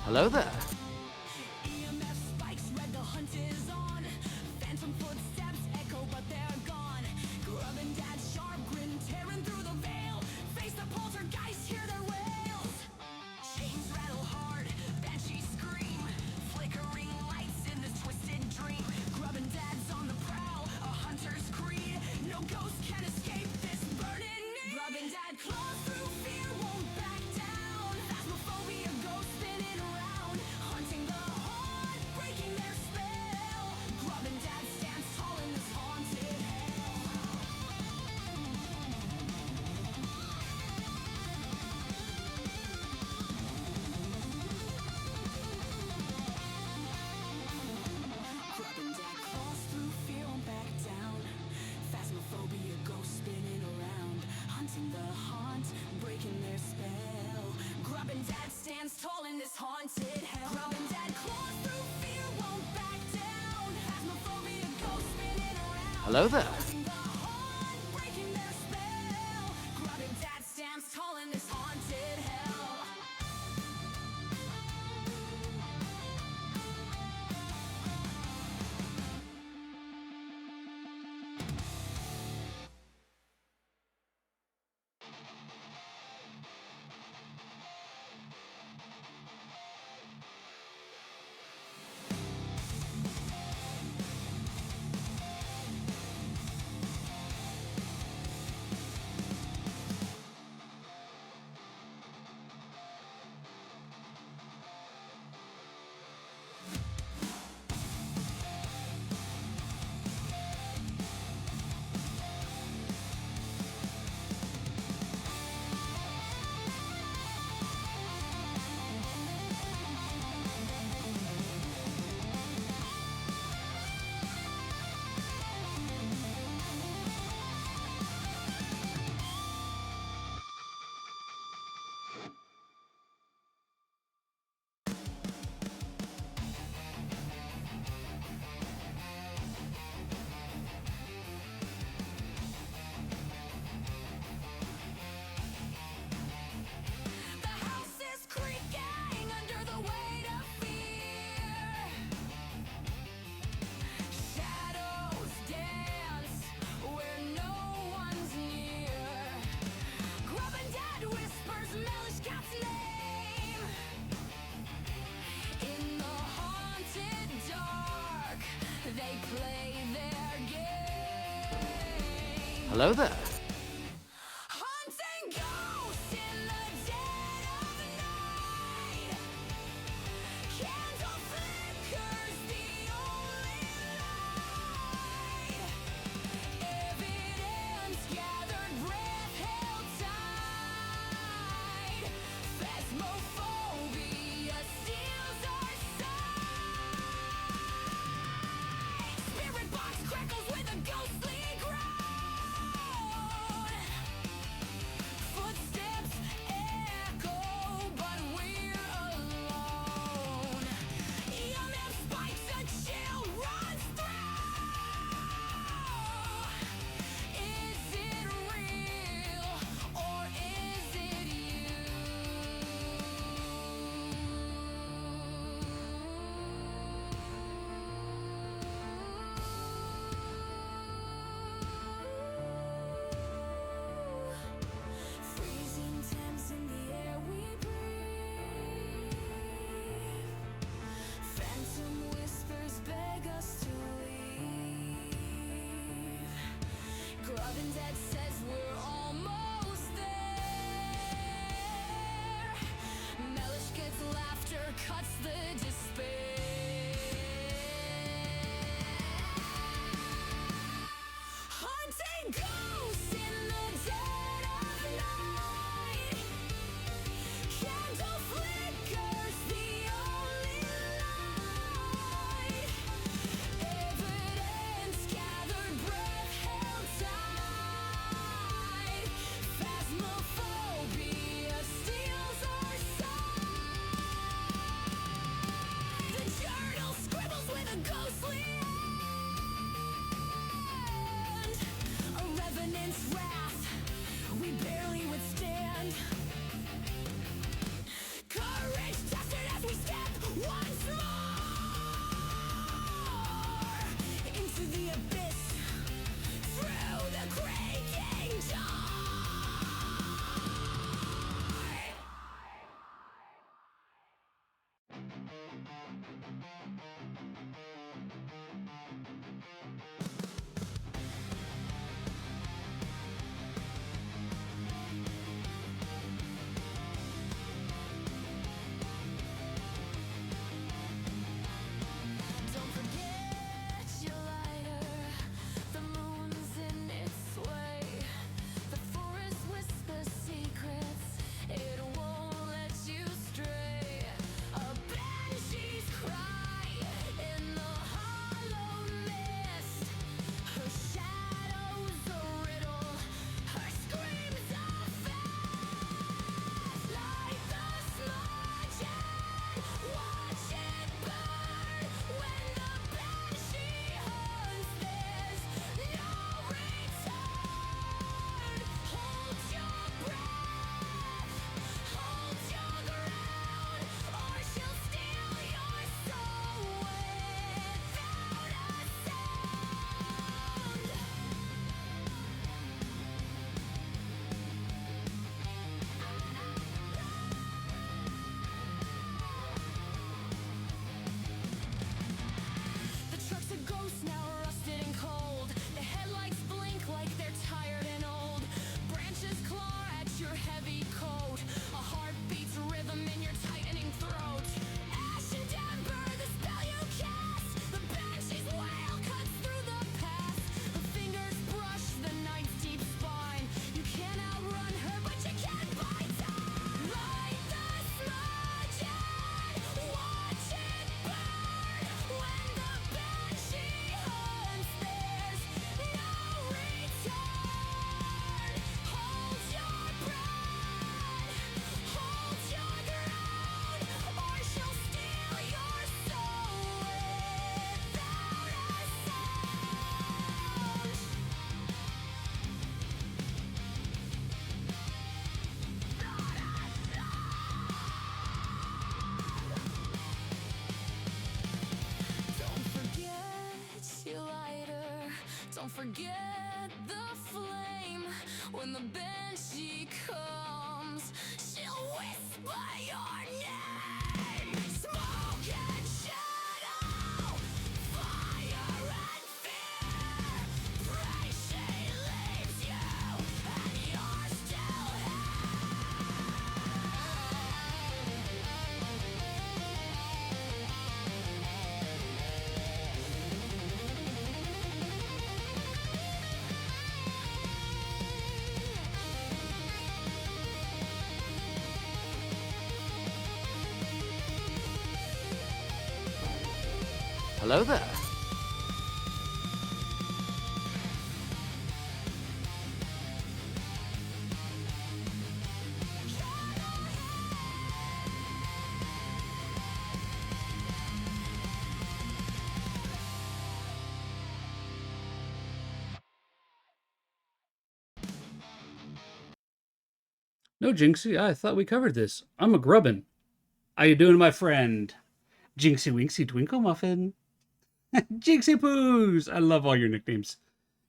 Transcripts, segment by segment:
Hello there. EMF spikes, red, the hunt is on. Phantom footsteps echo, but they're gone. Grub and Dad's sharp grin tearing through the veil. Face the poltergeist, hear their wails. Chains rattle hard, banshees scream. Flickering lights in this twisted dream. Grub and Dad's on the prowl, a hunter's creed. No ghost can escape this burning need. Grub and Dad claws through fear, won't back down. Phasmophobia goes spinning around, hunting the heart, breaking their spell. Grub and Dad stands tall in this haunted hell. Grub and Dad claws through fear, won't back down. Phasmophobia goes spinning around, hunting the haunt, breaking their spell. Grub and Dad stands tall in this haunted hell. Grub and Dad claws through fear, won't back down. Phasmophobia goes spinning around. Hello there. Hunting the haunt, breaking their spell. Grub and Dad stands tall in this haunted hell. The house is creaking under the weight of fear. Shadows dance where no one's near. Grub and Dad whispers Mellish Cat's name. In the haunted dark, they play their game. Hello there. Hunting ghosts in the dead of night. Candle flickers the only light. Evidence gathered, breath held tight. Phasmophobia steals our sight. Spirit box crackles with a ghostly growl. Don't forget the flame. When the banshee comes, she'll whisper your name. Smoke and shadow, fire and fear. Pray she leaves you, and you're still here. Hello there. No, Jinxie, I thought we covered this. I'm a grubbin. How you doing, my friend? Jinxie Winksy Twinkle Muffin. Jinxie Poos! I love all your nicknames.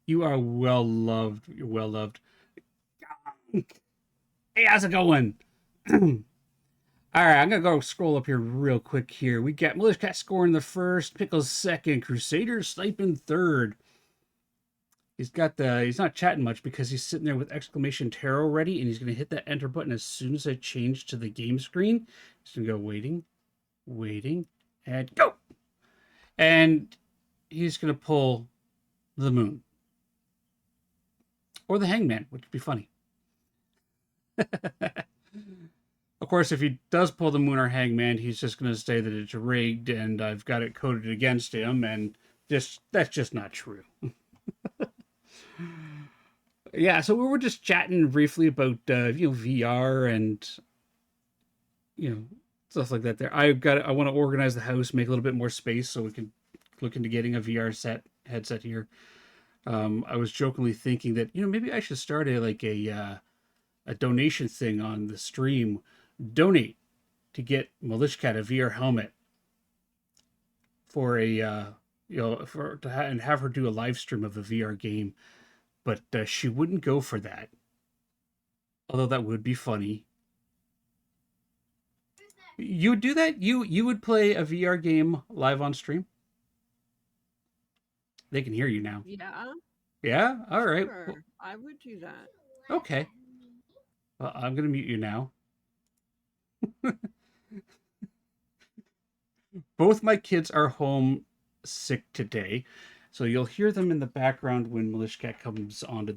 You are well loved. You're well loved. Hey, how's it going? All right, I'm gonna go scroll up here real quick. Here we got Militia Cat scoring the first, Pickles second, Crusader sniping third. He's not chatting much because he's sitting there with exclamation tarot ready, and he's gonna hit that enter button as soon as I change to the game screen. He's gonna go waiting, and go. And he's gonna pull the moon or the hangman, which would be funny. Of course, if he does pull the moon or hangman, he's just going to say that it's rigged and I've got it coded against him, and that's just not true. Yeah, so we were just chatting briefly about VR and stuff like that. There, I want to organize the house, make a little bit more space, so we can look into getting a VR headset here. I was jokingly thinking that maybe I should start a donation thing on the stream. Donate to get Militia Cat a VR helmet for and have her do a live stream of a VR game, but she wouldn't go for that. Although that would be funny. You would do that? You would play a VR game live on stream? They can hear you now. Yeah. Yeah? All right. Sure. Well, I would do that. okay. Well, I'm going to mute you now. Both my kids are home sick today, so you'll hear them in the background when Militia Cat comes onto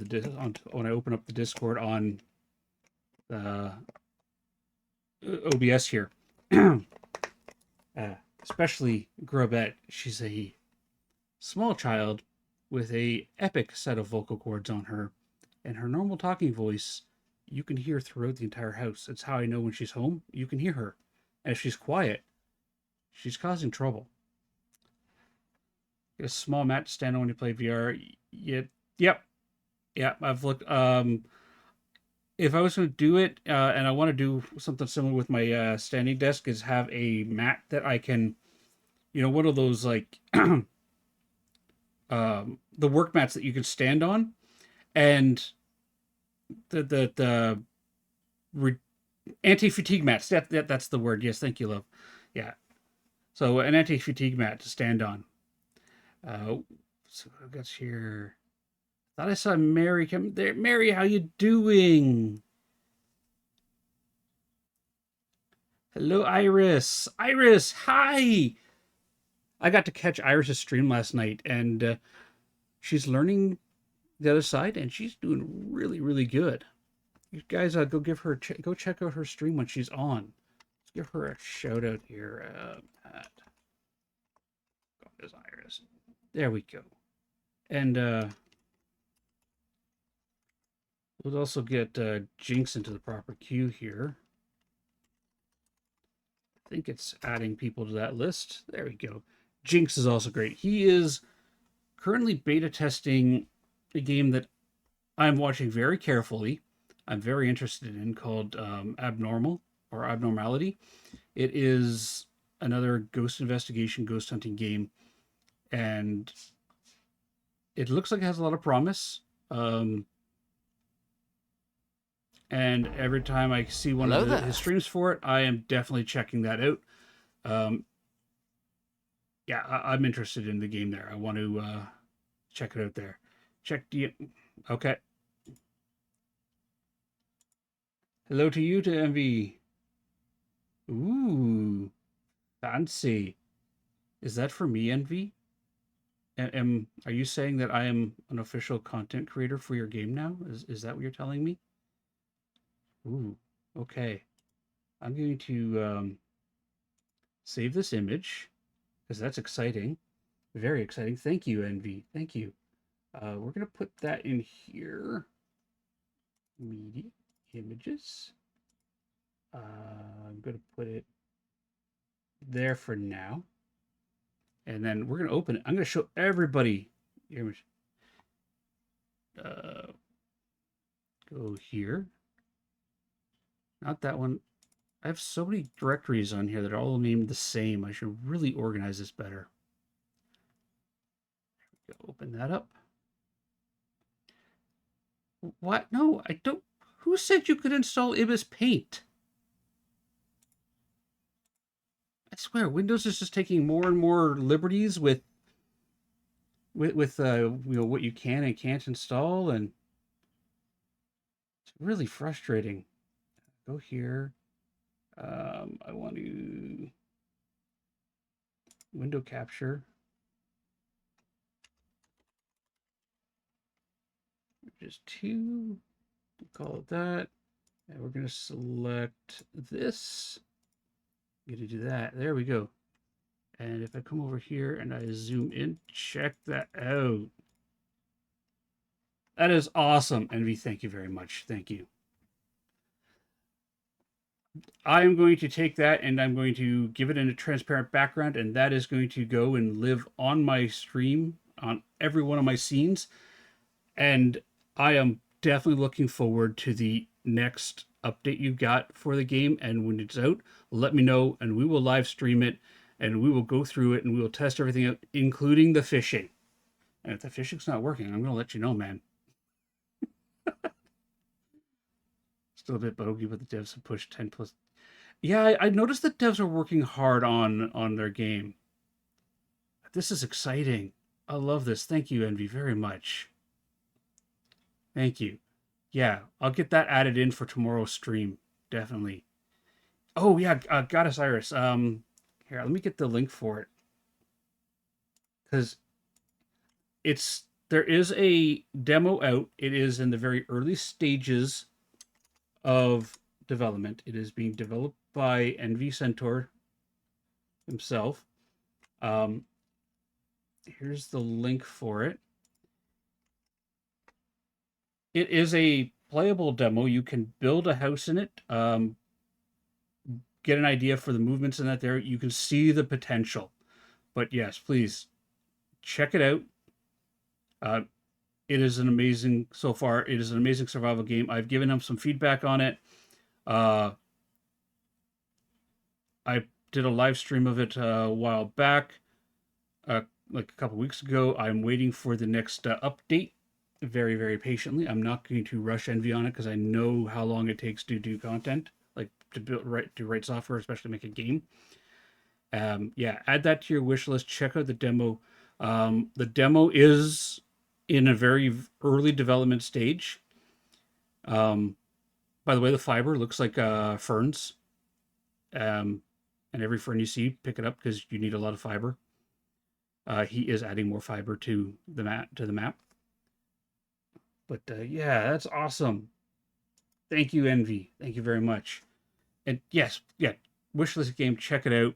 when I open up the Discord on OBS here. Especially Grubette. She's a small child with a epic set of vocal cords on her, and her normal talking voice you can hear throughout the entire house. It's how I know when she's home. You can hear her, and if she's quiet, she's causing trouble. Get a small mat to stand on when you play VR. Yep. I've looked. If I was going to do it, and I want to do something similar with my standing desk, is have a mat that I can, one of those like the work mats that you can stand on, and the anti-fatigue mats. That's the word. Yes, thank you, love. Yeah. So an anti-fatigue mat to stand on. So I've got here. Thought I saw Mary come there. Mary, how you doing? Hello, Iris. Iris, hi. I got to catch Iris's stream last night, and she's learning the other side, and she's doing really, really good. You guys, go check out her stream when she's on. Let's give her a shout out here. There's Iris. There we go. And we'll also get Jinx into the proper queue here. I think it's adding people to that list. There we go. Jinx is also great. He is currently beta testing a game that I'm watching very carefully. I'm very interested in, called Abnormality. It is another ghost investigation, ghost hunting game, and It looks like it has a lot of promise. Um, and every time I see one of Hello his there. streams for it, I am definitely checking that out. Um, yeah, I'm interested in the game there. I want to check it out there. Check the okay. Hello to you to Envy. Ooh, fancy. Is that for me, Envy? Are you saying that I am an official content creator for your game now? Is that what you're telling me? Ooh, okay. I'm going to save this image because that's exciting. Very exciting. Thank you, Envy. Thank you. We're going to put that in here. Media images. I'm going to put it there for now. And then we're going to open it. I'm going to show everybody the image. Go here. Not that one. I have so many directories on here that are all named the same. I should really organize this better. Open that up. What? No, I don't. Who said you could install Ibis Paint? I swear, Windows is just taking more and more liberties with what you can and can't install, and it's really frustrating. Go here. I want to window capture. Just two. Call it that. And we're going to select this. I'm going to do that. There we go. And if I come over here and I zoom in, check that out. That is awesome. Envy, thank you very much. Thank you. I am going to take that and I'm going to give it in a transparent background, and that is going to go and live on my stream on every one of my scenes. And I am definitely looking forward to the next update you got for the game. And when it's out, let me know and we will live stream it and we will go through it and we will test everything out, including the fishing. And if the fishing's not working, I'm going to let you know, man. Still a bit bogey, but the devs have pushed 10 plus. Yeah, I noticed the devs are working hard on their game. This is exciting. I love this. Thank you, Envy, very much. Thank you. Yeah, I'll get that added in for tomorrow's stream. Definitely. Oh yeah, Goddess Iris. Here, let me get the link for it because there is a demo out. It is in the very early stages of development. It is being developed by Envy Centaur himself. Here's the link for it. It is a playable demo. You can build a house in it. Get an idea for the movements in that there. You can see the potential. But yes, please check it out. It is an amazing so far. It is an amazing survival game. I've given them some feedback on it. I did a live stream of it a while back, like a couple weeks ago. I'm waiting for the next update very, very patiently. I'm not going to rush Envy on it because I know how long it takes to do content, like to write software, especially make a game. Yeah, add that to your wish list. Check out the demo. The demo is in a very early development stage. By the way, the fiber looks like ferns. And every fern you see, pick it up because you need a lot of fiber. He is adding more fiber to the map. But yeah, that's awesome. Thank you, Envy. Thank you very much. And yes, yeah, wishlist game. Check it out.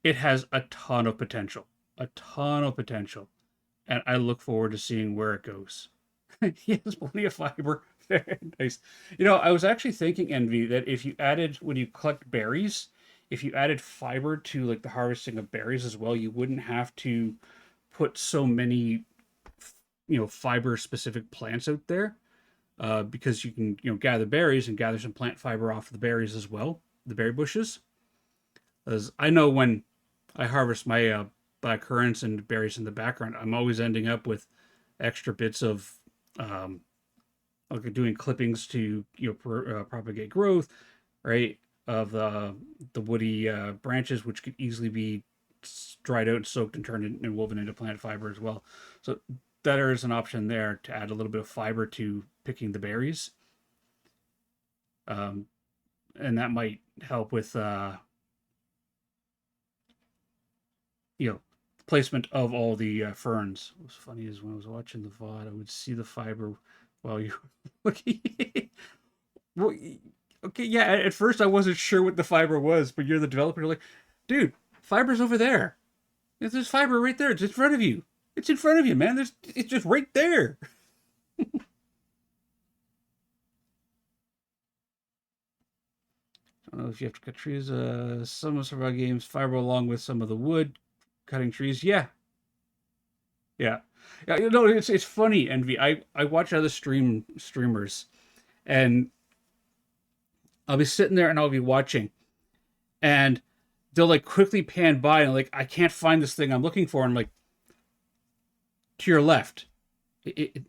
It has a ton of potential. A ton of potential. And I look forward to seeing where it goes. He has plenty of fiber. Very nice. I was actually thinking, Envy, that if you added, when you collect berries, if you added fiber to like the harvesting of berries as well, you wouldn't have to put so many, fiber specific plants out there, because you can, gather berries and gather some plant fiber off of the berries as well, the berry bushes. As I know when I harvest my black currants and berries in the background, I'm always ending up with extra bits of like doing clippings to propagate growth, right? Of the woody branches, which could easily be dried out, soaked, and turned and woven into plant fiber as well. So there is an option there to add a little bit of fiber to picking the berries, and that might help with you know placement of all the ferns. What was funny is when I was watching the VOD, I would see the fiber while you were looking. Well, okay, yeah. At first, I wasn't sure what the fiber was, but you're the developer. You're like, dude, fiber's over there. There's fiber right there. It's in front of you. It's in front of you, man. It's just right there. I don't know if you have to cut trees. Some of survival games fiber along with some of the wood, cutting trees. Yeah, yeah, yeah. You know, it's funny, Envy. I watch other streamers, and I'll be sitting there and I'll be watching, and they'll like quickly pan by and like I can't find this thing I'm looking for. And I'm like, to your left.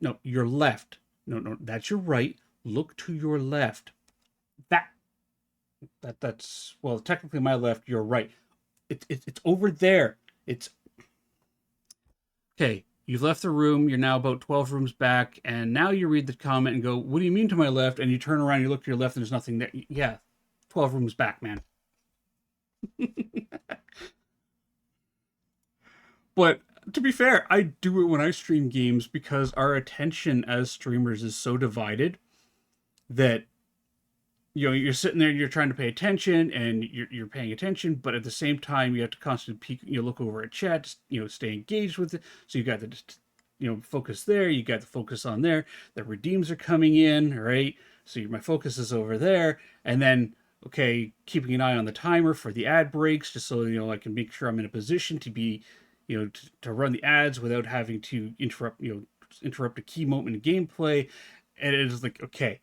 No, your left. No, that's your right. Look to your left. That that's well, technically my left. Your right. It's over there. It's okay. You've left the room. You're now about 12 rooms back, and now you read the comment and go, "What do you mean to my left?" And you turn around, you look to your left, and there's nothing there. Yeah, 12 rooms back, man. But to be fair, I do it when I stream games because our attention as streamers is so divided that you're sitting there and you're trying to pay attention and you're paying attention, but at the same time you have to constantly peek, look over at chat, stay engaged with it. So you got the focus there, you got the focus on there. The redeems are coming in, right? So my focus is over there, and then okay, keeping an eye on the timer for the ad breaks, just so I can make sure I'm in a position to be, to run the ads without having to interrupt a key moment in gameplay. And it is like, okay,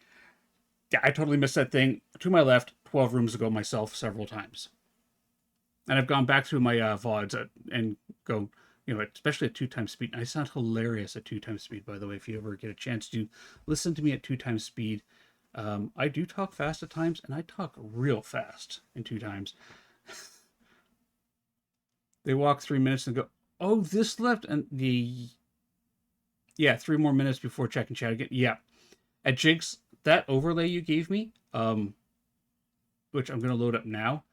yeah, I totally missed that thing. To my left, 12 rooms ago myself several times. And I've gone back through my VODs and go, especially at 2x speed. I sound hilarious at 2x speed, by the way, if you ever get a chance to listen to me at 2x speed. I do talk fast at times, and I talk real fast in 2x. They walk 3 minutes and go, oh, this left, and yeah, 3 more minutes before checking chat again. Yeah. At Jinx, that overlay you gave me, which I'm going to load up now,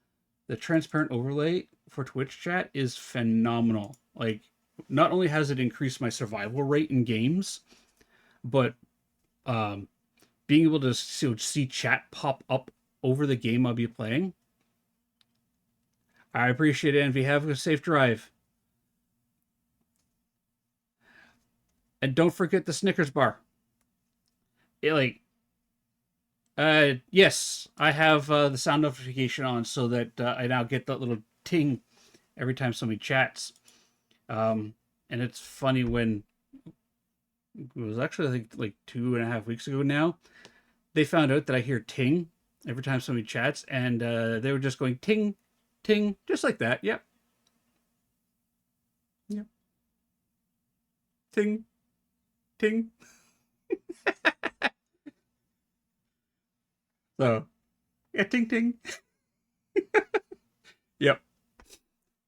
the transparent overlay for Twitch chat is phenomenal. Like, not only has it increased my survival rate in games, but being able to see chat pop up over the game I'll be playing. I appreciate it, Envy. Have a safe drive. And don't forget the Snickers bar. Yes, I have the sound notification on so that I now get that little ting every time somebody chats. And it's funny when it was actually, I think, like 2.5 weeks ago now, they found out that I hear ting every time somebody chats, and they were just going ting, ting, just like that. Yep. Yep. Ting, ting. So, yeah, ting, ting. Yep.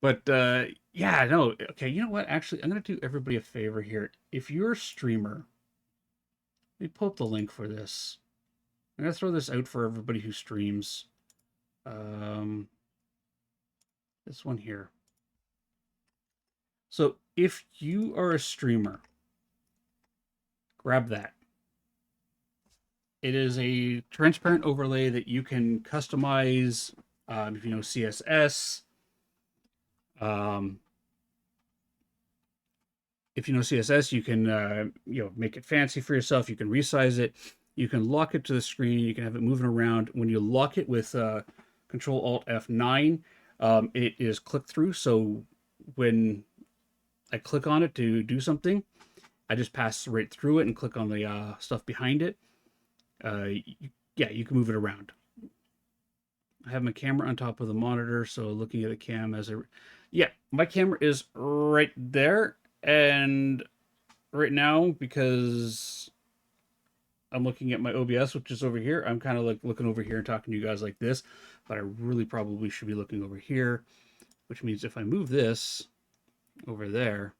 But, yeah, no. Okay, you know what? Actually, I'm going to do everybody a favor here. If you're a streamer, let me pull up the link for this. I'm going to throw this out for everybody who streams. This one here. So if you are a streamer, grab that. It is a transparent overlay that you can customize if you know CSS. If you know CSS, you can make it fancy for yourself. You can resize it. You can lock it to the screen. You can have it moving around. When you lock it with Control Alt F9, it is click through. So when I click on it to do something, I just pass right through it and click on the stuff behind it. Yeah, you can move it around. I have my camera on top of the monitor, so looking at the cam as Yeah, my camera is right there, and right now because I'm looking at my OBS, which is over here, I'm kind of like looking over here and talking to you guys like this, but I really probably should be looking over here, which means if I move this over there,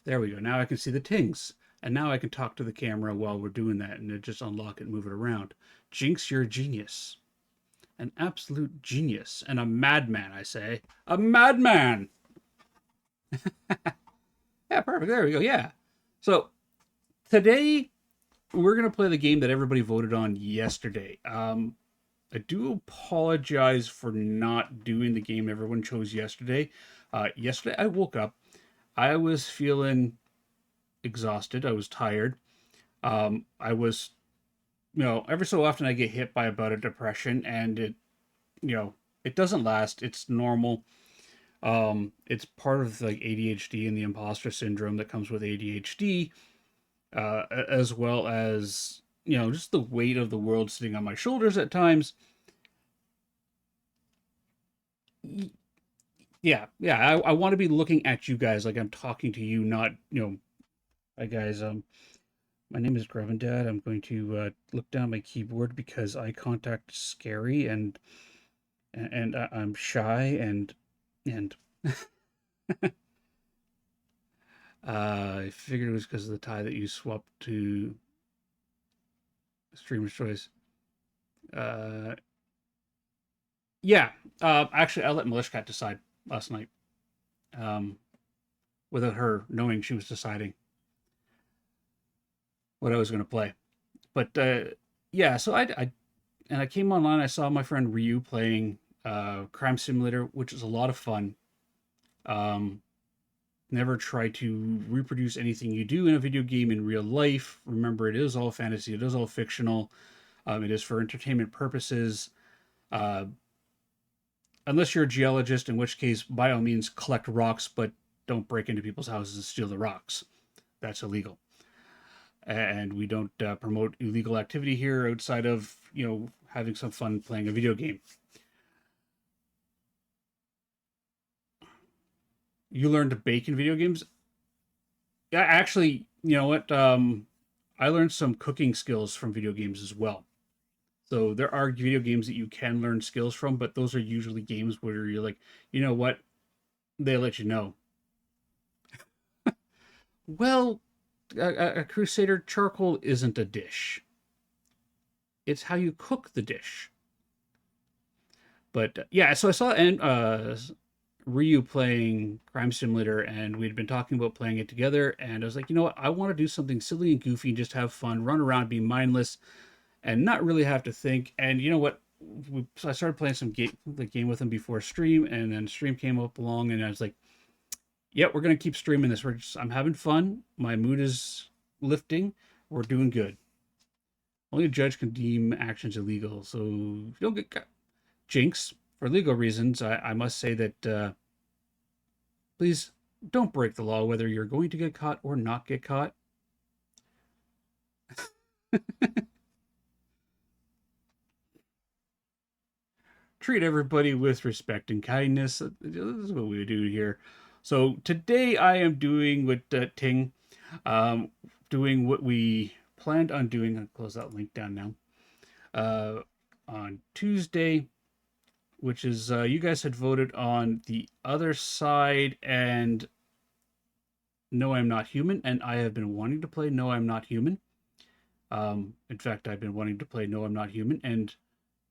there we go. Now I can see the tings. And now I can talk to the camera while we're doing that and just unlock it and move it around. Jinx, you're a genius. An absolute genius. And a madman, I say. A madman! Yeah, perfect. There we go. Yeah. So today we're going to play the game that everybody voted on yesterday. I do apologize for not doing the game everyone chose yesterday. Yesterday I woke up. I was feeling exhausted. I was tired. I was, every so often I get hit by a bout of depression, and it doesn't last. It's normal. It's part of like ADHD and the imposter syndrome that comes with ADHD, as well as just the weight of the world sitting on my shoulders at times. Yeah. I want to be looking at you guys like I'm talking to you, not hi guys. My name is Dad. I'm going to look down my keyboard because eye contact is scary, and I'm shy, and I figured it was because of the tie that you swapped to Streamer's Choice. Uh, yeah. Actually, I let Milishkat decide last night, um, without her knowing she was deciding what I was going to play. But yeah, so I came online. I saw my friend Ryu playing Crime Simulator, which is a lot of fun. Um, Never try to reproduce anything you do in a video game in real life. Remember, it is all fantasy. It is all fictional. It is for entertainment purposes. Uh, unless you're a geologist, in which case, by all means, collect rocks, but don't break into people's houses and steal the rocks. That's illegal. And we don't promote illegal activity here outside of having some fun playing a video game. You learn to bake in video games. Yeah, actually, you know what? I learned some cooking skills from video games as well. So there are video games that you can learn skills from, but those are usually games where you're like, you know what? They let you know. Well, a Crusader charcoal isn't a dish. It's how you cook the dish. But yeah, so I saw Ryu playing Crime Simulator, and we'd been talking about playing it together. And I was like, you know what? I want to do something silly and goofy and just have fun, run around, be mindless, and not really have to think. And you know what? So I started playing the game with him before stream, and then stream came up along, and I was like, "Yeah, we're gonna keep streaming this. I'm having fun. My mood is lifting. We're doing good. Only a judge can deem actions illegal, so if you don't get jinx for legal reasons, I must say that please don't break the law, whether you're going to get caught or not get caught." Treat everybody with respect and kindness. This is what we do here. So today I am doing what Ting, um, doing what we planned on doing. I'll close that link down now. On Tuesday, which is you guys had voted on The Other Side and No, I'm Not Human, and I have been wanting to play No, I'm Not Human. In fact, I've been wanting to play No, I'm Not Human, and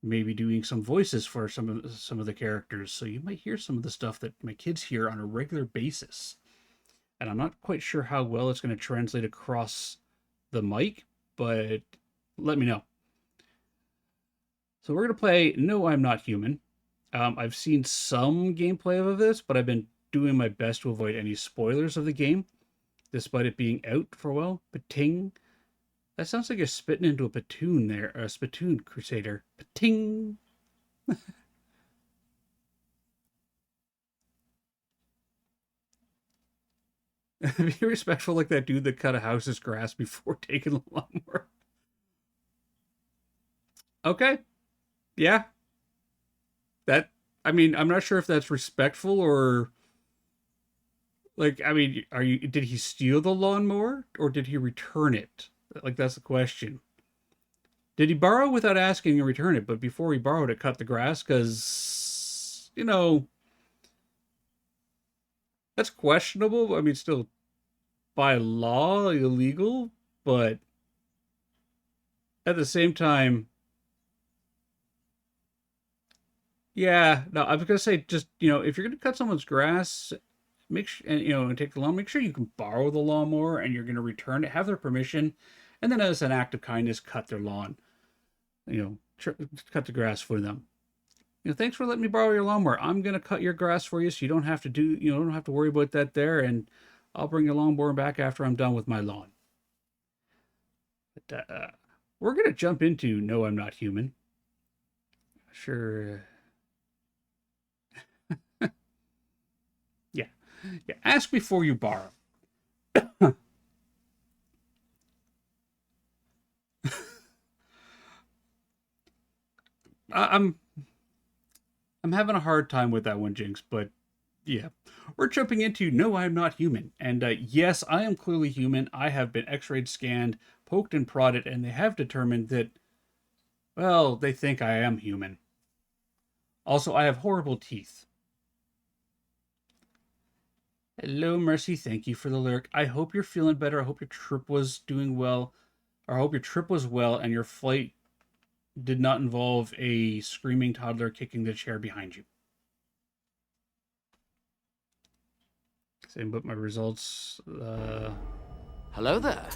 maybe doing some voices for some of the characters. So you might hear some of the stuff that my kids hear on a regular basis. And I'm not quite sure how well it's going to translate across the mic, but let me know. So we're going to play No, I'm Not Human. I've seen some gameplay of this, but I've been doing my best to avoid any spoilers of the game, despite it being out for a while. Pating. That sounds like you're spitting into a spittoon there, a spittoon, Crusader. Pating. Be respectful like that dude that cut a house's grass before taking the lawnmower. Okay. Yeah. That, I mean, I'm not sure if that's respectful or Like, I mean, did he steal the lawnmower or did he return it? Like, that's the question. Did he borrow without asking and return it, but before he borrowed it, cut the grass? Because, that's questionable. I mean, still by law illegal, but at the same time, yeah, no, I was gonna say just if you're gonna cut someone's grass, make sure and take the lawn, make sure you can borrow the lawnmower and you're gonna return it, have their permission, and then as an act of kindness, cut their lawn. Cut the grass for them. Thanks for letting me borrow your lawnmower. I'm gonna cut your grass for you, so you don't have to don't have to worry about that there, and I'll bring your lawnmower back after I'm done with my lawn. But we're gonna jump into No, I'm Not Human. Sure. Yeah. Ask before you borrow. I'm having a hard time with that one, Jinx, but yeah. We're jumping into No, I'm Not Human. And yes, I am clearly human. I have been x-rayed, scanned, poked and prodded, and they have determined that, well, they think I am human. Also, I have horrible teeth. Hello, Mercy. Thank you for the lyric. I hope you're feeling better. I hope your trip was doing well. Or I hope your trip was well and your flight did not involve a screaming toddler kicking the chair behind you. Same, but my results. Hello there.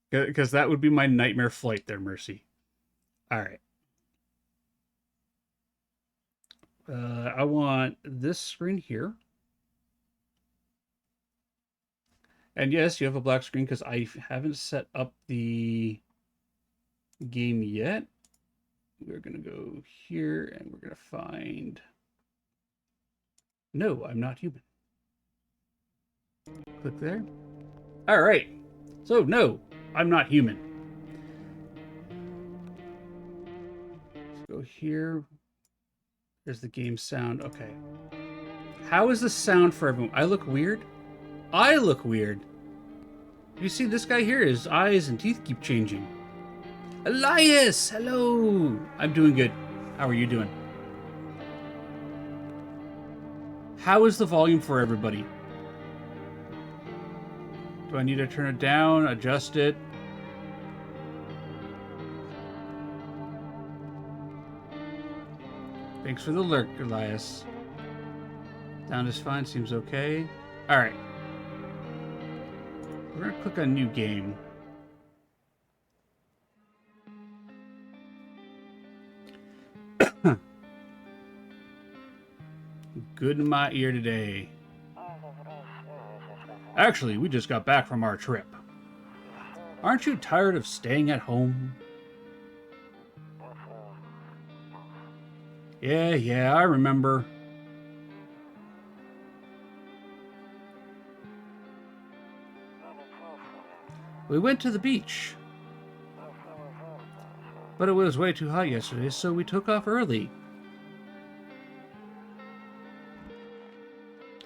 Because that would be my nightmare flight there, Mercy. All right. I want this screen here. And yes, you have a black screen because I haven't set up the game yet. We're going to go here and we're going to find... No, I'm Not Human. Click there. All right. So, no, I'm not human. Let's go here. There's the game sound. Okay. How is the sound for everyone? I look weird? I look weird. You see this guy here? His eyes and teeth keep changing. Elias! Hello! I'm doing good. How are you doing? How is the volume for everybody? Do I need to turn it down, adjust it? Thanks for the lurk, Elias. Sound is fine, seems okay. Alright. We're gonna click on new game. Good in my ear today. Actually, we just got back from our trip. Aren't you tired of staying at home? Yeah, I remember. We went to the beach. But it was way too hot yesterday, so we took off early.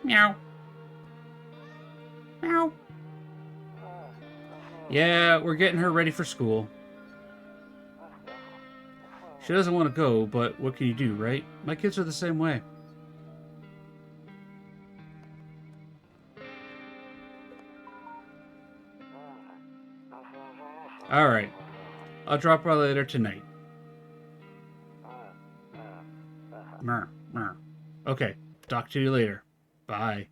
Meow. Meow. Yeah, we're getting her ready for school. She doesn't want to go, but what can you do, right? My kids are the same way. Alright. I'll drop by later tonight. Okay, talk to you later. Bye.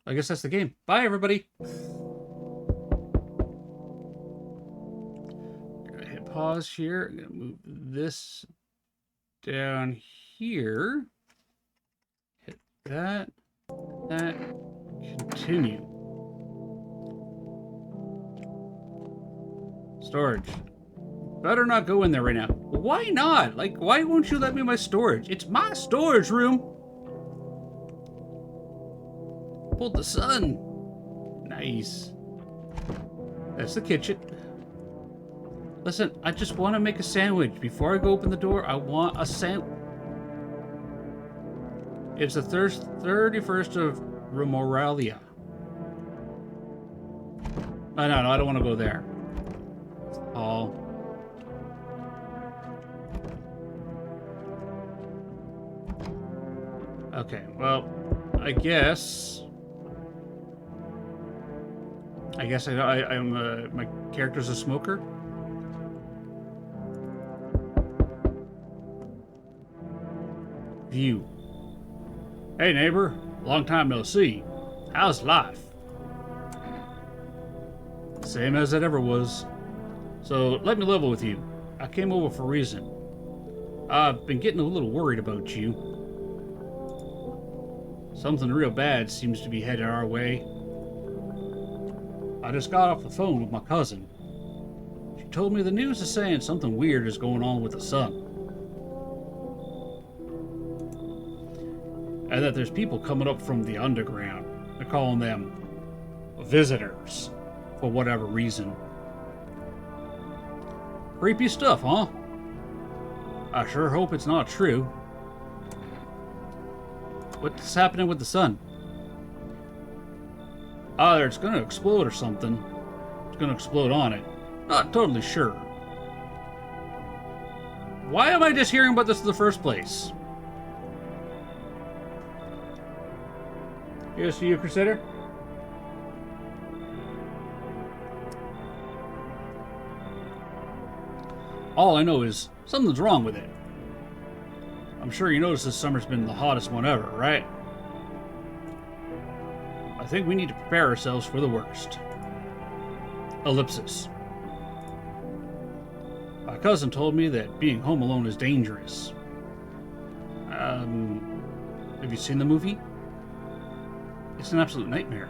I guess that's the game. Bye, everybody. Gonna hit pause here. I'm gonna move this down here. Hit that. That. Continue. Storage. Better not go in there right now. Why not? Like, why won't you let me in my storage? It's my storage room. Pulled the sun. Nice. That's the kitchen. Listen, I just want to make a sandwich. Before I go open the door, I want a sandwich. It's the 31st of Remoralia. Oh, no, I don't want to go there. It's the hall. Okay, well, I guess I'm my character's a smoker. View. Hey neighbor, long time no see. How's life? Same as it ever was. So let me level with you. I came over for a reason. I've been getting a little worried about you. Something real bad seems to be headed our way. I just got off the phone with my cousin. She told me the news is saying something weird is going on with the sun. And that there's people coming up from the underground. They're calling them visitors, for whatever reason. Creepy stuff, huh? I sure hope it's not true. What's happening with the sun? Either it's gonna explode or something. It's gonna explode on it. Not totally sure. Why am I just hearing about this in the first place? Here's to you, Crusader. All I know is something's wrong with it. I'm sure you noticed this summer's been the hottest one ever, right? I think we need to prepare ourselves for the worst. Ellipsis. My cousin told me that being home alone is dangerous. Have you seen the movie? It's an absolute nightmare.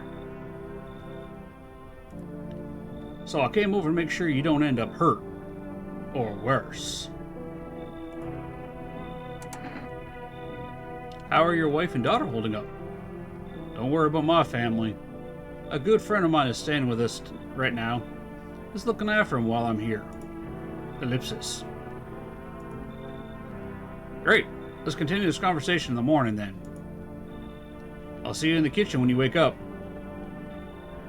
So I came over to make sure you don't end up hurt. Or worse. How are your wife and daughter holding up? Don't worry about my family. A good friend of mine is staying with us right now. Just looking after him while I'm here. Ellipsis. Great. Let's continue this conversation in the morning then. I'll see you in the kitchen when you wake up.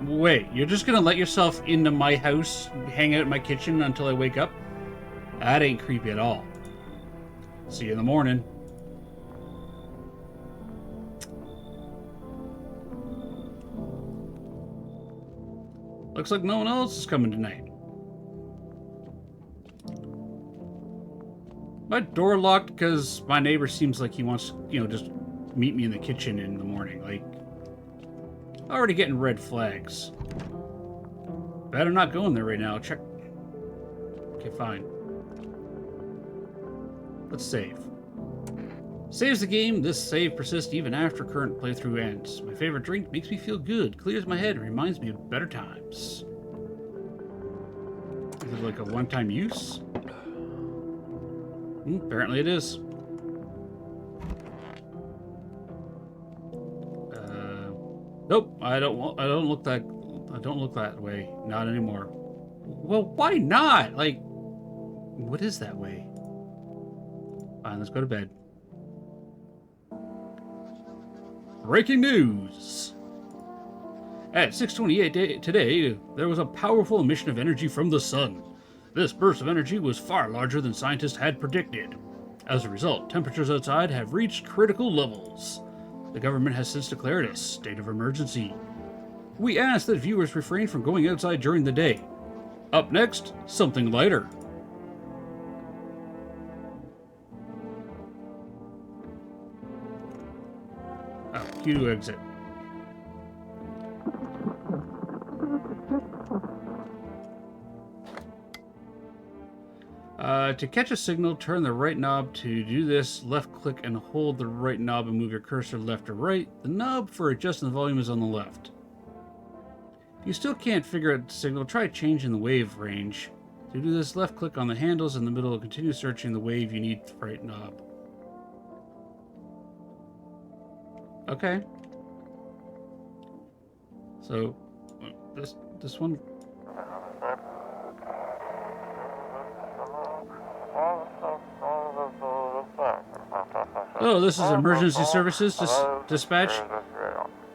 Wait, you're just gonna let yourself into my house, hang out in my kitchen until I wake up? That ain't creepy at all. See you in the morning. Looks like no one else is coming tonight. My door locked because my neighbor seems like he wants, just meet me in the kitchen in the morning. Like, already getting red flags. Better not go in there right now. Check. Okay, fine. Let's save. Saves the game. This save persists even after current playthrough ends. My favorite drink makes me feel good, clears my head, and reminds me of better times. Is it like a one-time use? Apparently it is. Nope. I don't look that way. Not anymore. Well, why not? Like, what is that way? Fine, let's go to bed. Breaking news! At 6:28 today, there was a powerful emission of energy from the sun. This burst of energy was far larger than scientists had predicted. As a result, temperatures outside have reached critical levels. The government has since declared a state of emergency. We ask that viewers refrain from going outside during the day. Up next, something lighter. Q to exit. To catch a signal, turn the right knob. To do this, left click and hold the right knob and move your cursor left or right. The knob for adjusting the volume is on the left. If you still can't figure out the signal, try changing the wave range. To do this, left click on the handles in the middle and continue searching the wave you need the right knob. Okay. So, this one. Oh, this is emergency services dispatch.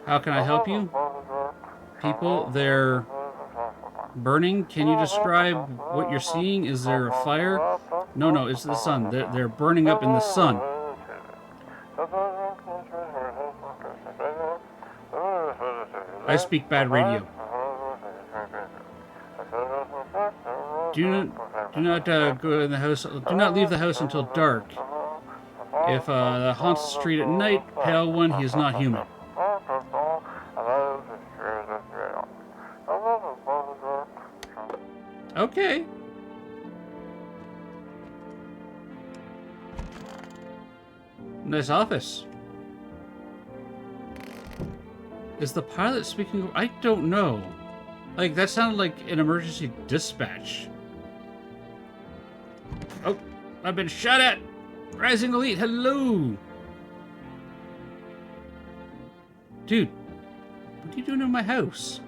How can I help you? People, they're burning. Can you describe what you're seeing? Is there a fire? No, no, it's the sun. They're burning up in the sun. I speak bad radio. Do not go in the house. Do not leave the house until dark. If haunts the street at night, pale one, he is not human. Okay. Nice office. Is the pilot speaking? I don't know. Like, that sounded like an emergency dispatch. Oh, I've been shot at! Rising Elite, hello! Dude, what are you doing in my house?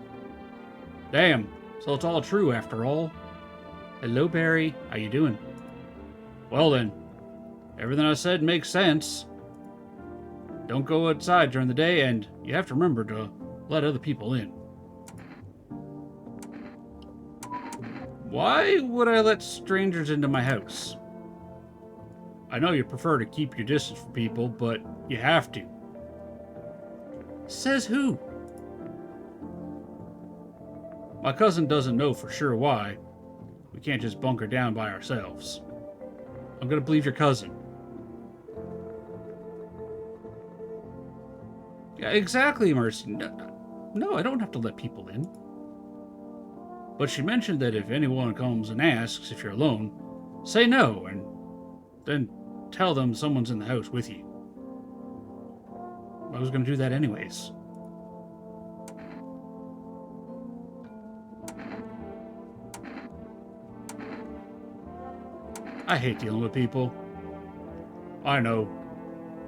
Damn, so it's all true after all. Hello, Barry. How you doing? Well then, everything I said makes sense. Don't go outside during the day, and you have to remember to let other people in. Why would I let strangers into my house? I know you prefer to keep your distance from people, but you have to. Says who? My cousin doesn't know for sure why. We can't just bunker down by ourselves. I'm gonna believe your cousin. Yeah, exactly, Mercy. No, I don't have to let people in. But she mentioned that if anyone comes and asks if you're alone, say no, and then tell them someone's in the house with you. I was going to do that anyways. I hate dealing with people. I know.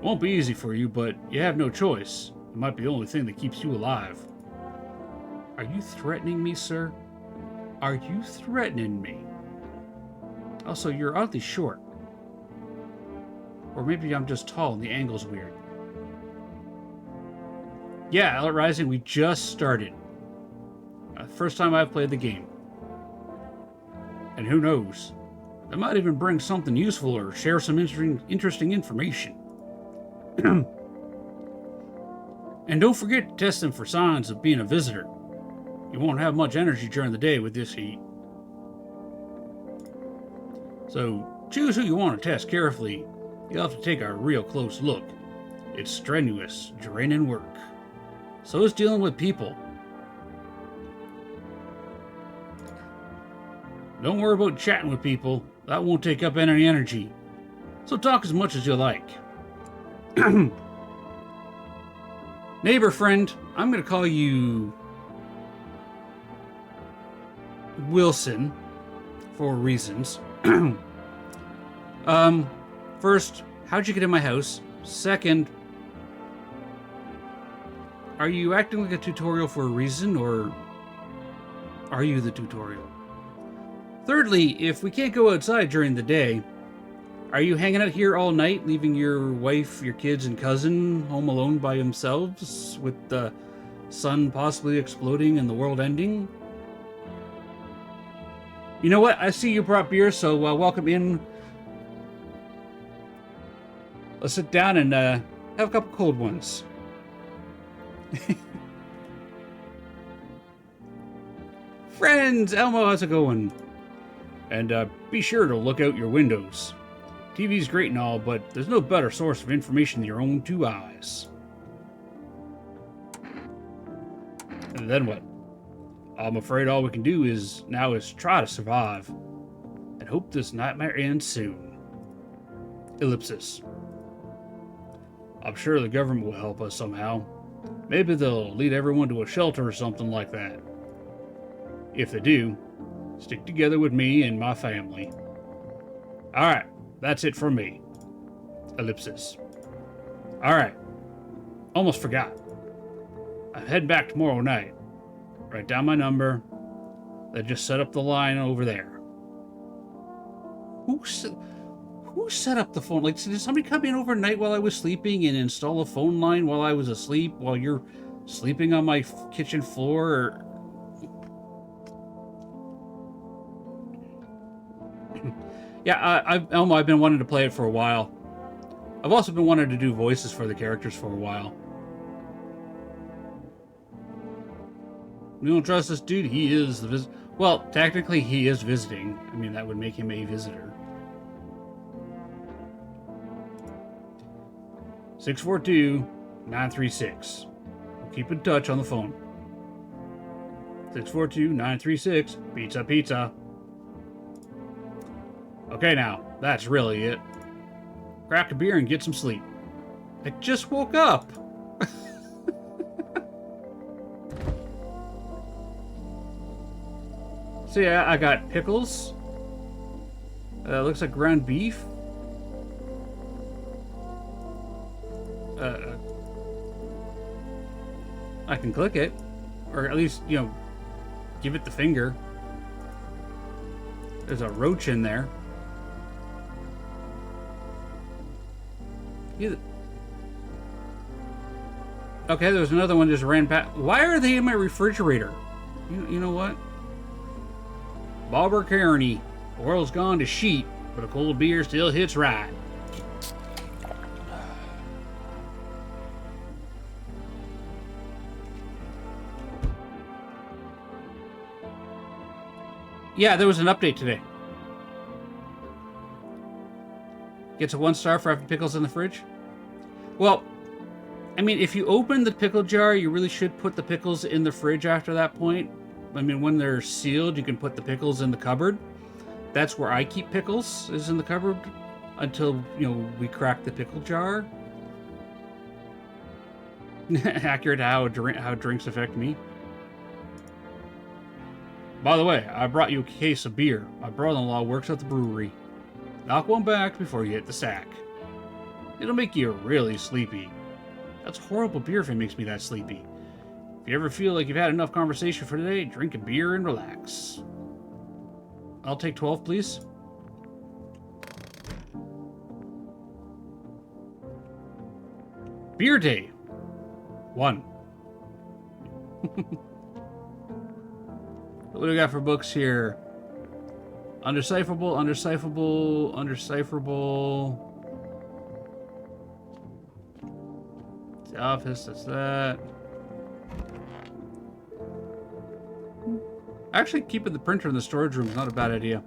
Won't be easy for you, but you have no choice. It might be the only thing that keeps you alive. Are you threatening me, sir? Are you threatening me? Also, you're oddly short. Or maybe I'm just tall and the angle's weird. Yeah, Outlet Rising, we just started. First time I've played the game. And who knows? I might even bring something useful or share some interesting information. And don't forget to test them for signs of being a visitor. You won't have much energy during the day with this heat. So, choose who you want to test carefully. You'll have to take a real close look. It's strenuous, draining work. So is dealing with people. Don't worry about chatting with people. That won't take up any energy. So talk as much as you like. Neighbor friend, I'm going to call you Wilson for reasons. First, how'd you get in my house? Second, are you acting like a tutorial for a reason, or are you the tutorial? Thirdly, if we can't go outside during the day, are you hanging out here all night, leaving your wife, your kids, and cousin home alone by themselves, with the sun possibly exploding and the world ending? You know what? I see you brought beer, so welcome in. Let's sit down and have a couple cold ones. Friends, Elmo, how's it going? And be sure to look out your windows. TV's great and all, but there's no better source of information than your own two eyes. And then what? I'm afraid all we can do now is try to survive. And hope this nightmare ends soon. Ellipsis. I'm sure the government will help us somehow. Maybe they'll lead everyone to a shelter or something like that. If they do, stick together with me and my family. Alright, that's it from me. Ellipsis. Alright, almost forgot. I'm heading back tomorrow night. Write down my number. Then just set up the line over there. Who Who set up the phone? Like, did somebody come in overnight while I was sleeping and install a phone line while I was asleep, while you're sleeping on my kitchen floor? Or... Yeah, Elmo, I've been wanting to play it for a while. I've also been wanting to do voices for the characters for a while. You don't trust this dude? He is the well, technically he is visiting. I mean, that would make him a visitor. 642-936. We'll keep in touch on the phone. 642-936. Pizza, pizza. Okay, now, that's really it. Crack a beer and get some sleep. I just woke up. So yeah, I got pickles. Looks like ground beef. I can click it, or at least, you know, give it the finger. There's a roach in there. Okay, there's another one just ran past. Why are they in my refrigerator? You know what? Bobber Kearney. Oil's gone to sheet, but a cold beer still hits right. Yeah, there was an update today. Gets a 1 star for having pickles in the fridge. Well, I mean, if you open the pickle jar, you really should put the pickles in the fridge after that point. I mean, when they're sealed, you can put the pickles in the cupboard. That's where I keep pickles, is in the cupboard, until, you know, we crack the pickle jar. Accurate to how drinks affect me. By the way, I brought you a case of beer. My brother-in-law works at the brewery. Knock one back before you hit the sack. It'll make you really sleepy. That's horrible beer if it makes me that sleepy. If you ever feel like you've had enough conversation for today, drink a beer and relax. I'll take 12, please. Beer day. 1. What do we got for books here? Undecipherable, undecipherable, undecipherable. The Office, that's that. Actually, keeping the printer in the storage room is not a bad idea.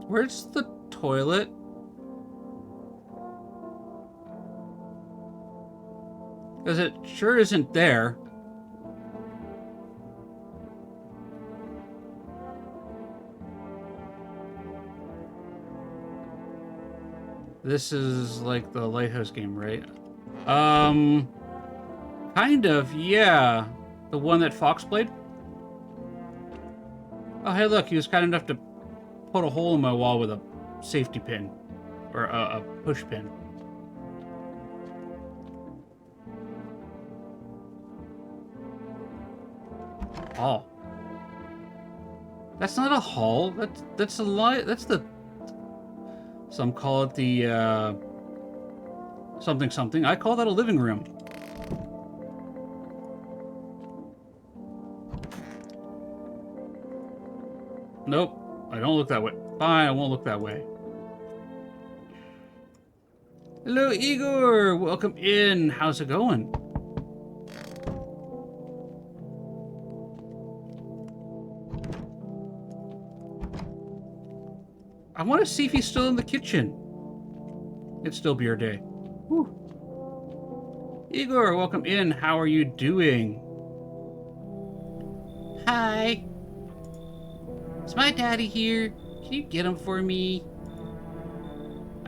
Where's the toilet? Because it sure isn't there. This is like the Lighthouse game, right? Kind of, yeah. The one that Fox played? Oh, hey, look, he was kind enough to put a hole in my wall with a safety pin. Or a push pin. Hall. That's not a hall. That's a lie. That's the... Some call it the, something something. I call that a living room. Nope. I don't look that way. Fine, I won't look that way. Hello, Igor! Welcome in. How's it going? I want to see if he's still in the kitchen. It's still beer day. Whew. Igor, welcome in. How are you doing? Hi. Is my daddy here? Can you get him for me?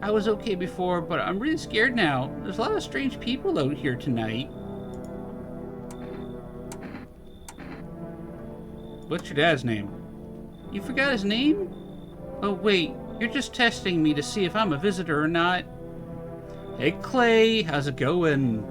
I was okay before, but I'm really scared now. There's a lot of strange people out here tonight. What's your dad's name? You forgot his name? Oh, wait. You're just testing me to see if I'm a visitor or not. Hey, Clay. How's it going?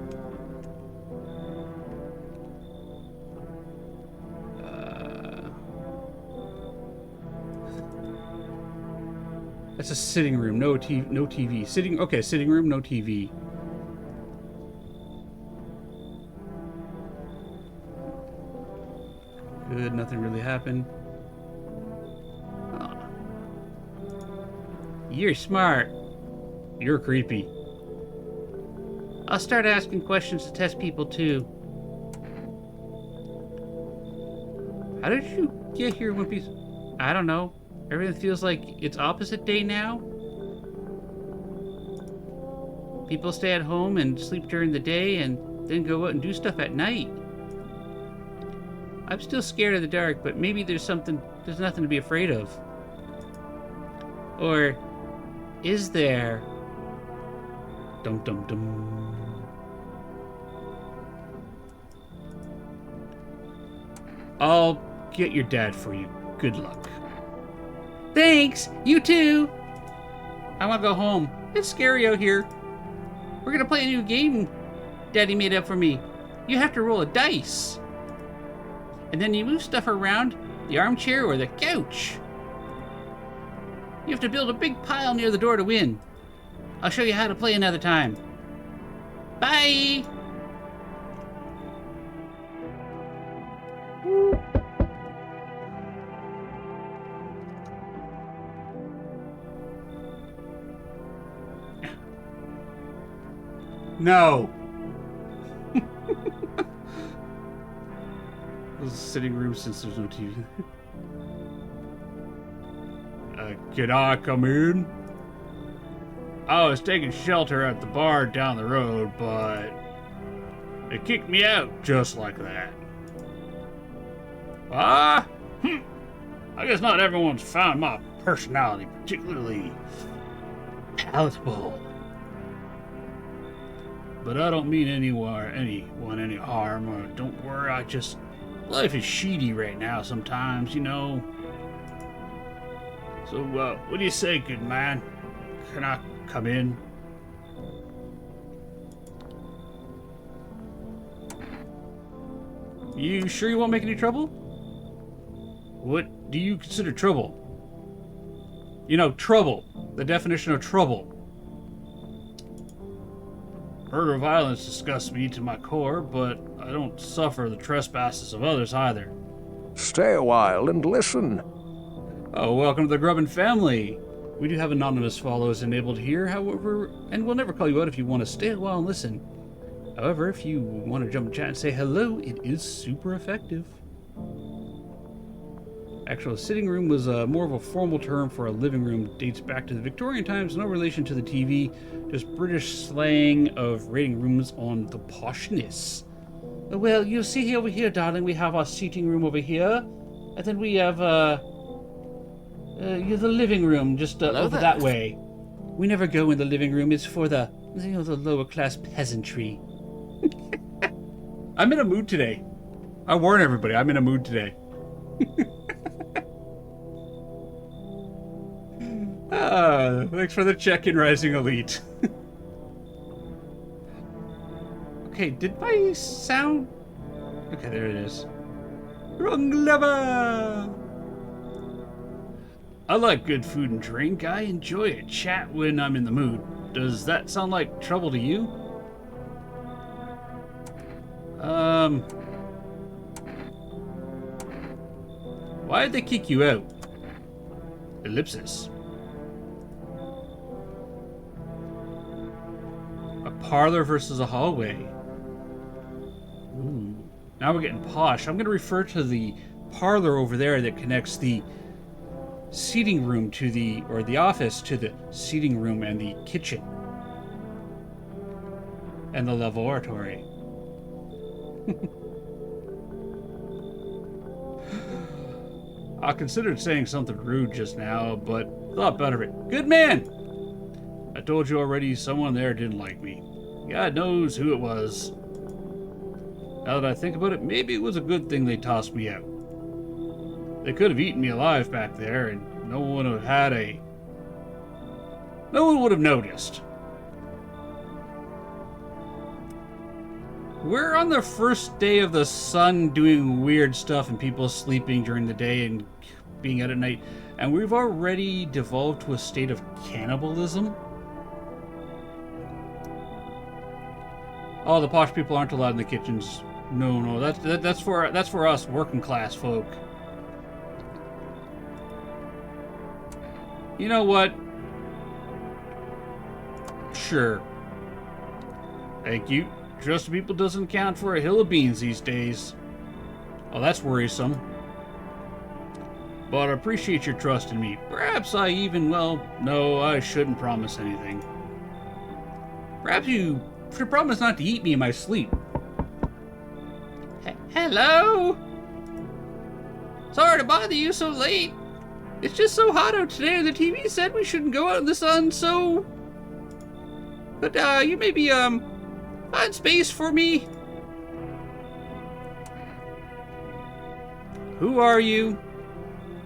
That's a sitting room. No TV. Sitting room, no TV. Good, nothing really happened. Oh. You're smart. You're creepy. I'll start asking questions to test people too. How did you get here when people... I don't know. Everything feels like it's opposite day now. People stay at home and sleep during the day and then go out and do stuff at night. I'm still scared of the dark, but maybe there's nothing to be afraid of. Or is there? Dum dum dum. I'll get your dad for you. Good luck. Thanks! You too! I want to go home. It's scary out here. We're gonna play a new game Daddy made up for me. You have to roll a dice. And then you move stuff around the armchair or the couch. You have to build a big pile near the door to win. I'll show you how to play another time. Bye! No! This is a sitting room since there's no TV. Can I come in? I was taking shelter at the bar down the road, but they kicked me out just like that. I guess not everyone's found my personality particularly palatable. But I don't mean anyone any harm. Don't worry, life is shitty right now sometimes, you know. So, what do you say, good man? Can I come in? You sure you won't make any trouble? What do you consider trouble? You know, trouble. The definition of trouble. Murder violence disgusts me to my core, but I don't suffer the trespasses of others either. Stay a while and listen. Oh, welcome to the Grubbin family. We do have anonymous follows enabled here, however, and we'll never call you out if you want to stay a while and listen. However, if you want to jump in chat and say hello, it is super effective. Actually, sitting room was more of a formal term for a living room. Dates back to the Victorian times, no relation to the TV, just British slang of rating rooms on the poshness. Well, you see over here, darling, we have our seating room over here, and then we have the living room just over that way. We never go in the living room. It's for the lower class peasantry. I'm in a mood today. I warn everybody, I'm in a mood today. Thanks for the check-in, Rising Elite. Okay, did my sound... Okay, there it is. Wrong lever! I like good food and drink. I enjoy a chat when I'm in the mood. Does that sound like trouble to you? Why did they kick you out? Ellipsis. A parlor versus a hallway. Ooh. Now we're getting posh. I'm going to refer to the parlor over there that connects the seating room to the office to the seating room and the kitchen. And the laboratory. I considered saying something rude just now, but thought better of it. Good man! I told you already, someone there didn't like me. God knows who it was. Now that I think about it, maybe it was a good thing they tossed me out. They could have eaten me alive back there, and no one would have noticed. We're on the first day of the sun doing weird stuff and people sleeping during the day and being out at night. And we've already devolved to a state of cannibalism. Oh, the posh people aren't allowed in the kitchens. No, that's for us working class folk. You know what? Sure. Thank you. Trust people doesn't count for a hill of beans these days. Oh, that's worrisome. But I appreciate your trust in me. Perhaps I even, well, no, I shouldn't promise anything. Perhaps you should promise not to eat me in my sleep. Hello? Sorry to bother you so late. It's just so hot out today, and the TV said we shouldn't go out in the sun, so... But, you maybe, find space for me? Who are you?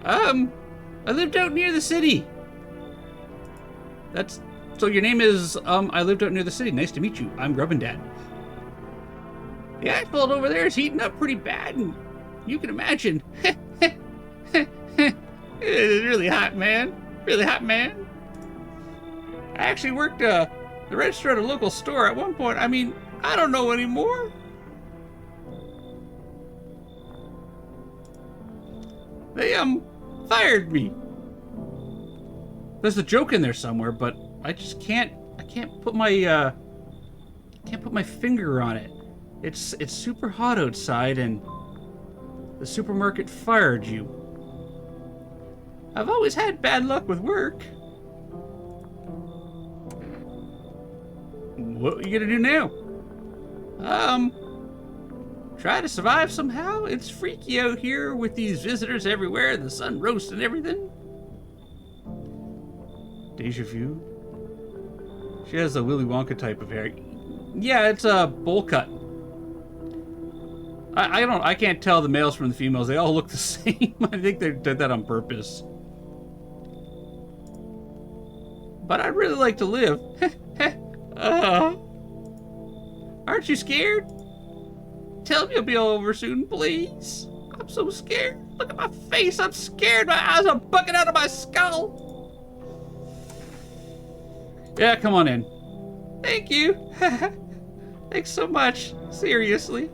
I lived out near the city. So your name is, I lived out near the city. Nice to meet you. I'm Grubbin' The asphalt over there is heating up pretty bad, and you can imagine. It's really hot, man. Really hot, man. I actually worked, the register at a local store at one point. I mean, I don't know anymore. They, fired me. There's a joke in there somewhere, but I just can't put my, can't put my finger on it. It's super hot outside, and the supermarket fired you. I've always had bad luck with work. What are you gonna do now? Try to survive somehow? It's freaky out here with these visitors everywhere, the sun roasts and everything. Deja vu? She has a Willy Wonka type of hair. Yeah, it's a bowl cut. I can't tell the males from the females. They all look the same. I think they did that on purpose. But I'd really like to live. Aren't you scared? Tell me you'll be over soon, please. I'm so scared. Look at my face. I'm scared. My eyes are bucking out of my skull. Yeah, come on in. Thank you. Thanks so much. Seriously.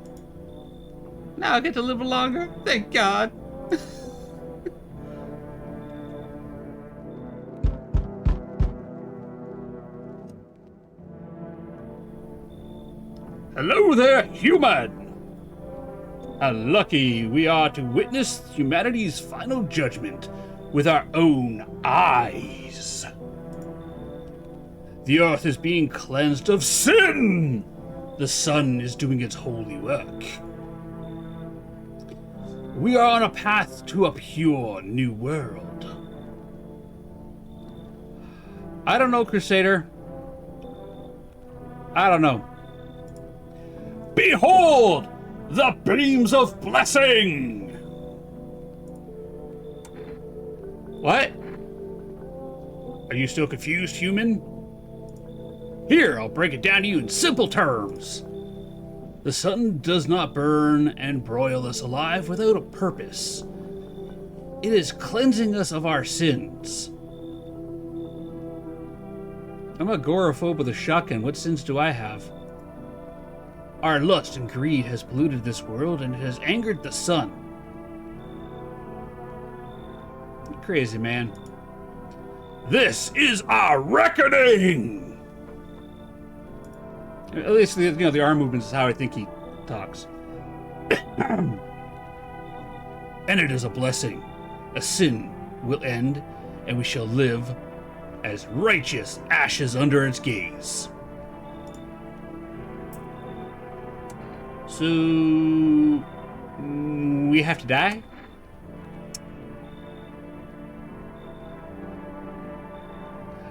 Now I get to live longer. Thank God. Hello there, human! How lucky we are to witness humanity's final judgment with our own eyes. The earth is being cleansed of sin! The sun is doing its holy work. We are on a path to a pure new world. I don't know, Crusader. I don't know. Behold! The beams of blessing! What? Are you still confused, human? Here, I'll break it down to you in simple terms. The sun does not burn and broil us alive without a purpose. It is cleansing us of our sins. I'm a agoraphobe with a shotgun. What sins do I have? Our lust and greed has polluted this world, and it has angered the sun. You're crazy, man. This is our reckoning! At least, the arm movements is how I think he talks. And it is a blessing. A sin will end, and we shall live as righteous ashes under its gaze. So, we have to die?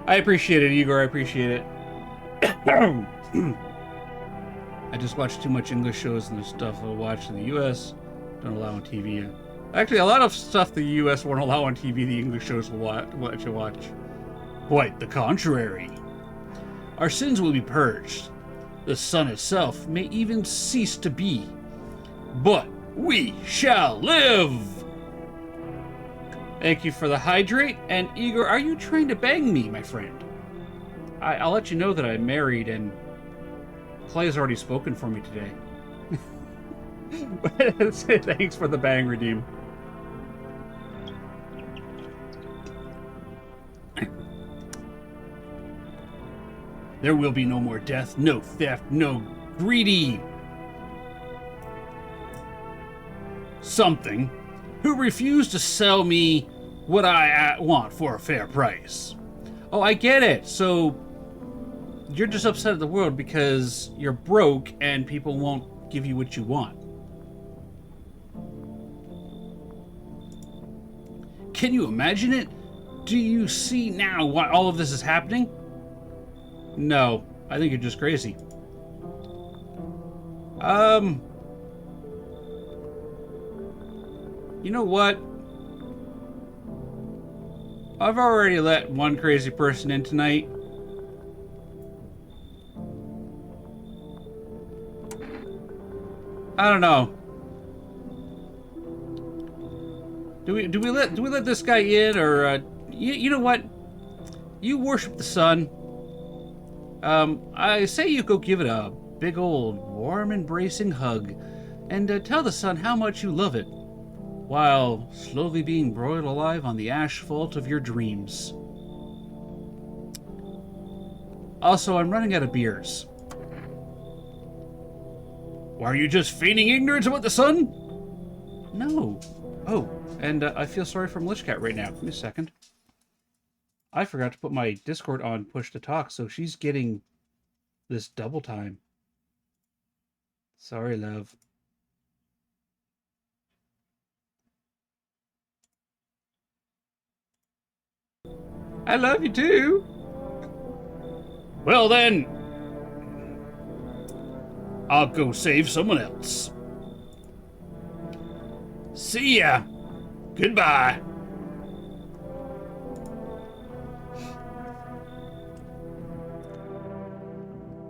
I appreciate it, Igor. I appreciate it. I just watch too much English shows and the stuff I watch in the U.S. don't allow on TV. Actually, a lot of stuff the U.S. won't allow on TV, the English shows will let you watch. Quite the contrary. Our sins will be purged. The sun itself may even cease to be. But we shall live! Thank you for the hydrate. And Igor, are you trying to bang me, my friend? I'll let you know that I'm married and Clay has already spoken for me today. Thanks for the bang, Redeem. There will be no more death, no theft, no greedy something who refuse to sell me what I want for a fair price. Oh, I get it. So you're just upset at the world because you're broke and people won't give you what you want. Can you imagine it? Do you see now why all of this is happening? No, I think you're just crazy. You know what? I've already let one crazy person in tonight. I don't know. Do we let this guy in, or you know what? You worship the sun. I say you go give it a big old warm embracing hug, and tell the sun how much you love it, while slowly being broiled alive on the asphalt of your dreams. Also, I'm running out of beers. Why, are you just feigning ignorance about the sun? No. Oh, and I feel sorry for Melishkat right now. Give me a second. I forgot to put my Discord on push to talk, so she's getting this double time. Sorry, love. I love you too. Well then, I'll go save someone else. See ya. Goodbye.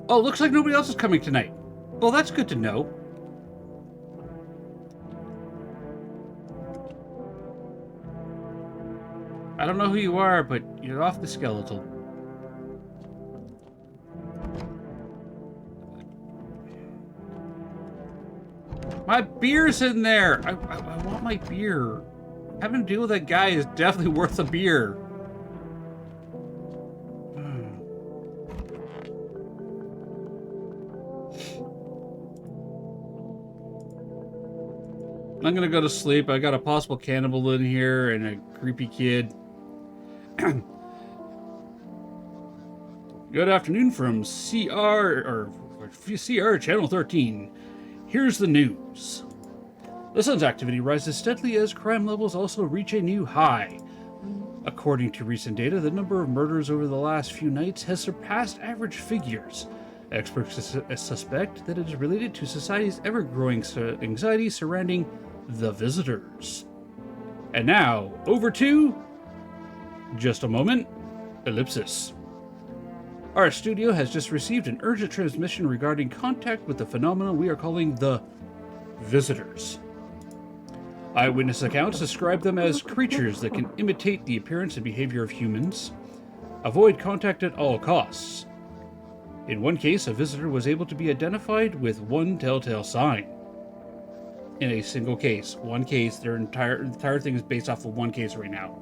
Oh, looks like nobody else is coming tonight. Well, that's good to know. I don't know who you are, but you're off the skeletal. My beer's in there! I want my beer. Having to deal with that guy is definitely worth a beer. I'm gonna go to sleep. I got a possible cannibal in here and a creepy kid. Good afternoon from CR Channel 13. Here's the news. The sun's activity rises steadily as crime levels also reach a new high. According to recent data, the number of murders over the last few nights has surpassed average figures. Experts suspect that it is related to society's ever-growing anxiety surrounding the visitors. And now, over to... just a moment. Ellipsis. Our studio has just received an urgent transmission regarding contact with the phenomenon we are calling the visitors. Eyewitness accounts describe them as creatures that can imitate the appearance and behavior of humans. Avoid contact at all costs. In one case, a visitor was able to be identified with one telltale sign. In a single case. One case. Their entire thing is based off of one case right now.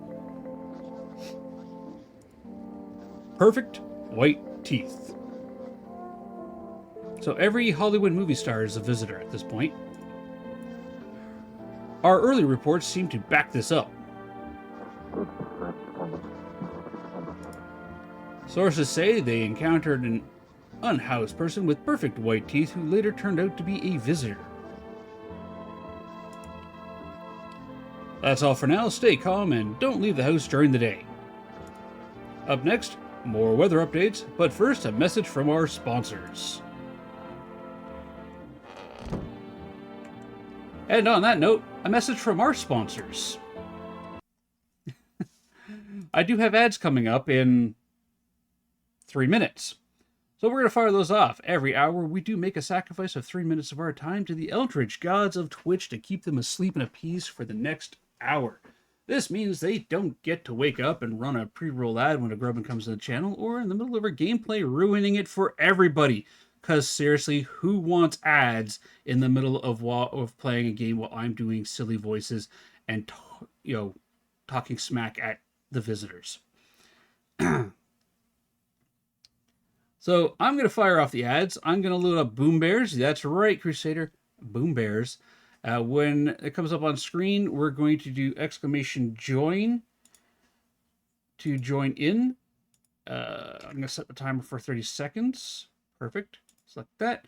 Perfect white teeth. So every Hollywood movie star is a visitor at this point. Our early reports seem to back this up. Sources say they encountered an unhoused person with perfect white teeth who later turned out to be a visitor. That's all for now. Stay calm and don't leave the house during the day. Up next, more weather updates, but first a message from our sponsors. And on that note, a message from our sponsors. I do have ads coming up in 3 minutes. So we're going to fire those off. Every hour, we do make a sacrifice of 3 minutes of our time to the eldritch gods of Twitch to keep them asleep in a peace for the next hour. This means they don't get to wake up and run a pre-roll ad when a Grubbin comes to the channel or in the middle of our gameplay, ruining it for everybody. Because seriously, who wants ads in the middle of playing a game while I'm doing silly voices and talking smack at the visitors? So I'm going to fire off the ads. I'm going to load up Boom Bears. That's right, Crusader. Boom Bears. When it comes up on screen, we're going to do !join to join in. I'm going to set the timer for 30 seconds. Perfect. Select that.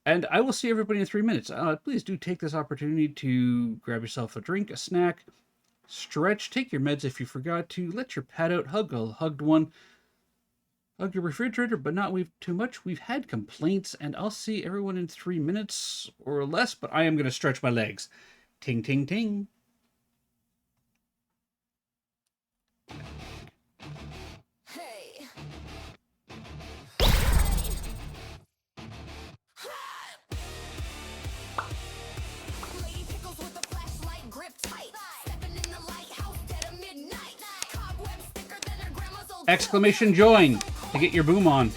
And I will see everybody in 3 minutes. Please do take this opportunity to grab yourself a drink, a snack, stretch, take your meds if you forgot to, let your pet out, hug a hugged one, hug your refrigerator, but not too much. We've had complaints, and I'll see everyone in 3 minutes or less, but I am going to stretch my legs. Ting, ting, ting. Hey. Lady Pickles with the flashlight grip tight. Stepping in the lighthouse dead of midnight. Cobwebs thicker than her grandma's old !join to get your boom on.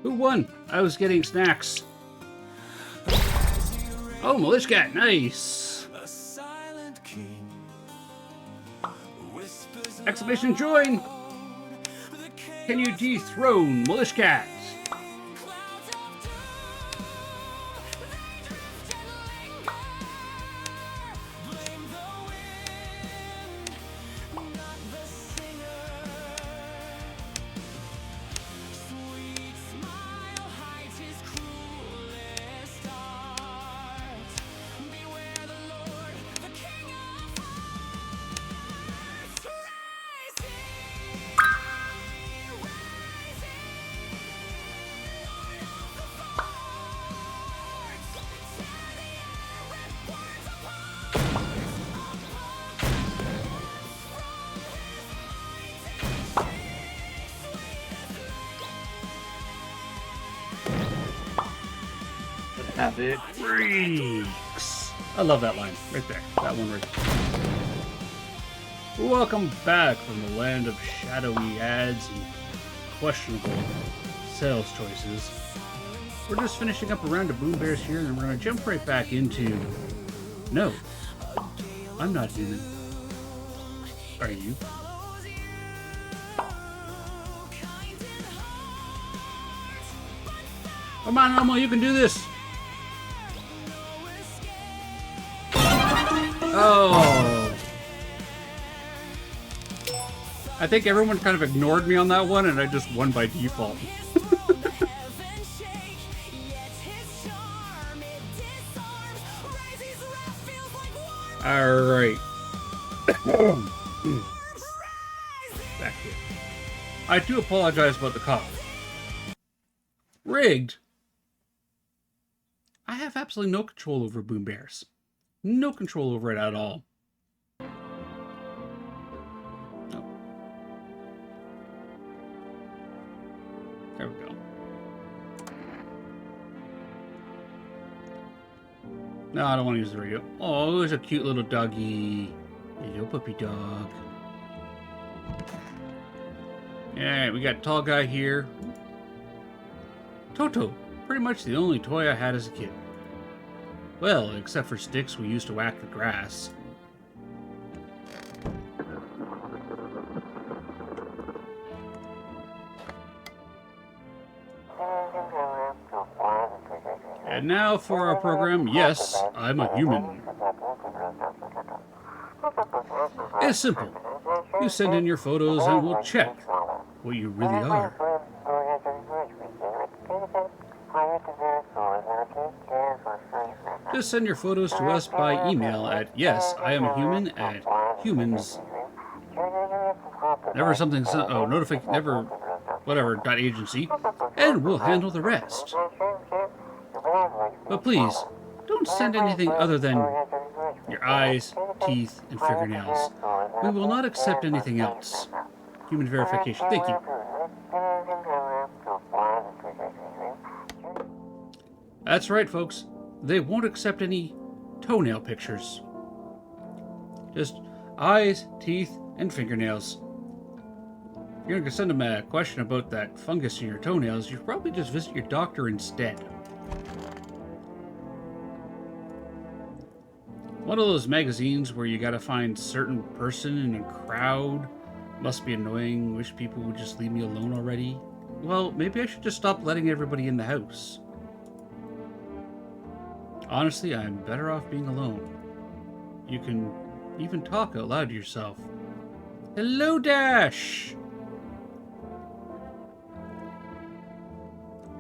Who won? I was getting snacks. Oh, Malishka, nice! !join! Can you dethrone Malishka? Have it freaks. I love that line right there. That one right there. Welcome back from the land of shadowy ads and questionable sales choices. We're just finishing up a round of Boom Bears here, and then we're going to jump right back into... No, I'm not human. Are you? Come on, Elmo, you can do this! Oh! I think everyone kind of ignored me on that one, and I just won by default. All right. Back here. I do apologize about the cough. Rigged? I have absolutely no control over Boom Bears. No control over it at all. No. There we go. No, I don't want to use the radio. Oh, there's a cute little doggy. Hello, puppy dog. Alright, we got tall guy here. Toto. Pretty much the only toy I had as a kid. Well, except for sticks we used to whack the grass. And now for our program, Yes, I'm a Human. It's simple. You send in your photos and we'll check what you really are. Just send your photos to us by email at yesiamahuman@humans. Never something, never, whatever, .agency, and we'll handle the rest. But please, don't send anything other than your eyes, teeth, and fingernails. We will not accept anything else. Human verification. Thank you. That's right, folks. They won't accept any toenail pictures. Just eyes, teeth, and fingernails. If you're going to send them a question about that fungus in your toenails, you should probably just visit your doctor instead. One of those magazines where you gotta find certain person in a crowd. Must be annoying. Wish people would just leave me alone already. Well, maybe I should just stop letting everybody in the house. Honestly, I'm better off being alone. You can even talk out loud to yourself. Hello, Dash!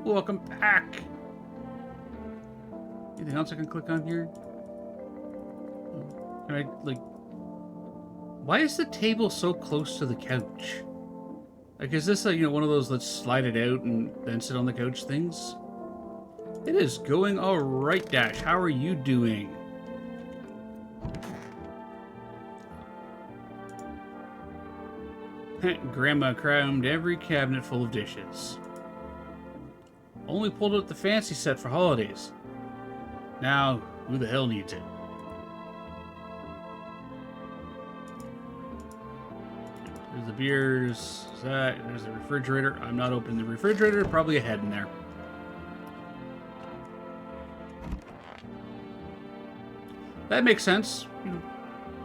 Welcome back! Anything else I can click on here? Can I, like... Why is the table so close to the couch? Like, is this, one of those let's slide it out and then sit on the couch things? It is going alright, Dash. How are you doing? Grandma crammed every cabinet full of dishes. Only pulled out the fancy set for holidays. Now, who the hell needs it? There's the beers. There's the refrigerator. I'm not opening the refrigerator. Probably a head in there. That makes sense.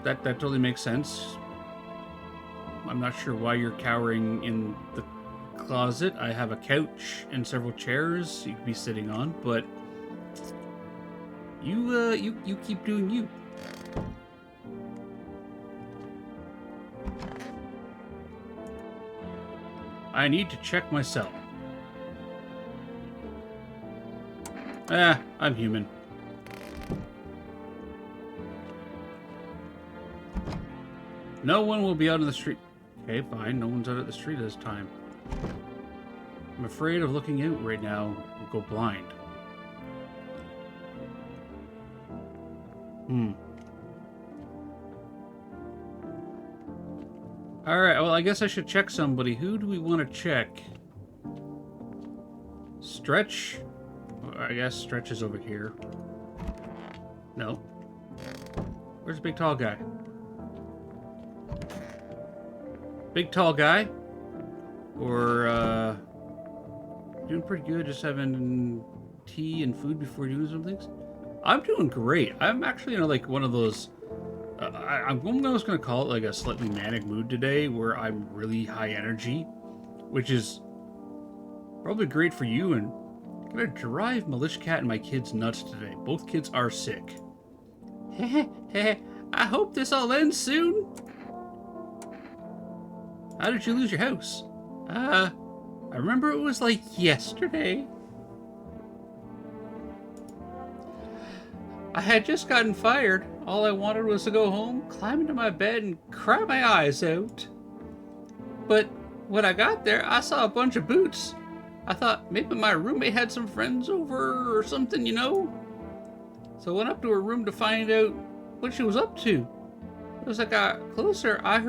That totally makes sense. I'm not sure why you're cowering in the closet. I have a couch and several chairs you could be sitting on, but you keep doing you. I need to check myself. I'm human. No one will be out in the street. Okay, fine. No one's out at the street this time. I'm afraid of looking out right now. We'll go blind. Alright, well, I guess I should check somebody. Who do we want to check? Stretch? I guess Stretch is over here. No. Where's the big tall guy? Big tall guy? Or, doing pretty good, just having tea and food before doing some things? I'm doing great. I'm actually in one of those, I'm almost going to call it like a slightly manic mood today, where I'm really high energy, which is probably great for you, and gonna drive Militia Cat and my kids nuts today. Both kids are sick. I hope this all ends soon. How did you lose your house? I remember it was like yesterday. I had just gotten fired. All I wanted was to go home, climb into my bed, and cry my eyes out. But when I got there, I saw a bunch of boots. I thought maybe my roommate had some friends over or something, you know? So I went up to her room to find out what she was up to. As I got closer, I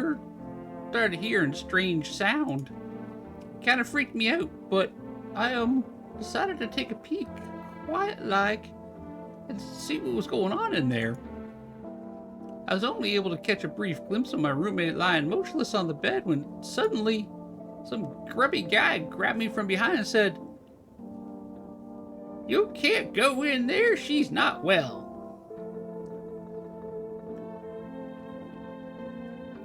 started hearing strange sound. Kind of freaked me out, but I decided to take a peek, quiet like, and see what was going on in there. I was only able to catch a brief glimpse of my roommate lying motionless on the bed when suddenly some grubby guy grabbed me from behind and said, "You can't go in there, she's not well."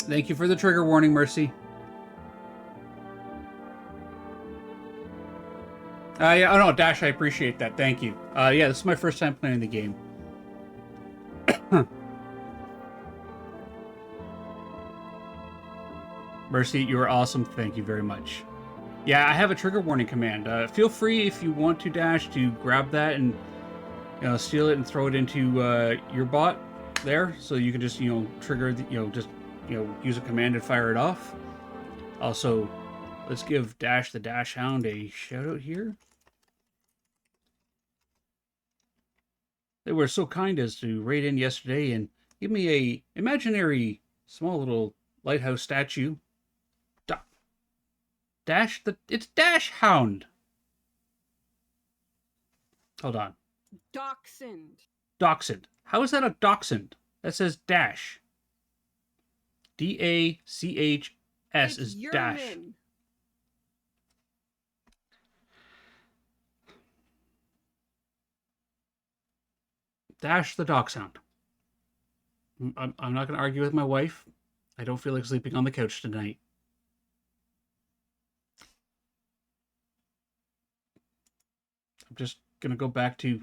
Thank you for the trigger warning, Mercy. Yeah, oh no, Dash, I appreciate that. Thank you. Yeah, this is my first time playing the game. Mercy, you are awesome. Thank you very much. Yeah, I have a trigger warning command. Feel free if you want to, Dash, to grab that and steal it and throw it into your bot there, so you can just trigger the, use a command and fire it off. Also, let's give Dash the Dash Hound a shout out here. They were so kind as to raid in yesterday and give me a imaginary small little lighthouse statue. It's Dash Hound. Hold on. Dachshund. How is that a dachshund? That says Dash. Dachs is Dash. Dash the Dachshund. I'm not going to argue with my wife. I don't feel like sleeping on the couch tonight. I'm just going to go back to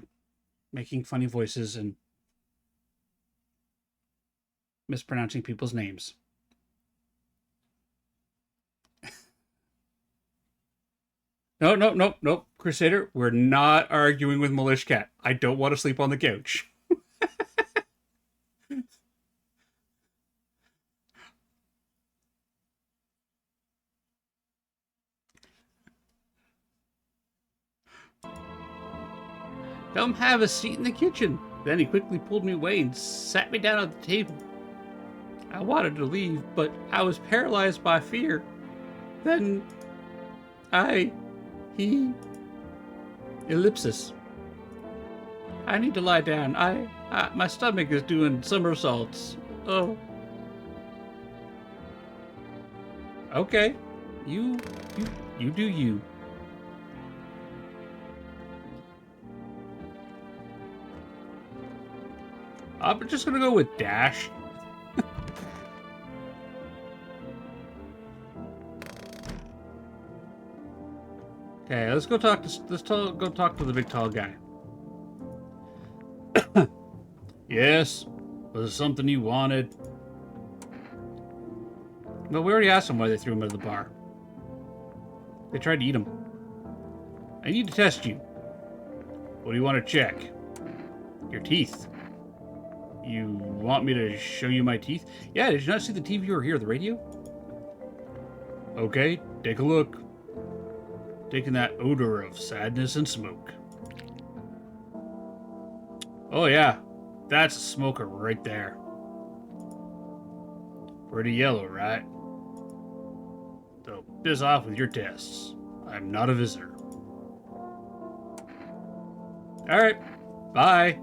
making funny voices and mispronouncing people's names. No. Crusader, we're not arguing with Militia Cat. I don't want to sleep on the couch. Come have a seat in the kitchen. Then he quickly pulled me away and sat me down at the table. I wanted to leave, but I was paralyzed by fear. Then ellipsis. I need to lie down. My stomach is doing somersaults. Oh. Okay. You do you. I'm just gonna go with Dash. Okay, let's go talk to the big tall guy. Yes, was it something you wanted? But we already asked them why they threw him out of the bar. They tried to eat him. I need to test you. What do you want to check? Your teeth. You want me to show you my teeth? Yeah, did you not see the TV or hear the radio? Okay, take a look. Taking that odor of sadness and smoke. Oh yeah, that's a smoker right there. Pretty yellow, right? So piss off with your tests. I'm not a visitor. Alright, bye.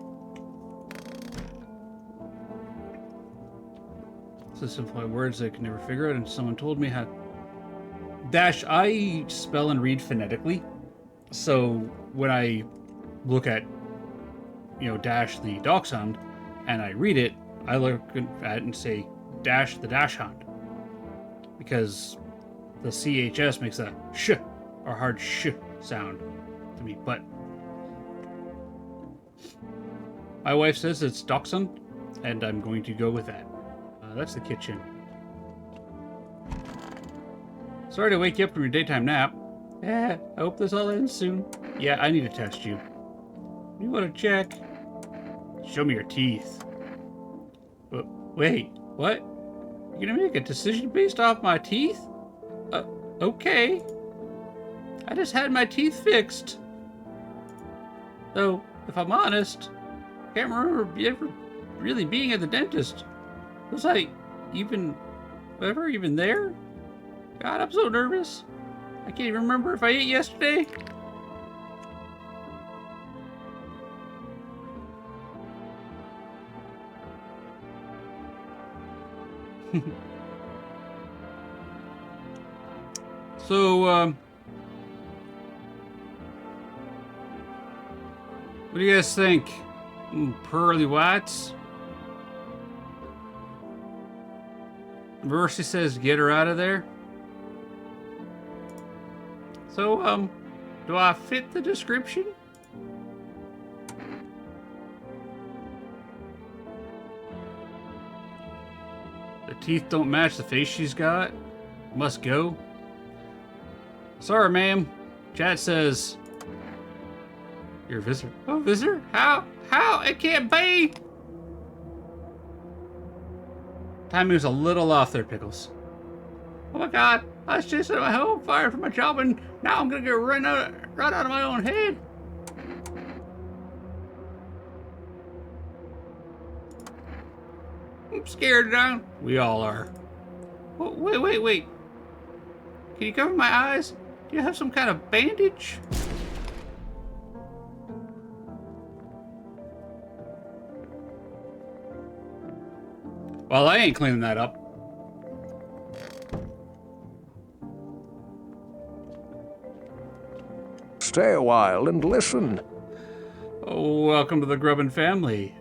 So simplify words I could never figure out, and someone told me how. Dash, I spell and read phonetically, so when I look at, Dash the Dachshund, and I read it, I look at it and say Dash the Dash Hound, because the CHS makes a sh or hard sh sound to me. But my wife says it's Dachshund, and I'm going to go with that. That's the kitchen. Sorry to wake you up from your daytime nap. I hope this all ends soon. Yeah, I need to test you. You want to check? Show me your teeth. Wait, what? You're gonna make a decision based off my teeth? Okay. I just had my teeth fixed. Though, if I'm honest, I can't remember ever really being at the dentist. Was I ever even there? God, I'm so nervous. I can't even remember if I ate yesterday. So, what do you guys think? Pearly whites? Mercy says get her out of there. So, do I fit the description? The teeth don't match the face she's got. Must go. Sorry, ma'am. Chat says you're a visitor. Oh, visitor? How? It can't be. Timing's a little off there, Pickles. Oh my God! I was just at my home, fired from my job, and now I'm gonna get run out of my own head. I'm scared now. We all are. Oh, wait. Can you cover my eyes? Do you have some kind of bandage? Well, I ain't cleaning that up. Stay a while and listen. Oh, welcome to the Grubbin family.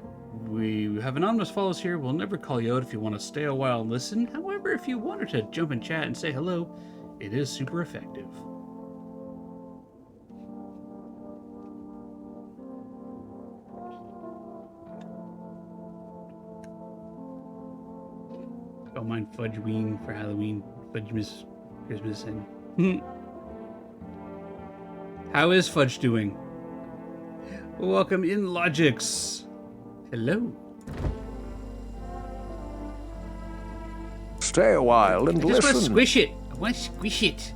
We have anonymous follows here. We'll never call you out if you want to stay a while and listen. However, if you wanted to jump in chat and say hello, it is super effective. Don't mind Fudgeween for Halloween, Fudgemas, Christmas, and... How is Fudge doing? Welcome in, Logix. Hello. Stay a while and I just want to listen. squish it. I want to squish it.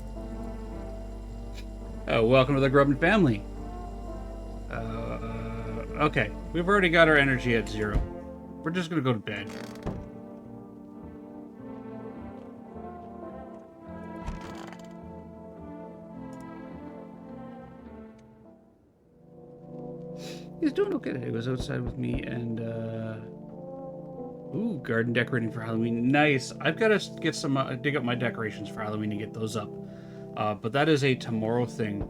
Oh, welcome to the Grubbin family. Okay, we've already got our energy at 0. We're just gonna go to bed. He's doing okay today. He was outside with me and, ooh, garden decorating for Halloween. Nice. I've got to get some, dig up my decorations for Halloween and get those up. But that is a tomorrow thing.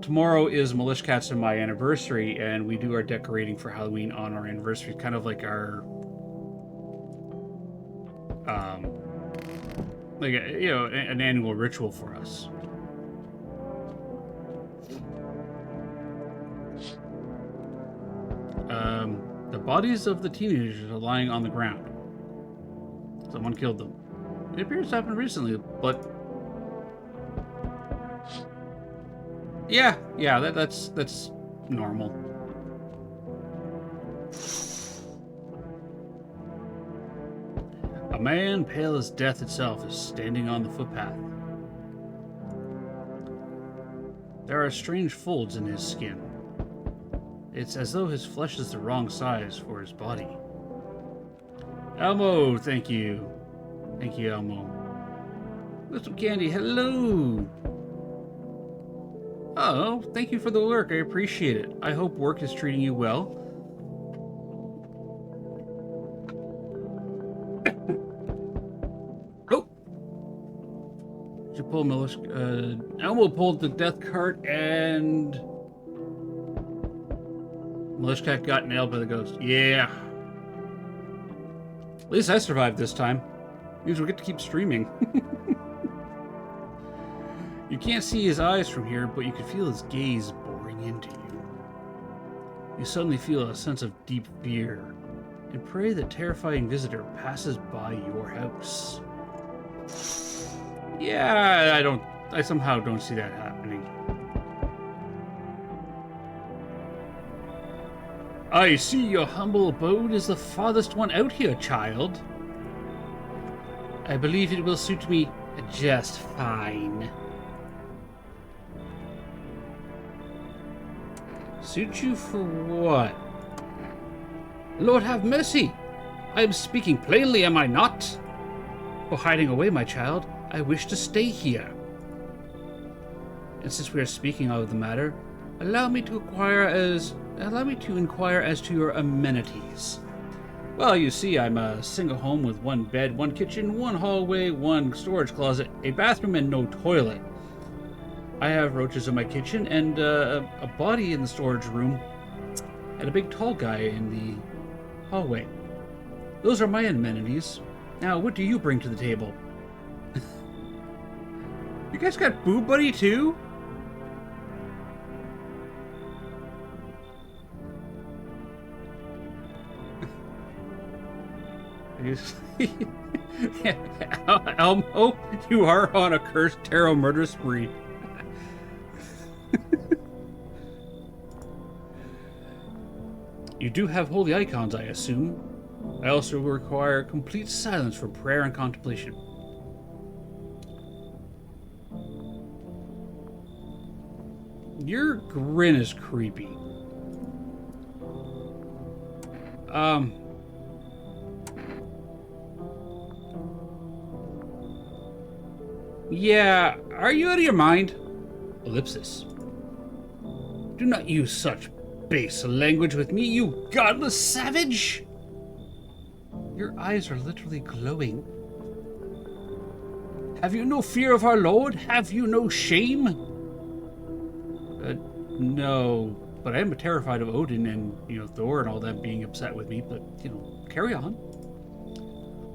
Tomorrow is Militia Cats and my anniversary, and we do our decorating for Halloween on our anniversary. Kind of like our, like, an annual ritual for us. The bodies of the teenagers are lying on the ground. Someone killed them. It appears to happen recently, but... Yeah, that's normal. A man, pale as death itself, is standing on the footpath. There are strange folds in his skin. It's as though his flesh is the wrong size for his body. Elmo, thank you. Thank you, Elmo. With some candy, hello. Oh, thank you for the lurk. I appreciate it. I hope work is treating you well. Oh! She pulled Elmo pulled the death cart and... Militia Cat got nailed by the ghost. Yeah. At least I survived this time. Means we get to keep streaming. You can't see his eyes from here, but you can feel his gaze boring into you. You suddenly feel a sense of deep fear and pray the terrifying visitor passes by your house. Yeah, I somehow don't see that happening. I see your humble abode is the farthest one out here, child. I believe it will suit me just fine. Suit you for what? Lord have mercy! I am speaking plainly, am I not? For hiding away, my child, I wish to stay here. And since we are speaking of the matter, allow me to inquire as to your amenities. Well, you see, I'm a single home with one bed, one kitchen, one hallway, one storage closet, a bathroom, and no toilet. I have roaches in my kitchen and a body in the storage room and a big tall guy in the hallway. Those are my amenities. Now, what do you bring to the table? You guys got Boob Buddy too? Elmo, you are on a cursed tarot murder spree. You do have holy icons, I assume. I also require complete silence for prayer and contemplation. Your grin is creepy. Yeah, are you out of your mind? Ellipsis. Do not use such base language with me, you godless savage! Your eyes are literally glowing. Have you no fear of our Lord? Have you no shame? No, but I am terrified of Odin and, Thor and all them being upset with me, but, carry on.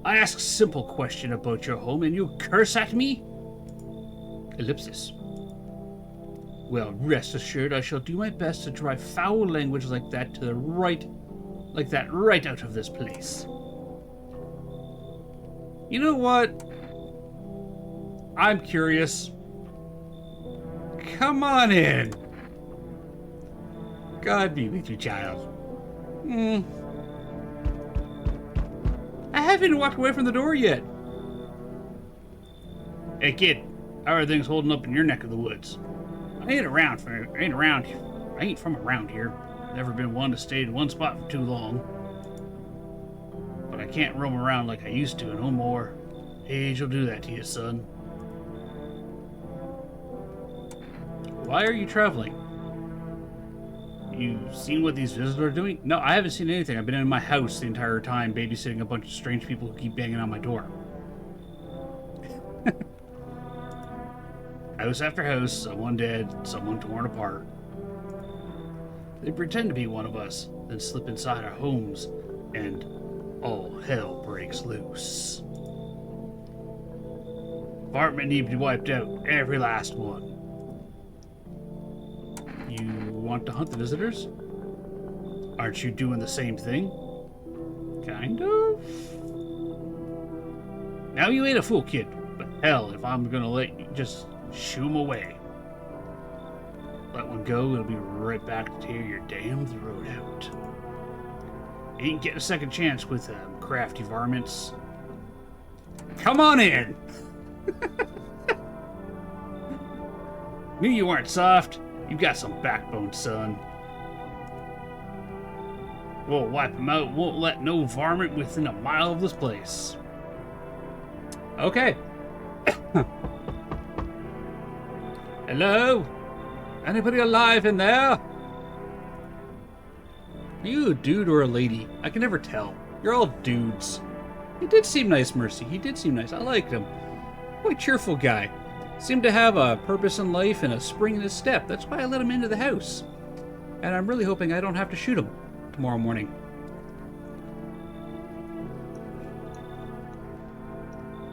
I ask simple question about your home and you curse at me? Ellipsis. Well, rest assured I shall do my best to drive foul language like that right out of this place. You know what? I'm curious. Come on in. God be with you, child. I haven't walked away from the door yet. Hey, kid. How are things holding up in your neck of the woods? I ain't from around here. Never been one to stay in one spot for too long. But I can't roam around like I used to no more. Age will do that to you, son. Why are you traveling? You seen what these visitors are doing? No, I haven't seen anything. I've been in my house the entire time, babysitting a bunch of strange people who keep banging on my door. House after house, someone dead, someone torn apart. They pretend to be one of us, then slip inside our homes, and all hell breaks loose. Apartment need to be wiped out, every last one. You want to hunt the visitors? Aren't you doing the same thing? Kind of? Now you ain't a fool, kid, but hell, if I'm gonna let you just shoo 'em away. Let one go, it'll be right back to tear your damn throat out. Ain't getting a second chance with crafty varmints. Come on in! Knew you weren't soft. You got some backbone, son. We'll wipe him out. Won't let no varmint within a mile of this place. Okay. Hello? Anybody alive in there? Are you a dude or a lady? I can never tell. You're all dudes. He did seem nice, Mercy. He did seem nice. I liked him. Quite cheerful guy. Seemed to have a purpose in life and a spring in his step. That's why I let him into the house. And I'm really hoping I don't have to shoot him tomorrow morning.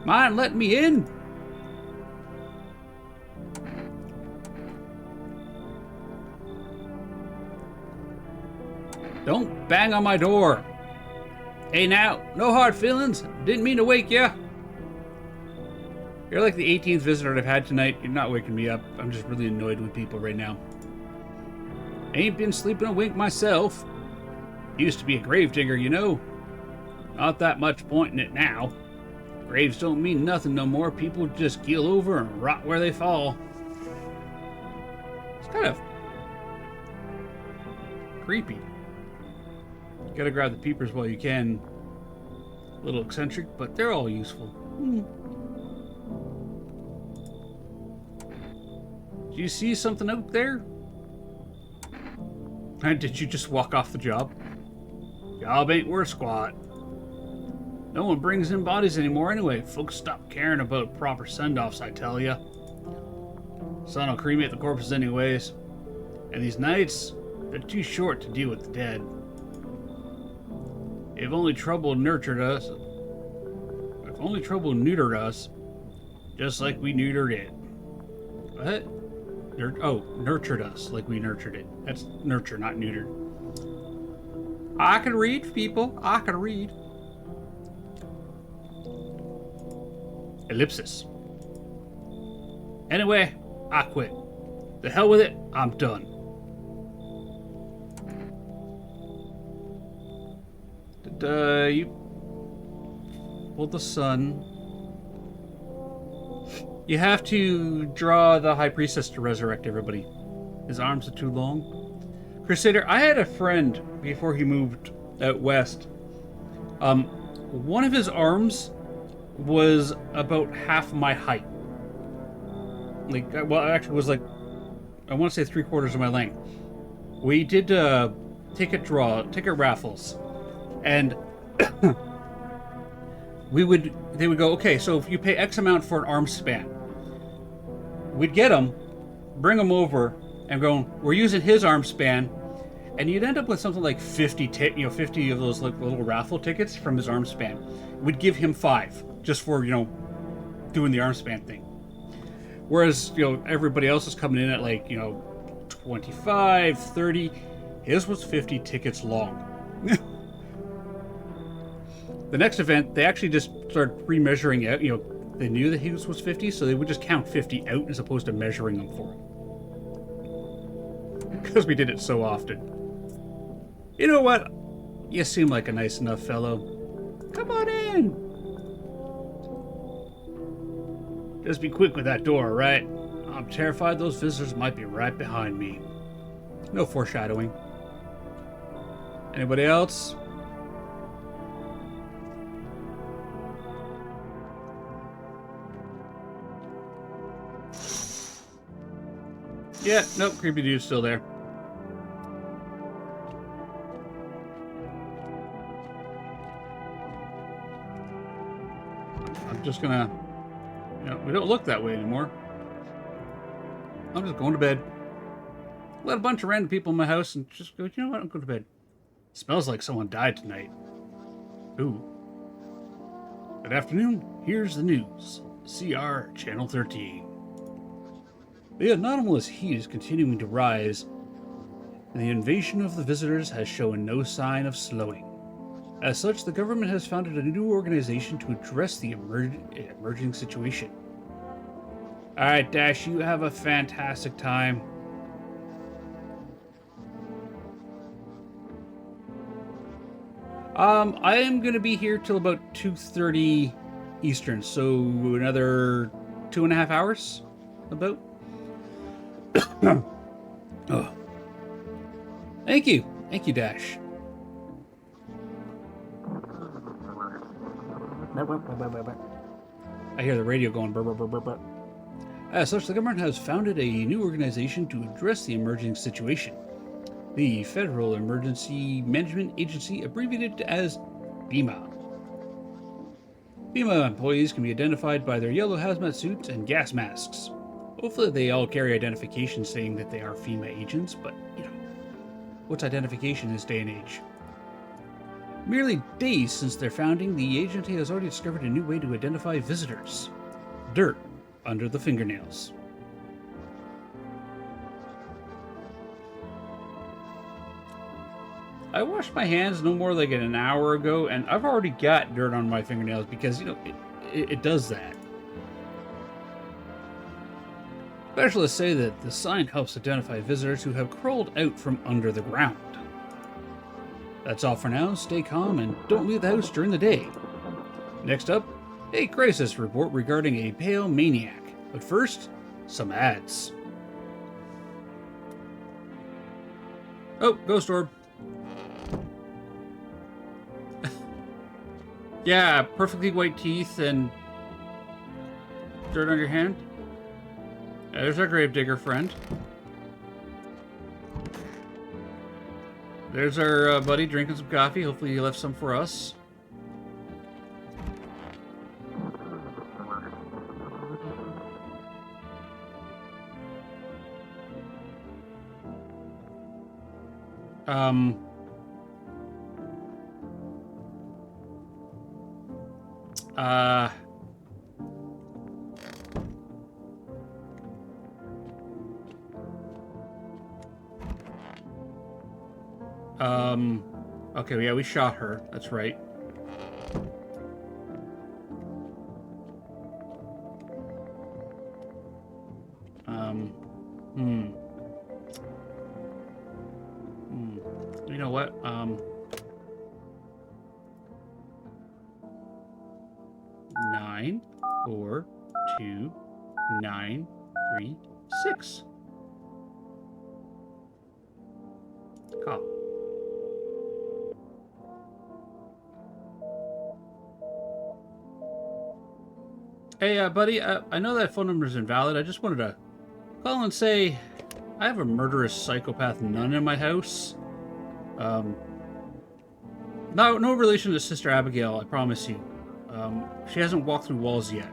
Mind letting me in? Don't bang on my door. Hey now, no hard feelings. Didn't mean to wake ya. You're like the 18th visitor I've had tonight. You're not waking me up. I'm just really annoyed with people right now. Ain't been sleeping a wink myself. Used to be a gravedigger, you know. Not that much point in it now. Graves don't mean nothing no more. People just keel over and rot where they fall. It's kind of creepy. You gotta grab the peepers while you can. A little eccentric, but they're all useful. Do you see something out there? And did you just walk off the job? Job ain't worth squat. No one brings in bodies anymore anyway. Folks stop caring about proper send-offs, I tell ya. Sun will cremate the corpses anyways. And these nights, they're too short to deal with the dead. If only trouble nurtured us. If only trouble neutered us, just like we neutered it. What? Nurtured us like we nurtured it. That's nurture, not neutered. I can read, people. I can read. Ellipsis. Anyway, I quit. The hell with it. I'm done. You pulled the sun. You have to draw the High Priestess to resurrect everybody. His arms are too long. Crusader, I had a friend before he moved out west. One of his arms was about half my height. Like, well, actually, it was like, I want to say 3/4 of my length. We did ticket raffles, and they would go, okay, so if you pay X amount for an arm span, we'd get them, bring them over, and go, we're using his arm span, and you'd end up with something like 50 of those like little raffle tickets from his arm span. We'd give him 5 just for, doing the arm span thing. Whereas, everybody else is coming in at like, 25, 30. His was 50 tickets long. The next event, they actually just started pre-measuring out. They knew that his was 50, so they would just count 50 out as opposed to measuring them for him. Because we did it so often. You know what? You seem like a nice enough fellow. Come on in. Just be quick with that door, right? I'm terrified those visitors might be right behind me. No foreshadowing. Anybody else? Yeah, nope, creepy dude's still there. I'm just gonna... we don't look that way anymore. I'm just going to bed. Let a bunch of random people in my house and just go, you know what, I'm going to bed. Smells like someone died tonight. Ooh. Good afternoon, here's the news. CR Channel 13. The anomalous heat is continuing to rise, and the invasion of the visitors has shown no sign of slowing. As such, the government has founded a new organization to address the emerging situation. Alright, Dash, you have a fantastic time. I am going to be here till about 2:30 Eastern, so another 2.5 hours, about. Oh. Thank you, Dash. I hear the radio going burr, burr, burr, burr, burr. As such, the government has founded a new organization to address the emerging situation. The Federal Emergency Management Agency, abbreviated as FEMA. FEMA employees can be identified by their yellow hazmat suits and gas masks. Hopefully they all carry identification saying that they are FEMA agents, but, what's identification in this day and age? Merely days since their founding, the agency has already discovered a new way to identify visitors. Dirt under the fingernails. I washed my hands no more like an hour ago, and I've already got dirt on my fingernails because, it does that. Specialists say that the sign helps identify visitors who have crawled out from under the ground. That's all for now. Stay calm and don't leave the house during the day. Next up, a crisis report regarding a pale maniac. But first, some ads. Oh, ghost orb. Yeah, perfectly white teeth and dirt on your hand. There's our gravedigger friend. There's our buddy drinking some coffee. Hopefully he left some for us. Um... Okay, yeah, we shot her. That's right. You know what? 9, 4, 2, 9, 3, 6. Call. Hey, buddy, I know that phone number is invalid. I just wanted to call and say I have a murderous psychopath nun in my house. No relation to Sister Abigail, I promise you. She hasn't walked through walls yet.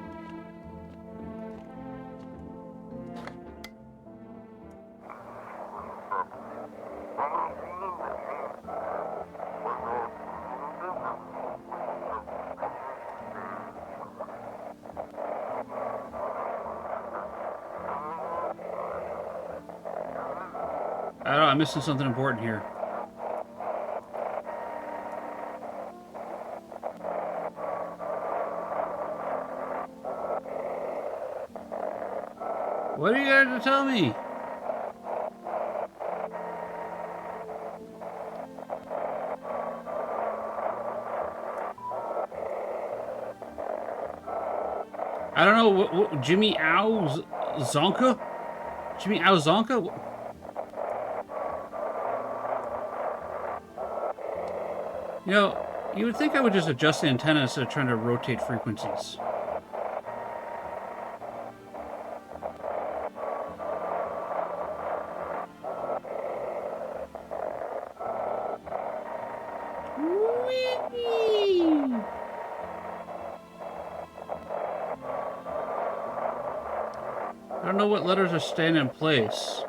I don't know, I'm missing something important here. What are you going to tell me? I don't know, what Jimmy Ow Zonka? Jimmy Ow Zonka? You know, you would think I would just adjust the antenna instead of trying to rotate frequencies. Whee! I don't know what letters are staying in place.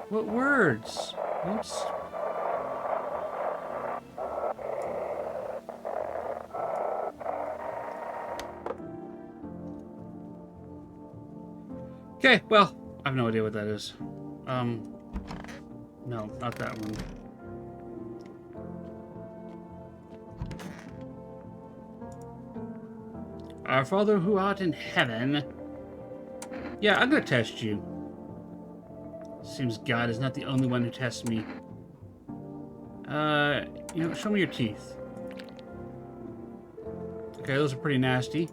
What words? Oops. Okay, well, I have no idea what that is. No, not that one. Our Father who art in heaven. Yeah, I'm gonna test you. Seems God is not the only one who tests me. You know, show me your teeth. Okay, those are pretty nasty.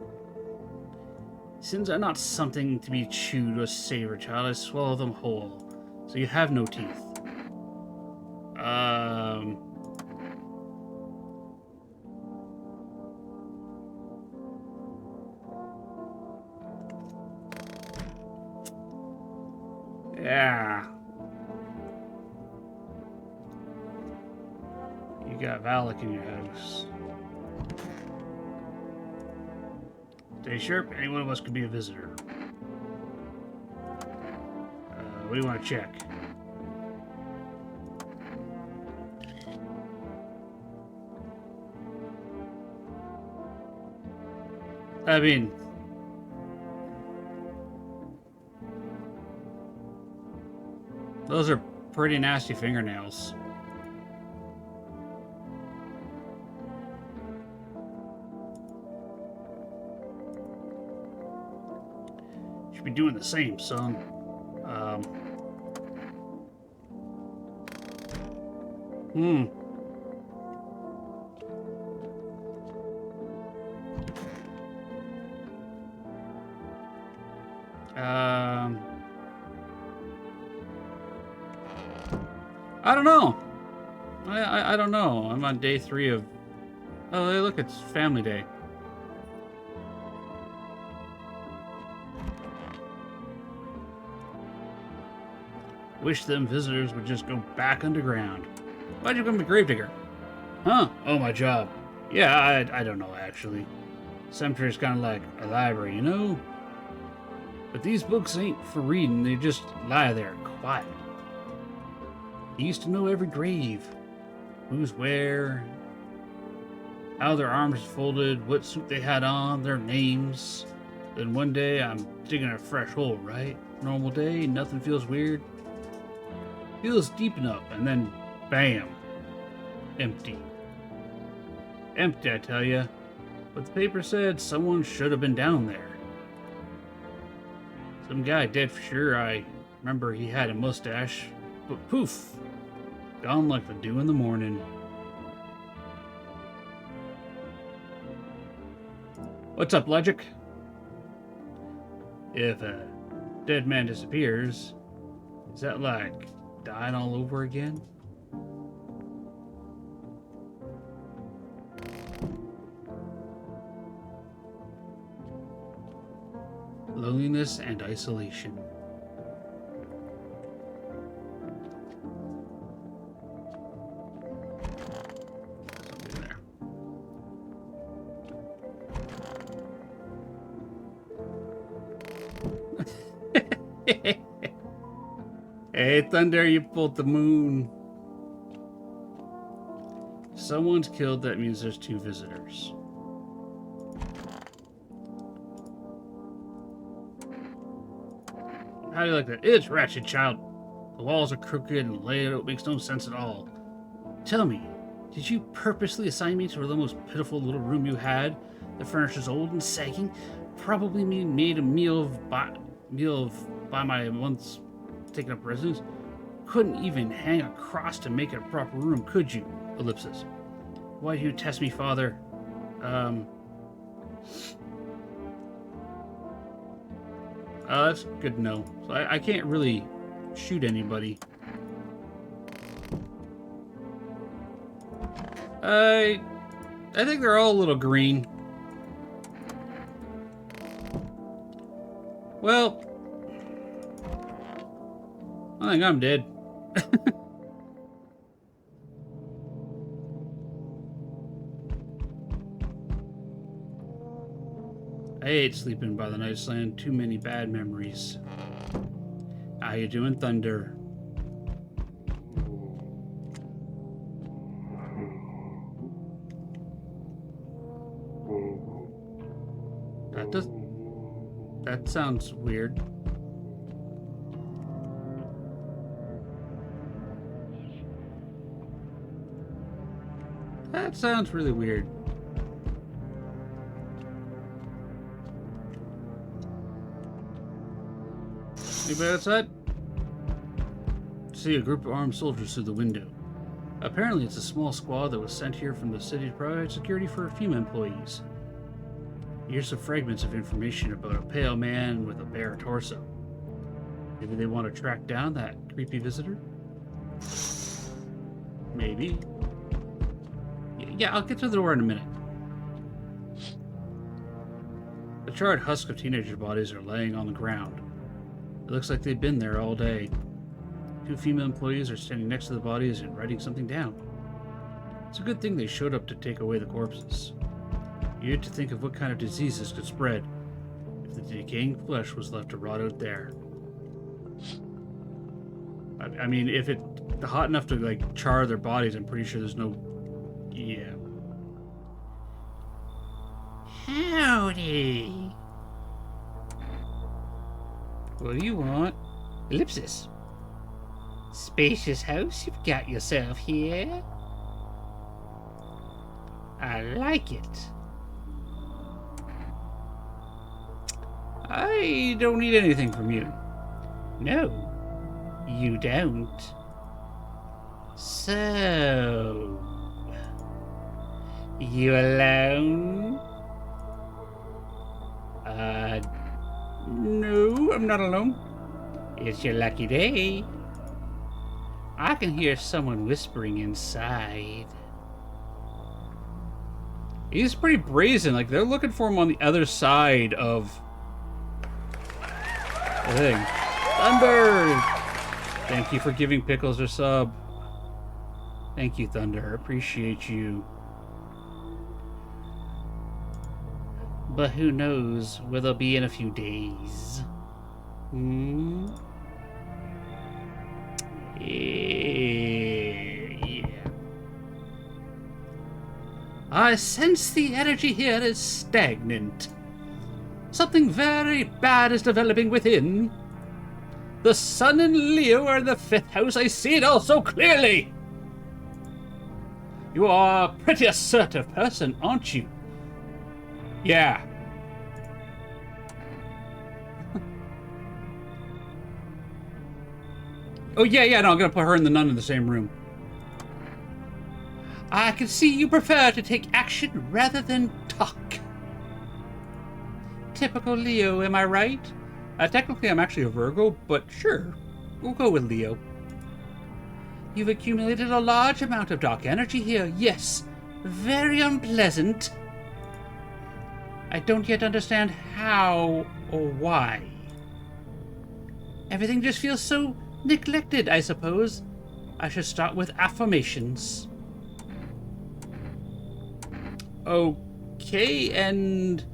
Sins are not something to be chewed or savored, child. I swallow them whole. So you have no teeth. Yeah. You got Valak in your house. Stay sharp. Any one of us could be a visitor. What do you want to check? I mean, those are pretty nasty fingernails. Should be doing the same, son. Hmm. I don't know. I don't know. I'm on day 3 of... Oh, hey, look, it's Family Day. Wish them visitors would just go back underground. Why'd you become a gravedigger? Huh? Oh, my job. Yeah, I don't know, actually. Cemetery's kind of like a library, you know? But these books ain't for reading. They just lie there, quiet. I used to know every grave. Who's where, how their arms folded, what suit they had on, their names. Then one day, I'm digging a fresh hole, right? Normal day, nothing feels weird. Feels deep enough, and then, bam. Empty. Empty, I tell ya. But the paper said someone should have been down there. Some guy dead for sure. I remember he had a mustache. But poof. Gone like the dew in the morning. What's up, Logic? If a dead man disappears, is that like dying all over again? Loneliness and isolation. Something there. Hey, Thunder, you pulled the moon. If someone's killed, that means there's 2 visitors. How do you like that? It's wretched, child. The walls are crooked and the layout makes no sense at all. Tell me, did you purposely assign me to the most pitiful little room you had? The furniture's old and sagging. Probably made a meal by my once taken up residence. Couldn't even hang a cross to make it a proper room, could you? Ellipsis. Why do you test me, Father? That's good to know. So I can't really shoot anybody. I think they're all a little green. Well, I think I'm dead. I hate sleeping by the nightstand. Too many bad memories. How you doing, Thunder? That sounds weird. That sounds really weird. Anybody outside? See a group of armed soldiers through the window. Apparently it's a small squad that was sent here from the city to provide security for female employees. Here's some fragments of information about a pale man with a bare torso. Maybe they want to track down that creepy visitor? Maybe. Yeah, I'll get to the door in a minute. The charred husk of teenager bodies are laying on the ground. It looks like they've been there all day. 2 female employees are standing next to the bodies and writing something down. It's a good thing they showed up to take away the corpses. You had to think of what kind of diseases could spread if the decaying flesh was left to rot out there. I mean, if it's hot enough to like char their bodies, I'm pretty sure there's no... Yeah. Howdy. What do you want? Ellipsis. Spacious house you've got yourself here. I like it. I don't need anything from you. No, you don't. So, you alone? No, I'm not alone. It's your lucky day. I can hear someone whispering inside. He's pretty brazen, like they're looking for him on the other side of the thing. Thunder! Thank you for giving Pickles a sub. Thank you, Thunder. Appreciate you. But who knows where they'll be in a few days. Hmm? Yeah. I sense the energy here is stagnant. Something very bad is developing within. The sun and Leo are in the 5th house. I see it all so clearly. You are a pretty assertive person, aren't you? Yeah. Oh, yeah, no, I'm gonna put her and the nun in the same room. I can see you prefer to take action rather than talk. Typical Leo, am I right? Technically, I'm actually a Virgo, but sure, we'll go with Leo. You've accumulated a large amount of dark energy here, yes. Very unpleasant. I don't yet understand how or why. Everything just feels so neglected, I suppose. I should start with affirmations. Okay, and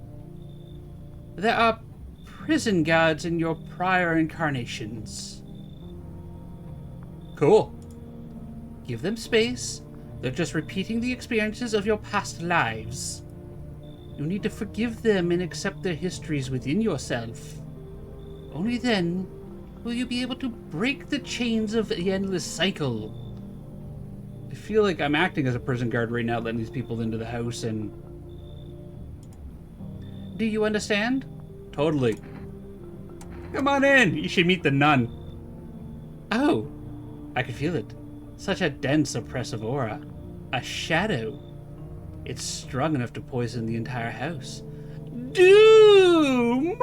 there are prison guards in your prior incarnations. Cool. Give them space. They're just repeating the experiences of your past lives. You need to forgive them and accept their histories within yourself. Only then will you be able to break the chains of the endless cycle. I feel like I'm acting as a prison guard right now, letting these people into the house, and... Do you understand? Totally. Come on in! You should meet the nun. Oh, I can feel it. Such a dense, oppressive aura. A shadow. It's strong enough to poison the entire house. Doom!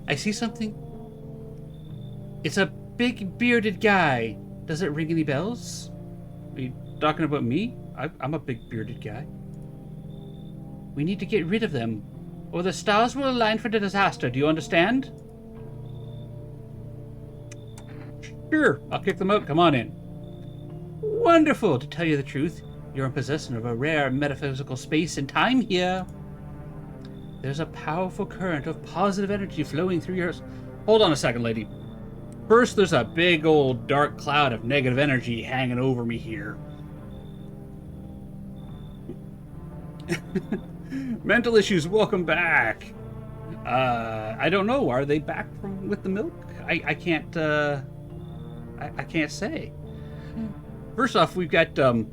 I see something. It's a big bearded guy. Does it ring any bells? Are you talking about me? I'm a big bearded guy. We need to get rid of them, or the stars will align for the disaster. Do you understand? Sure, I'll kick them out. Come on in. Wonderful. To tell you the truth, you're in possession of a rare metaphysical space and time here. There's a powerful current of positive energy flowing through your... Hold on a second, lady. First, there's a big old dark cloud of negative energy hanging over me here. Mental issues, welcome back. I don't know. Are they back from with the milk? I can't. I can't say. First off, we've got a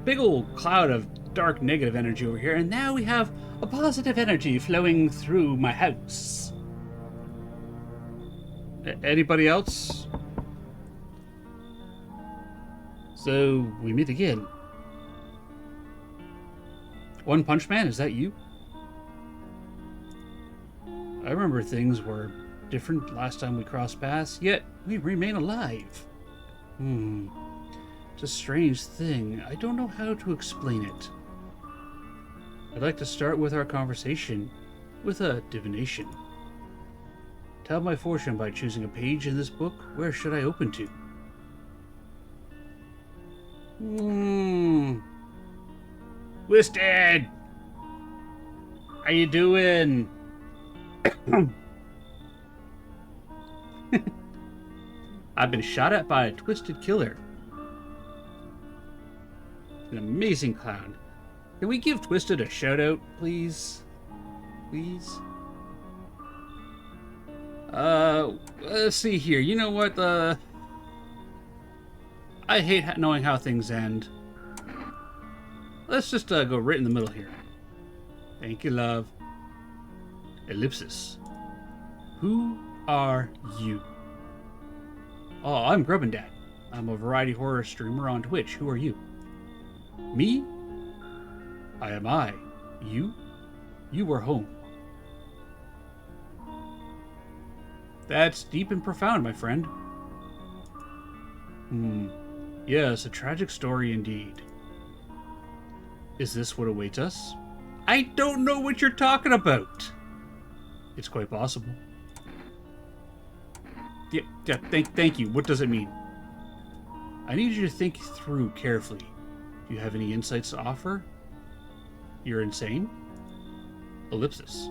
big old cloud of dark negative energy over here, and now we have a positive energy flowing through my house. Anybody else? So we meet again. One Punch Man, is that you? I remember things were different last time we crossed paths, yet we remain alive. It's a strange thing. I don't know how to explain it. I'd like to start with our conversation with a divination. Tell my fortune by choosing a page in this book. Where should I open to? Twisted! How you doing? I've been shot at by a twisted killer. An amazing clown. Can we give Twisted a shout out, please? Please? Let's see here. You know what? I hate knowing how things end. Let's just go right in the middle here. Thank you, love. Ellipsis. Who are you? Oh, I'm Grubbin' Dad. I'm a variety horror streamer on Twitch. Who are you? Me? I am I. You? You are home. That's deep and profound, my friend. Yes, a tragic story indeed. Is this what awaits us? I don't know what you're talking about. It's quite possible. Yeah, thank you. What does it mean? I need you to think through carefully. Do you have any insights to offer? You're insane? Ellipsis.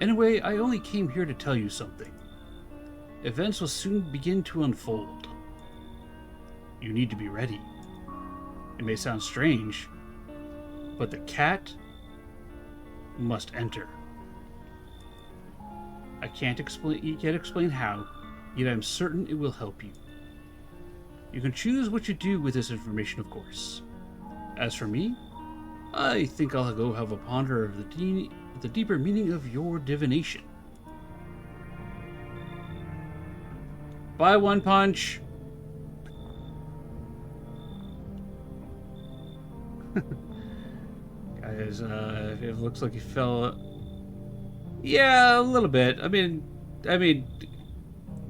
Anyway, I only came here to tell you something. Events will soon begin to unfold. You need to be ready. It may sound strange, but the cat must enter. I can't explain how, yet I'm certain it will help you. You can choose what you do with this information, of course. As for me, I think I'll go have a ponder of the deeper meaning of your divination. Bye, One Punch! Guys, it looks like he fell... Yeah, a little bit. I mean,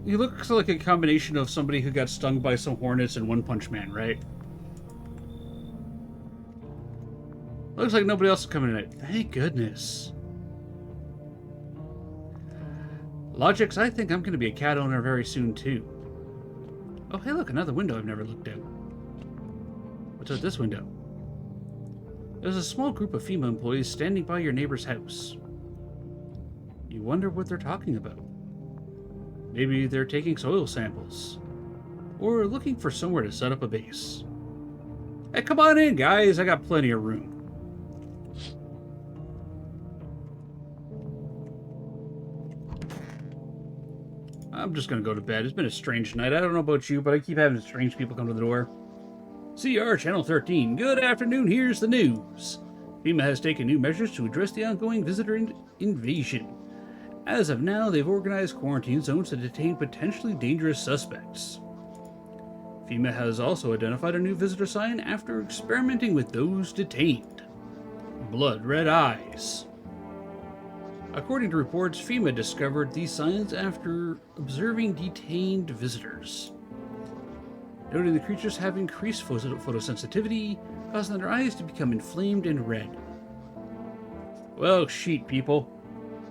he looks like a combination of somebody who got stung by some hornets and One Punch Man, right? Looks like nobody else is coming tonight. Thank goodness. Logix, I think I'm going to be a cat owner very soon, too. Oh, hey, look, another window I've never looked out. What's out this window? There's a small group of female employees standing by your neighbor's house. You wonder what they're talking about. Maybe they're taking soil samples. Or looking for somewhere to set up a base. Hey, come on in, guys. I got plenty of room. I'm just gonna go to bed. It's been a strange night. I don't know about you, but I keep having strange people come to the door. CR Channel 13. Good afternoon. Here's the news. FEMA has taken new measures to address the ongoing visitor invasion. As of now, they've organized quarantine zones to detain potentially dangerous suspects. FEMA has also identified a new visitor sign after experimenting with those detained. Blood red eyes. According to reports, FEMA discovered these signs after observing detained visitors, noting the creatures have increased photosensitivity, causing their eyes to become inflamed and red. Well, sheet people.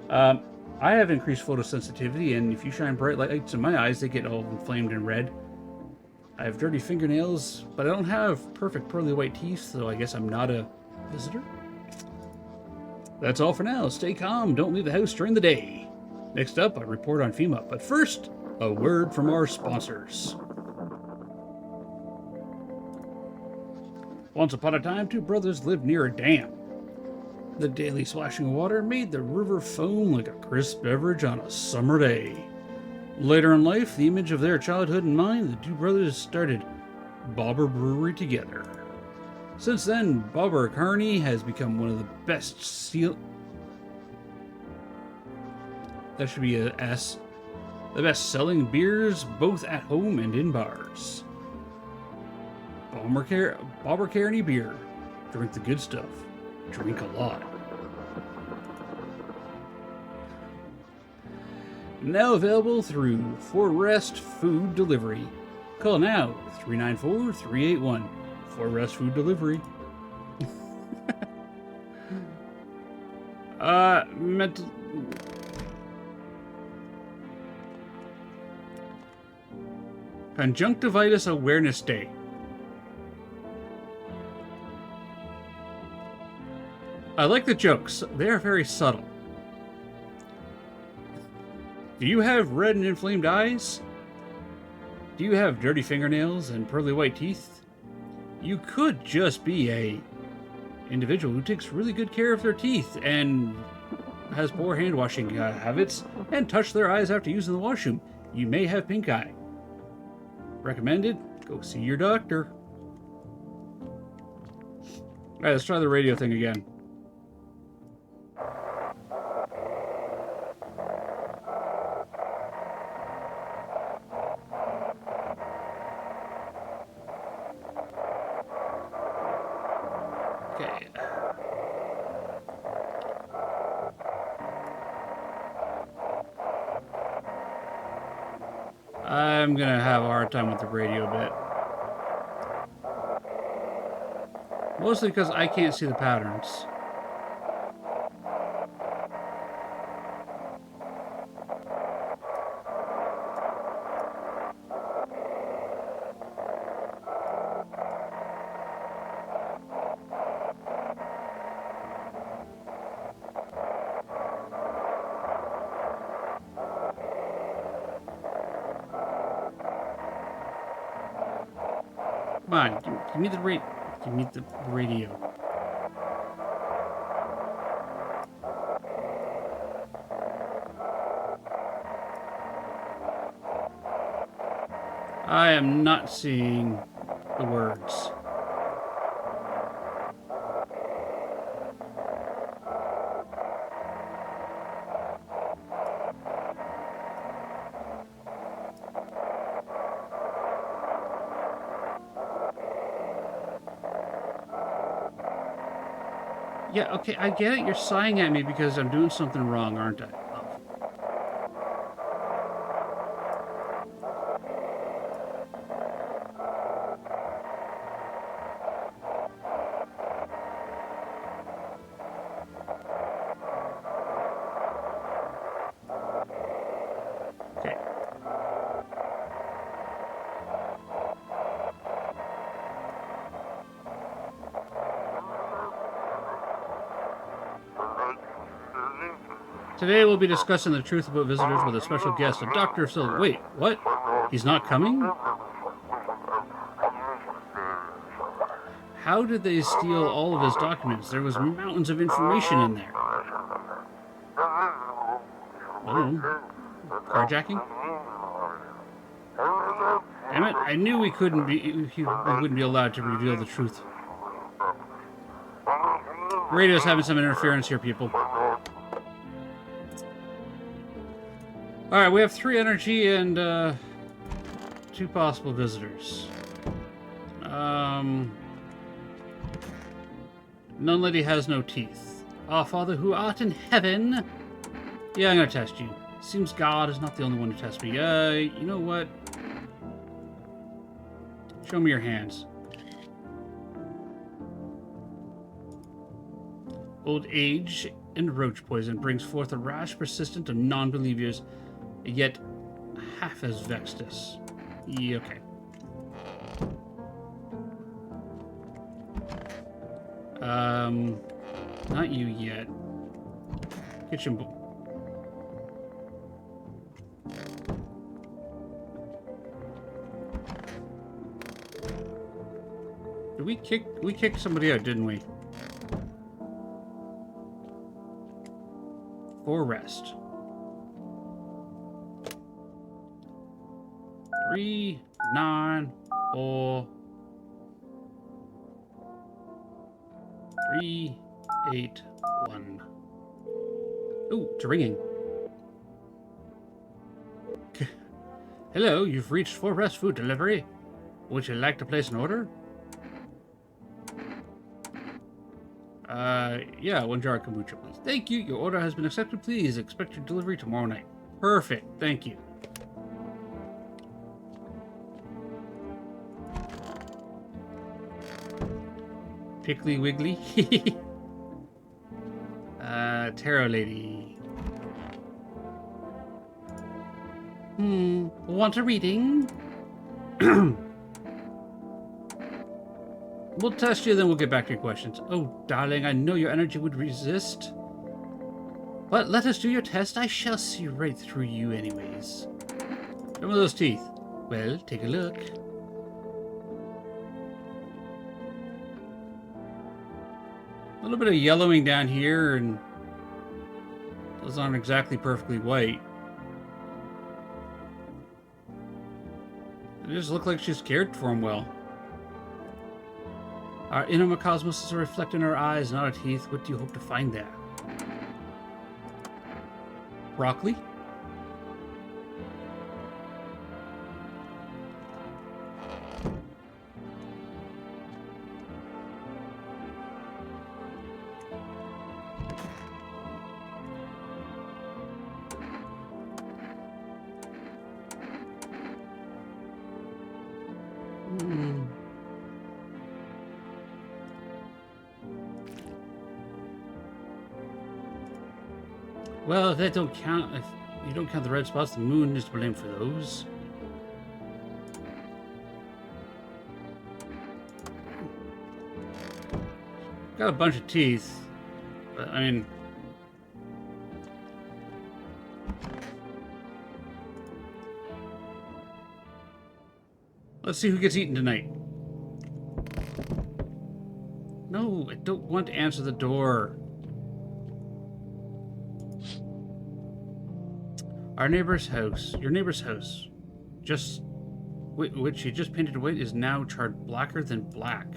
I have increased photosensitivity, and if you shine bright lights in my eyes, they get all inflamed and red. I have dirty fingernails, but I don't have perfect pearly white teeth, so I guess I'm not a visitor. That's all for now. Stay calm. Don't leave the house during the day. Next up, I report on FEMA. But first, a word from our sponsors. Once upon a time, two brothers lived near a dam. The daily splashing of water made the river foam like a crisp beverage on a summer day. Later in life, the image of their childhood in mind, the two brothers started Bobber Brewery together. Since then, Bobber Carney has become one of the best That should be a S. The best-selling beers, both at home and in bars. Bobber Carney beer. Drink the good stuff. Drink a lot. Now available through Forest Food Delivery. Call now, 394-381. Forest Food Delivery. Conjunctivitis Awareness Day. I like the jokes. They are very subtle. Do you have red and inflamed eyes? Do you have dirty fingernails and pearly white teeth? You could just be a individual who takes really good care of their teeth and has poor hand washing habits and touch their eyes after using the washroom, you may have pink eye. Recommended, go see your doctor. Alright, let's try the radio thing again. Okay. I'm gonna have a hard time with the radio bit. Mostly because I can't see the patterns. Come on, give me the radio. I am not seeing the words. Yeah, okay, I get it. You're sighing at me because I'm doing something wrong, aren't I? Okay. Today we'll be discussing the truth about visitors with a special guest, a Dr. Silver. Wait, what? He's not coming? How did they steal all of his documents? There was mountains of information in there. Oh, carjacking? Damn it! I knew we wouldn't be allowed to reveal the truth. Radio's having some interference here, people. Alright, we have 3 energy and 2 possible visitors. Nun lady has no teeth. Our Father who art in heaven. Yeah, I'm gonna test you. Seems God is not the only one to test me. You know what? Show me your hands. Old age and roach poison brings forth a rash persistent of non-believers, yet half as vexed us. Yeah, okay. Not you yet. Kitchen. Did we kicked somebody out, didn't we? For rest. 3, 9, 4, 3, 8, 1. Ooh, it's ringing. Hello, you've reached For Rest Food Delivery. Would you like to place an order? Yeah, 1 jar of kombucha, please. Thank you. Your order has been accepted. Please expect your delivery tomorrow night. Perfect. Thank you. Piggly Wiggly. Tarot Lady. Want a reading? We'll test you, then we'll get back to your questions. Oh, darling, I know your energy would resist. But let us do your test. I shall see right through you anyways. Some of those teeth. Well, take a look. A little bit of yellowing down here, and those aren't exactly perfectly white. It just looks like she's cared for him well. Our inner cosmos is a reflect in our eyes, not our teeth. What do you hope to find there? Broccoli? Well, if that don't count, if you don't count the red spots, the moon is to blame for those. Got a bunch of teeth, but I mean, let's see who gets eaten tonight. No, I don't want to answer the door. Our neighbor's house, your neighbor's house, which he just painted white, is now charred blacker than black.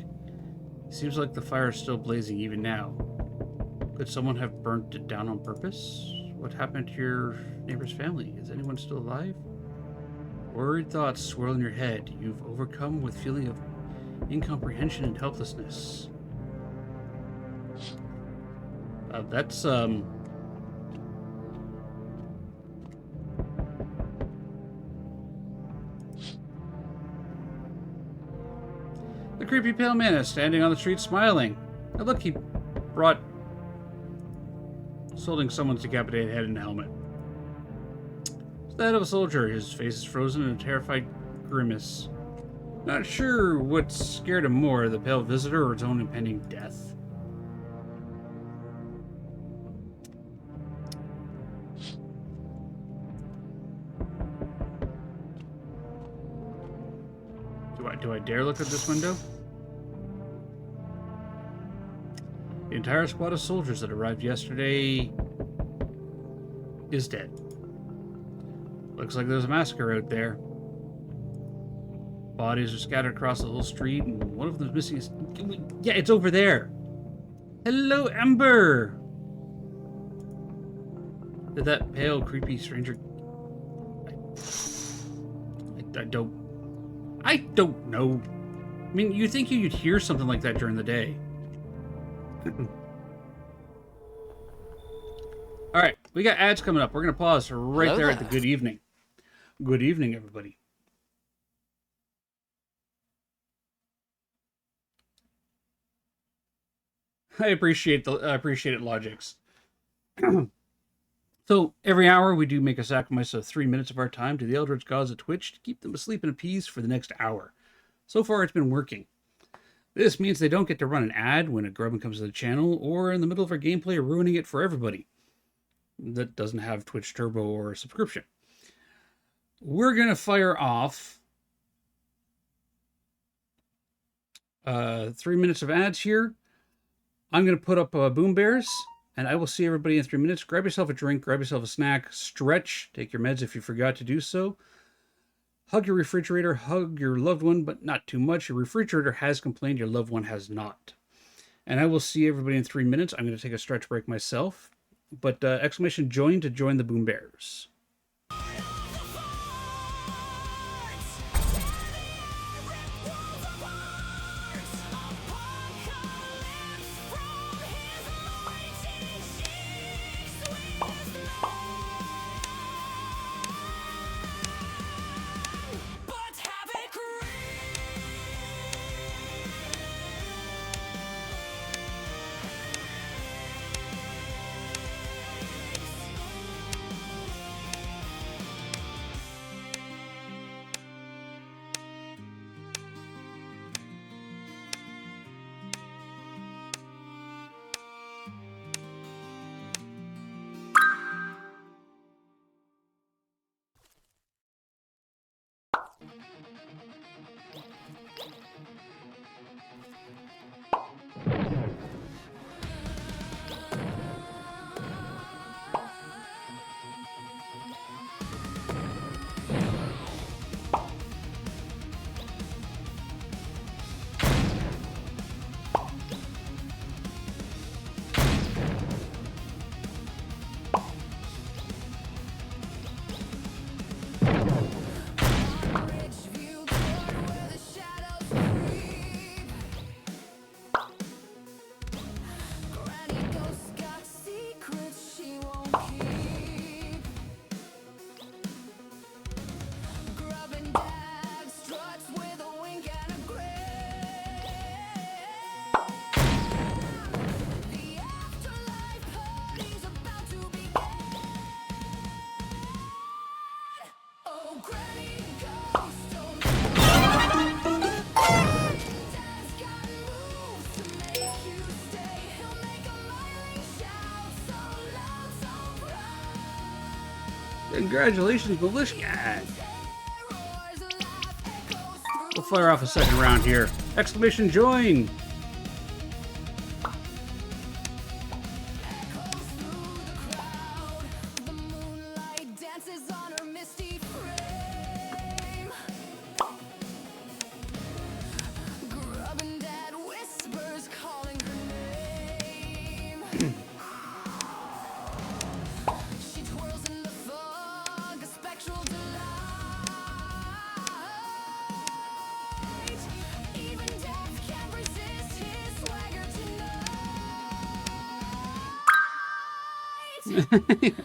Seems like the fire is still blazing even now. Could someone have burnt it down on purpose? What happened to your neighbor's family? Is anyone still alive? Worried thoughts swirl in your head. You've overcome with feeling of incomprehension and helplessness. That's the creepy pale man is standing on the street smiling. Oh, look, he brought holding someone's decapitated head and helmet. It's the head of a soldier. His face is frozen in a terrified grimace. Not sure what scared him more, the pale visitor or his own impending death. Do I dare look at this window? The entire squad of soldiers that arrived yesterday is dead. Looks like there's a massacre out there. Bodies are scattered across the whole street, and one of them's missing his... Yeah, it's over there! Hello, Ember! Did that pale, creepy stranger... I don't know. I mean, you'd think you'd hear something like that during the day. All right, we got ads coming up. We're going to pause right Hello there at the there. good evening. Good evening, everybody. I appreciate it, Logix. So every hour we do make a sacrifice of 3 minutes of our time to the Eldritch Gods of Twitch to keep them asleep in peace for the next hour. So far it's been working. This means they don't get to run an ad when a grubbin comes to the channel or in the middle of our gameplay, ruining it for everybody that doesn't have Twitch Turbo or a subscription. We're going to fire off 3 minutes of ads here. I'm going to put up Boom Bears, and I will see everybody in 3 minutes. Grab yourself a drink, grab yourself a snack, stretch, take your meds if you forgot to do so. Hug your refrigerator, hug your loved one, but not too much. Your refrigerator has complained, your loved one has not. And I will see everybody in 3 minutes. I'm going to take a stretch break myself. But exclamation join to join the Boom Bears. Congratulations, militia guy. We'll fire off a second round here. Exclamation join.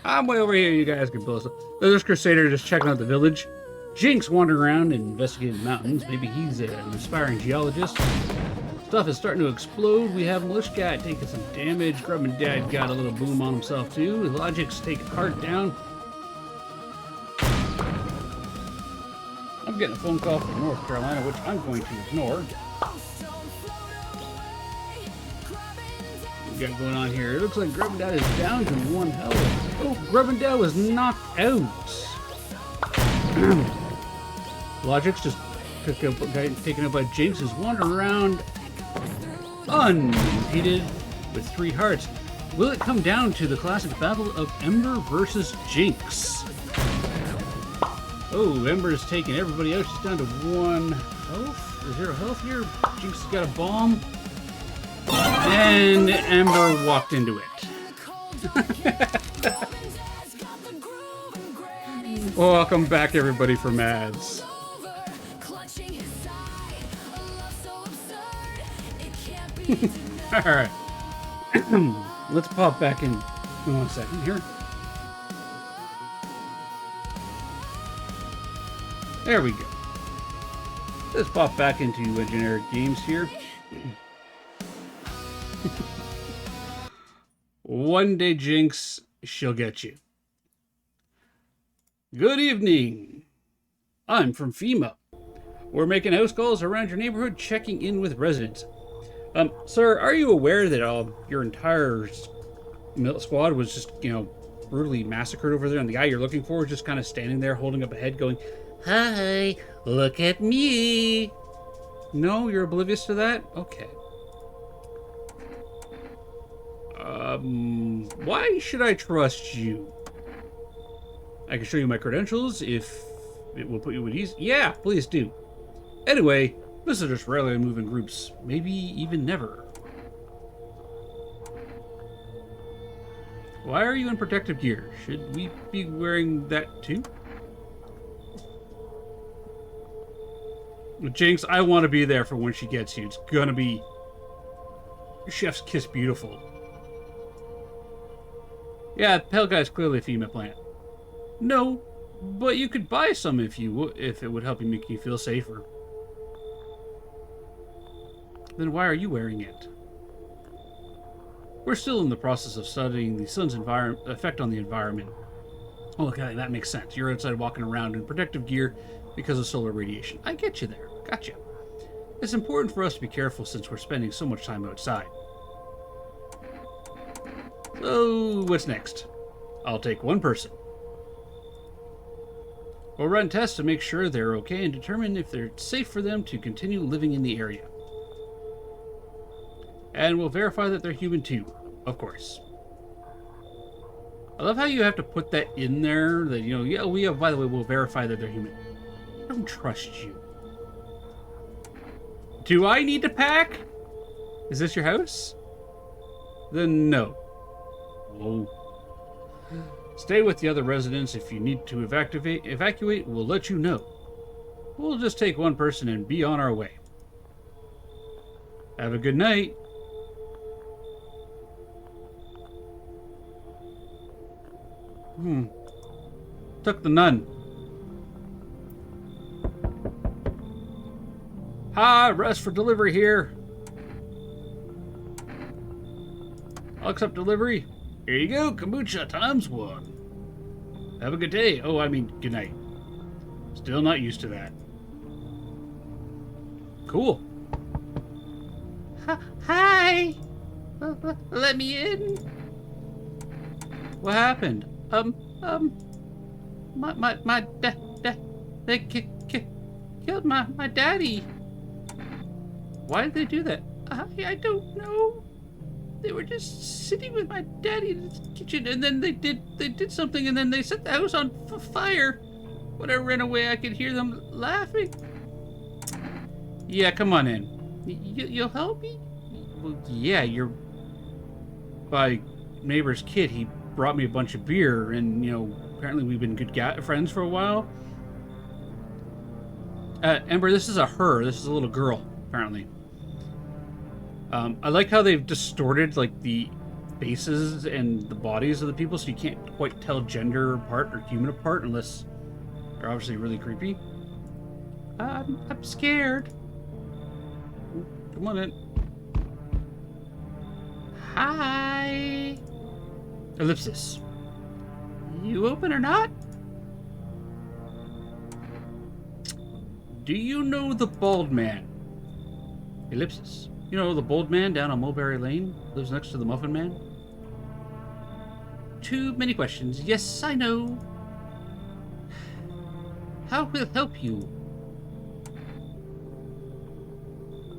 I'm way over here, you guys can pull us up. There's Crusader just checking out the village. Jinx wandering around and investigating the mountains. Maybe he's an aspiring geologist. Stuff is starting to explode. We have Militia Guy taking some damage. Grub and Dad got a little boom on himself too. Logic's taking Heart down. I'm getting a phone call from North Carolina, which I'm going to ignore. What we got going on here? It looks like Grub and Dad is down to one health. Oh, Grub and Dad was knocked out. Logic's just taken up by Jinx, is wandering around unimpeded with 3 hearts. Will it come down to the classic battle of Ember versus Jinx? Oh, Ember's taking everybody out. She's down to 1 health. 0 health here. Jinx has got a bomb. And Ember walked into it. Welcome back, everybody, for Mads. Alright. Let's pop back in 1 second here. There we go. Let's pop back into generic games here. One day, Jinx, she'll get you. Good evening. I'm from FEMA. We're making house calls around your neighborhood, checking in with residents. Sir, are you aware that your entire squad was just, brutally massacred over there, and the guy you're looking for is just kind of standing there holding up a head going, "Hi, look at me." No, you're oblivious to that? Okay. Why should I trust you? I can show you my credentials if it will put you at ease. Yeah, please do. Anyway, visitors rarely move in groups, maybe even never. Why are you in protective gear? Should we be wearing that too? Jinx, I want to be there for when she gets you. It's gonna be Chef's Kiss beautiful. Yeah, Pale Guy's clearly a FEMA plant. No, but you could buy some if it would help you make you feel safer. Then why are you wearing it? We're still in the process of studying the sun's effect on the environment. Oh, okay, that makes sense. You're outside walking around in protective gear because of solar radiation. I get you there. Gotcha. It's important for us to be careful since we're spending so much time outside. So, what's next? I'll take 1 person. We'll run tests to make sure they're okay and determine if they're safe for them to continue living in the area. And we'll verify that they're human too, of course. I love how you have to put that in there, that, by the way, we'll verify that they're human. I don't trust you. Do I need to pack? Is this your house? Then no. Oh. Stay with the other residents. If you need to evacuate, we'll let you know. We'll just take 1 person and be on our way. Have a good night. Took the nun. Hi, rest for delivery here. I'll accept delivery. Here you go, kombucha ×1. Have a good day. Oh, I mean, good night. Still not used to that. Cool. Hi. Let me in. What happened? They killed my daddy. Why did they do that? I don't know. They were just sitting with my daddy in the kitchen, and then they did something, and then they set the house on fire. When I ran away, I could hear them laughing. Yeah, come on in. You'll help me? Well, yeah, you're my neighbor's kid. He brought me a bunch of beer, and, you know, apparently we've been good friends for a while. Ember, this is a her. This is a little girl, apparently. I like how they've distorted, like, the faces and the bodies of the people, so you can't quite tell gender apart or human apart unless they're obviously really creepy. I'm scared. Come on in. Hi. Ellipsis. You open or not? Do you know the bald man? Ellipsis. You know the bald man down on Mulberry Lane? Lives next to the Muffin Man? Too many questions. Yes, I know. How will help you?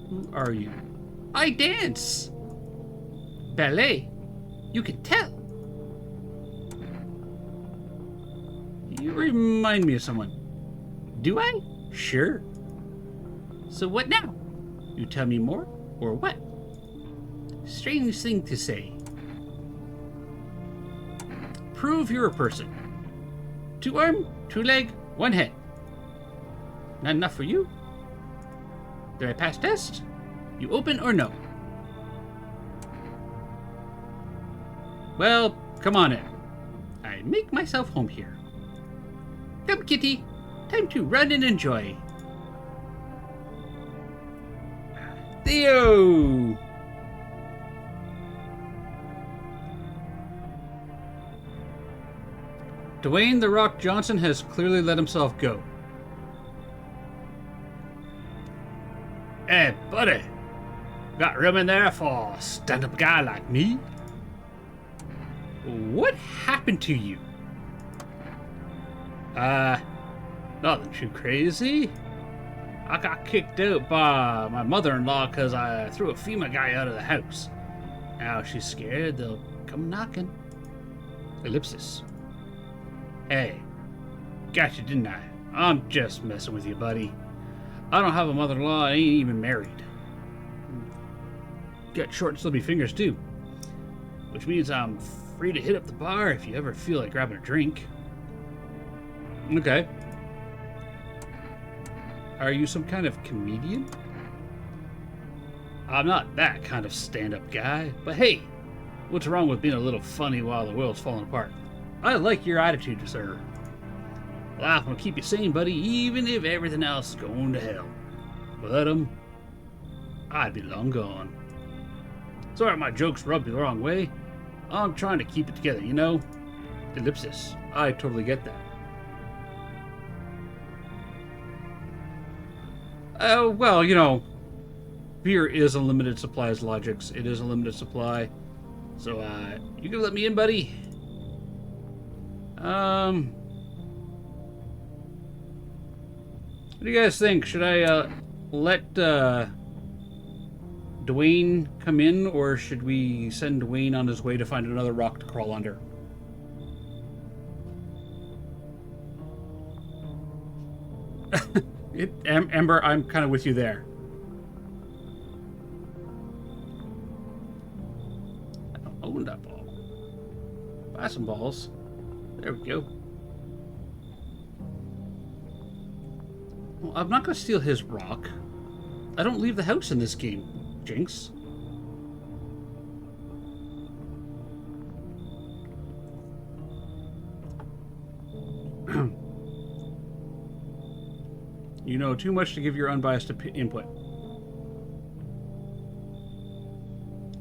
Who are you? I dance! Ballet. You can tell. You remind me of someone. Do I? Sure. So what now? You tell me more, or what? Strange thing to say. Prove you're a person. 2 arm, 2 leg, 1 head. Not enough for you? Did I pass test? You open or no? Well, come on in. I make myself home here. Come, kitty. Time to run and enjoy. Theo! Dwayne "The Rock" Johnson has clearly let himself go. Hey, buddy. Got room in there for a stand-up guy like me? What happened to you? Nothing too crazy. I got kicked out by my mother-in-law because I threw a FEMA guy out of the house. Now she's scared they'll come knocking. Ellipsis. Hey, got you, didn't I? I'm just messing with you, buddy. I don't have a mother-in-law, I ain't even married. Got short and slippery fingers, too. Which means I'm free to hit up the bar if you ever feel like grabbing a drink. Okay. Are you some kind of comedian? I'm not that kind of stand-up guy, but hey, what's wrong with being a little funny while the world's falling apart? I like your attitude, sir. Life will keep you sane, buddy, even if everything else is going to hell. Without 'em, I'd be long gone. Sorry if my jokes rubbed you the wrong way. I'm trying to keep it together, you know? Ellipsis. I totally get that. Well, you know, beer is a limited supply as Logix. It is a limited supply. So, you gonna let me in, buddy? What do you guys think? Should I, let, Dwayne come in, or should we send Dwayne on his way to find another rock to crawl under? Ember, I'm kind of with you there. I don't own that ball. Buy some balls. There we go. Well, I'm not going to steal his rock. I don't leave the house in this game, Jinx. You know too much to give your unbiased input.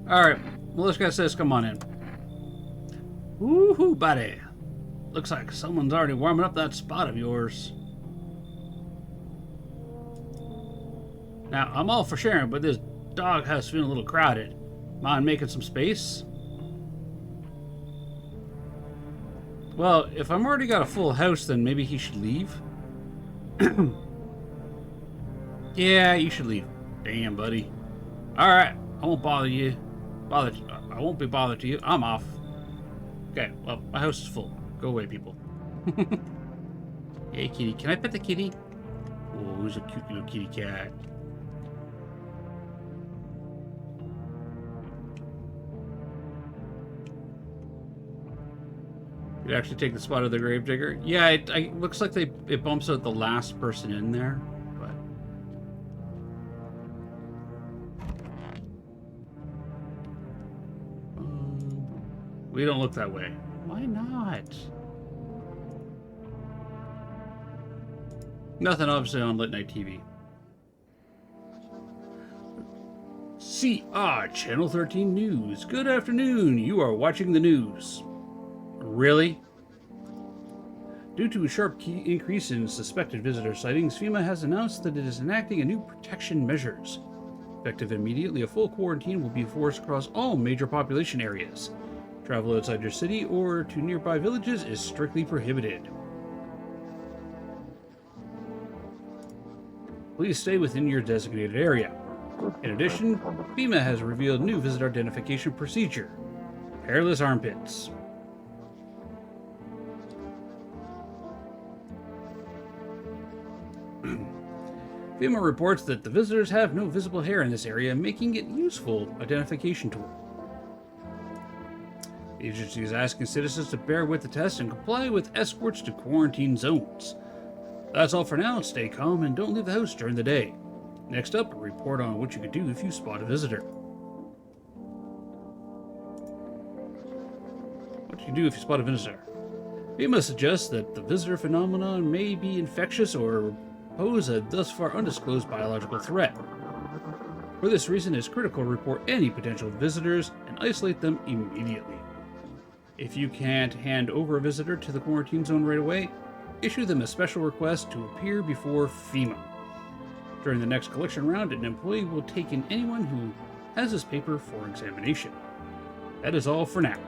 Alright, well, this guy says come on in. Woohoo, buddy. Looks like someone's already warming up that spot of yours. Now, I'm all for sharing, but this doghouse feeling a little crowded. Mind making some space? Well, if I'm already got a full house, then maybe he should leave. Yeah, you should leave. Damn, buddy. All right, I won't bother you. I won't be bothered to you. I'm off. Okay, well, my house is full. Go away, people. Hey, kitty. Can I pet the kitty? Oh, who's a cute little kitty cat? You actually take the spot of the gravedigger? Yeah, it looks like it bumps out the last person in there, but we don't look that way. Why not? Nothing obviously on late night TV. CR Channel 13 News. Good afternoon. You are watching the news. Really? Due to a sharp increase in suspected visitor sightings, FEMA has announced that it is enacting a new protection measures. Effective immediately, a full quarantine will be enforced across all major population areas. Travel outside your city or to nearby villages is strictly prohibited. Please stay within your designated area. In addition, FEMA has revealed new visitor identification procedure: hairless armpits. FEMA reports that the visitors have no visible hair in this area, making it a useful identification tool. The agency is asking citizens to bear with the test and comply with escorts to quarantine zones. That's all for now. Stay calm and don't leave the house during the day. Next up, a report on what you could do if you spot a visitor. What do you do if you spot a visitor? FEMA suggests that the visitor phenomenon may be infectious or pose a thus far undisclosed biological threat. For this reason, it's critical to report any potential visitors and isolate them immediately. If you can't hand over a visitor to the quarantine zone right away, issue them a special request to appear before FEMA. During the next collection round, an employee will take in anyone who has this paper for examination. That is all for now.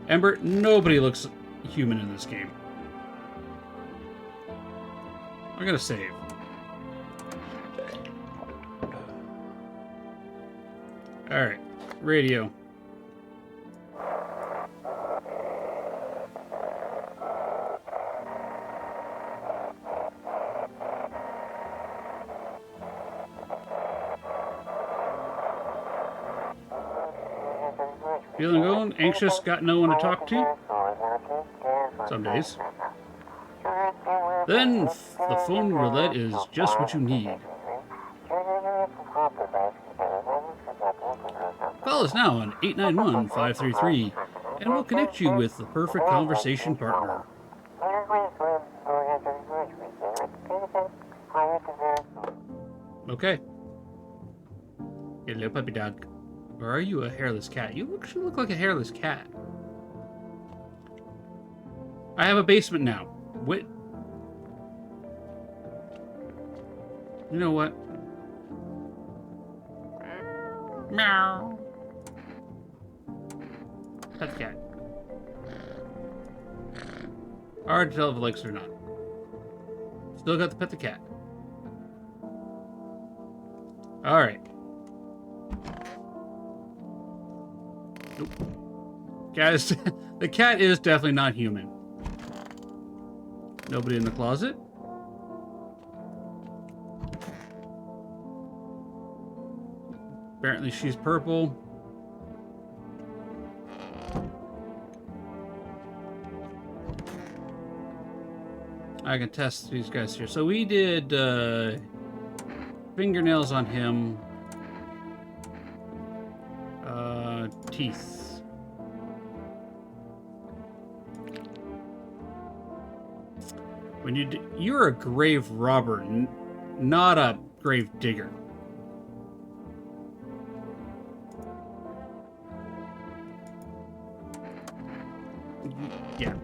Ember, nobody looks human in this game. I'm gonna save. Alright, radio. Feeling going? Anxious? Got no one to talk to? Some days. Then the phone roulette is just what you need. Call us now on 891-533 and we'll connect you with the perfect conversation partner. Okay. Hello, puppy dog. Or are you a hairless cat? You actually look like a hairless cat. I have a basement now. What? You know what? Meow. Pet the cat. Hard to tell if it likes it or not. Still got to pet the cat. Alright. Nope. Guys, the cat is definitely not human. Nobody in the closet. Apparently she's purple. I can test these guys here. So we did fingernails on him. Teeth. When you're a grave robber, not a grave digger. Yeah.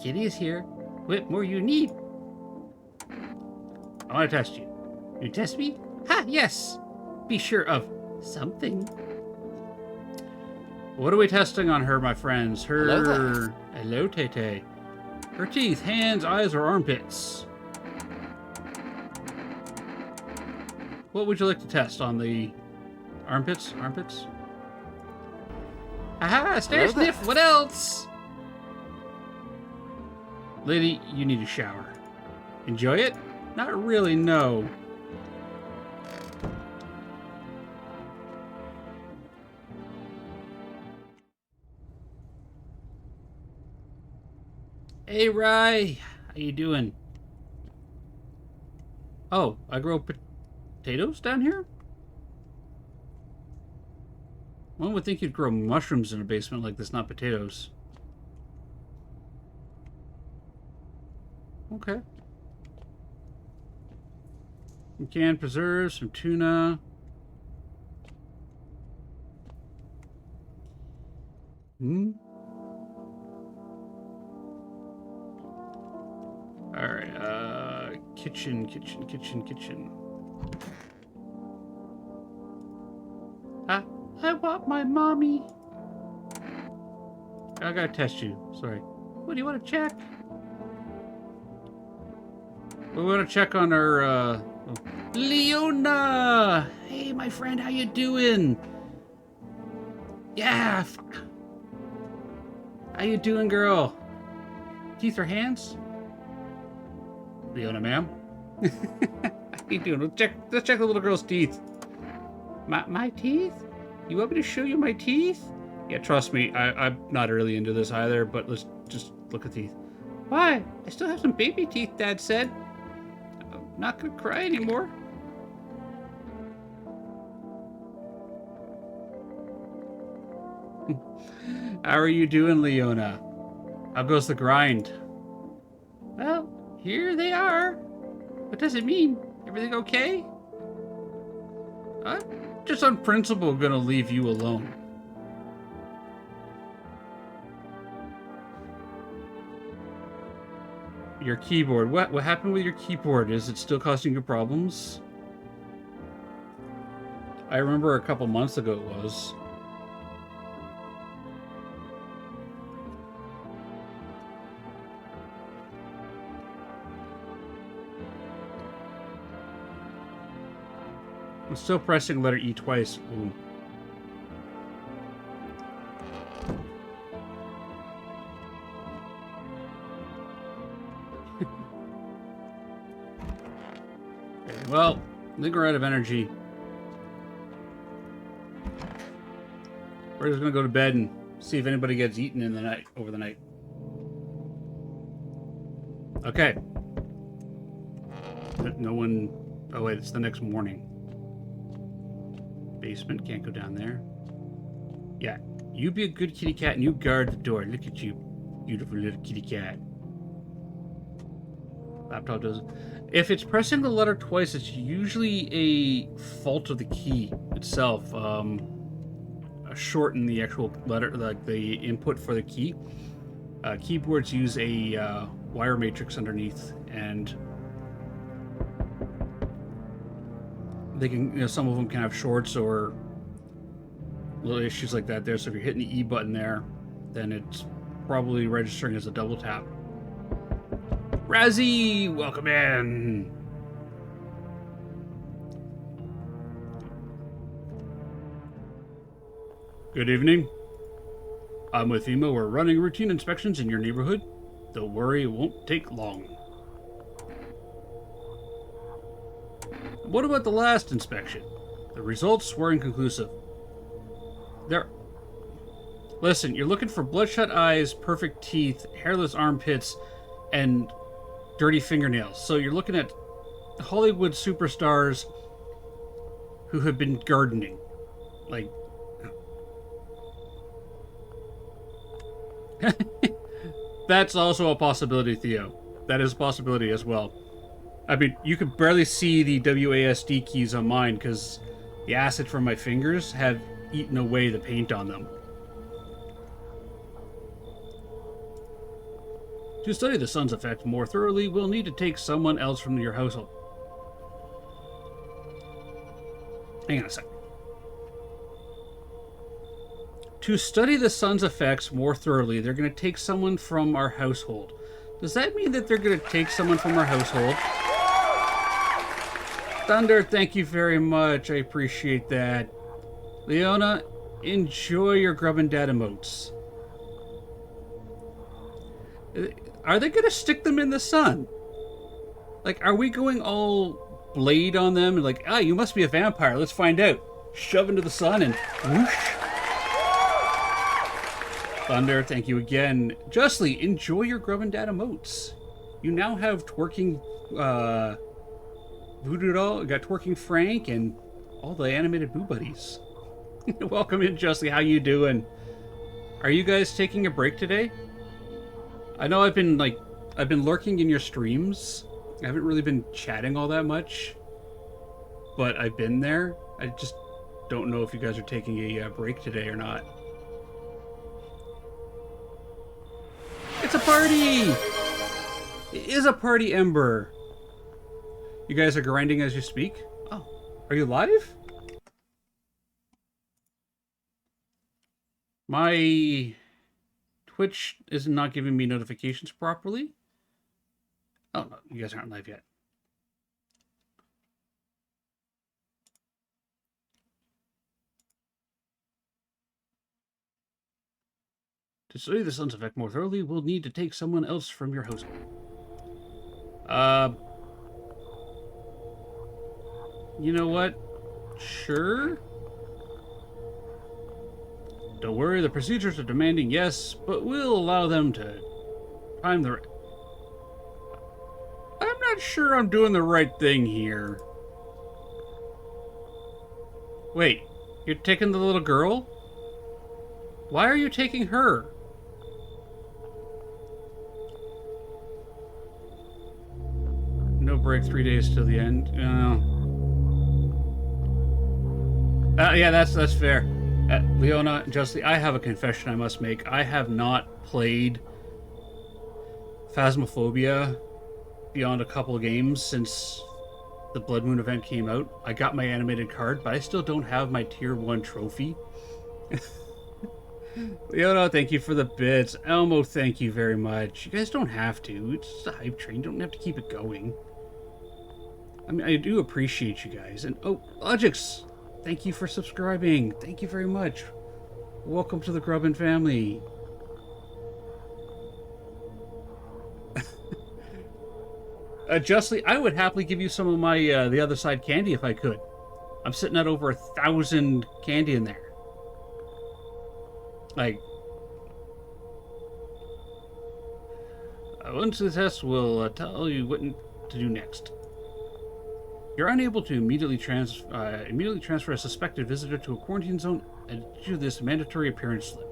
Kitty is here. What more you need? I want to test you. You test me? Ha, yes! Be sure of something. What are we testing on her, my friends? Hello there. Her... Hello, Tay-Tay. Her teeth, hands, eyes, or armpits? What would you like to test on the armpits? Armpits? Aha! Stare Hello there. sniff! What else? Lady, you need a shower. Enjoy it? Not really, no. Hey, Rye. How you doing? Oh, I grow potatoes down here? One would think you'd grow mushrooms in a basement like this, not potatoes. Okay. Some canned preserves, some tuna. Alright, kitchen. I want my mommy. I gotta test you. Sorry. What do you want to check? We want to check on our, Leona! Hey, my friend, how you doing? Yeah! How you doing, girl? Teeth or hands? Leona, ma'am. How you doing? Let's check the little girl's teeth. My teeth? You want me to show you my teeth? Yeah, trust me, I'm not really into this either, but let's just look at teeth. Why? I still have some baby teeth, Dad said. I'm not gonna cry anymore. How are you doing, Leona? How goes the grind? Well, here they are. What does it mean? Everything okay? I'm just on principle gonna leave you alone. Your keyboard. What happened with your keyboard? Is it still causing you problems? I remember a couple months ago it was. I'm still pressing letter E twice. Ooh. Well, I think we're out of energy. We're just gonna go to bed and see if anybody gets eaten in the night, over the night. Okay. No one... Oh wait, it's the next morning. Basement, can't go down there. Yeah, you be a good kitty cat and you guard the door. Look at you, beautiful little kitty cat. Laptop does. If it's pressing the letter twice, it's usually a fault of the key itself. Shorten the actual letter, like the input for the key. Keyboards use a wire matrix underneath, and they can, you know, some of them can have shorts or little issues like that there. So if you're hitting the E button there, then it's probably registering as a double tap. Razzie, welcome in. Good evening. I'm with FEMA. We're running routine inspections in your neighborhood. Don't worry, it won't take long. What about the last inspection? The results were inconclusive. Listen, you're looking for bloodshot eyes, perfect teeth, hairless armpits, and dirty fingernails. So you're looking at Hollywood superstars who have been gardening. Like... That's also a possibility, Theo. That is a possibility as well. I mean, you could barely see the WASD keys on mine because the acid from my fingers have eaten away the paint on them. To study the sun's effect more thoroughly, we'll need to take someone else from your household. Hang on a second. To study the sun's effects more thoroughly, they're going to take someone from our household. Does that mean that they're going to take someone from our household? Thunder, thank you very much. I appreciate that. Leona, enjoy your Grub and Dad emotes. Are they going to stick them in the sun? Like, are we going all Blade on them? And like, you must be a vampire. Let's find out. Shove into the sun and whoosh. Thunder, thank you again. Justly, enjoy your Grub and Dad emotes. You now have twerking Voodoo Doll, got twerking Frank, and all the animated Boo Buddies. Welcome in, Justly. How you doing? Are you guys taking a break today? I know I've been lurking in your streams. I haven't really been chatting all that much, but I've been there. I just don't know if you guys are taking a break today or not. It's a party! It is a party, Ember. You guys are grinding as you speak? Oh, are you live? My Twitch is not giving me notifications properly. Oh, no, you guys aren't live yet. To study the sun's effect more thoroughly, we'll need to take someone else from your household. You know what? Sure. Don't worry, the procedures are demanding, yes, but we'll allow them to time the... I'm not sure I'm doing the right thing here. Wait, you're taking the little girl? Why are you taking her? No break, 3 days till the end. Yeah, that's fair. Leona, Justly, I have a confession I must make. I have not played Phasmophobia beyond a couple of games since the Blood Moon event came out. I got my animated card, but I still don't have my tier 1 trophy. Leona, thank you for the bits. Elmo, thank you very much. You guys don't have to. It's just a hype train. You don't have to keep it going. I mean, I do appreciate you guys. And, oh, Logix, thank you for subscribing. Thank you very much. Welcome to the Grubbin family. Justly, I would happily give you some of my the other side candy if I could. I'm sitting at over 1,000 candy in there. Like, once the test will tell you what to do next. You're unable to immediately transfer a suspected visitor to a quarantine zone and do this mandatory appearance slip.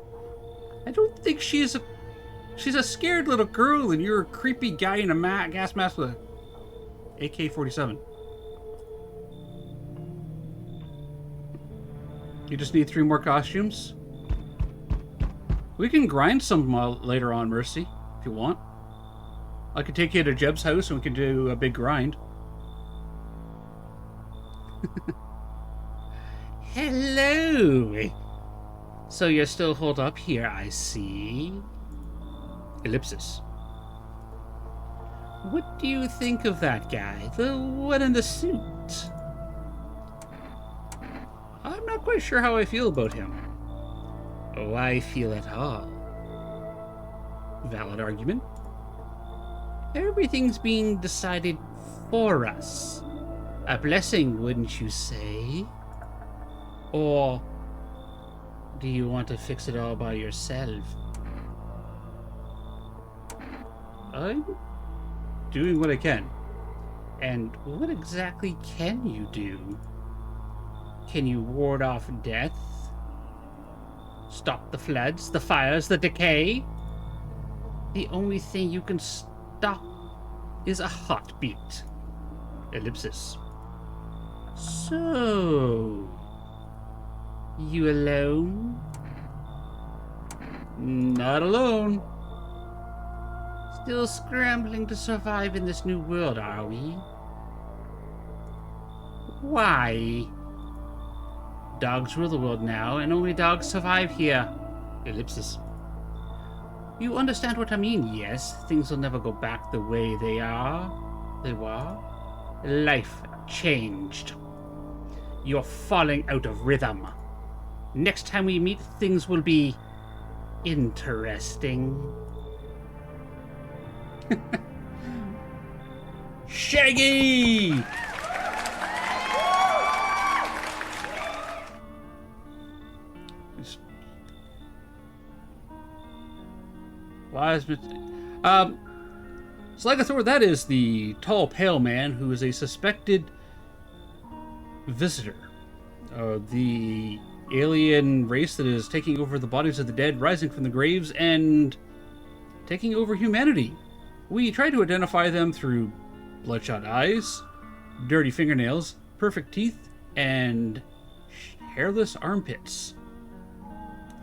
I don't think she's a scared little girl, and you're a creepy guy in a gas mask with a AK-47. You just need 3 more costumes? We can grind some later on, Mercy, if you want. I could take you to Jeb's house and we can do a big grind. Hello! So you're still holed up here, I see. Ellipsis. What do you think of that guy? The one in the suit? I'm not quite sure how I feel about him. Oh, I feel at all. Valid argument. Everything's being decided for us. A blessing, wouldn't you say? Or do you want to fix it all by yourself? I'm doing what I can. And what exactly can you do? Can you ward off death? Stop the floods, the fires, the decay? The only thing you can stop is a heartbeat. Ellipsis. So, you alone? Not alone. Still scrambling to survive in this new world, are we? Why? Dogs rule the world now, and only dogs survive here. Ellipsis. You understand what I mean, yes? Things will never go back the way they were. Life changed. You're falling out of rhythm. Next time we meet, things will be interesting. Shaggy! Why is Slagathor, that is the tall, pale man who is a suspected visitor. The alien race that is taking over the bodies of the dead, rising from the graves, and taking over humanity. We try to identify them through bloodshot eyes, dirty fingernails, perfect teeth, and hairless armpits.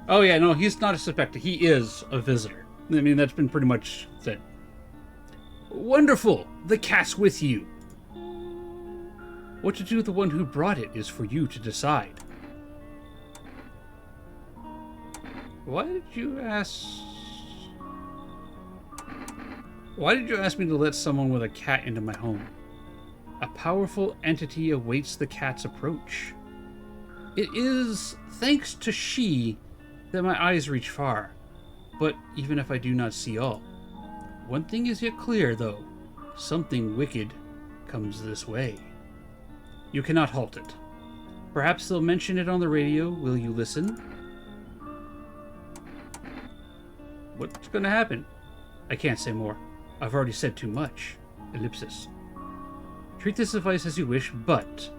Oh yeah, no, he's not a suspected. He is a visitor. I mean, that's been pretty much said. Wonderful! The cat's with you. What to do with the one who brought it is for you to decide. Why did you ask me to let someone with a cat into my home? A powerful entity awaits the cat's approach. It is thanks to she that my eyes reach far. But even if I do not see all, one thing is yet clear, though. Something wicked comes this way. You cannot halt it. Perhaps they'll mention it on the radio. Will you listen? What's going to happen? I can't say more. I've already said too much. Ellipsis. Treat this device as you wish, but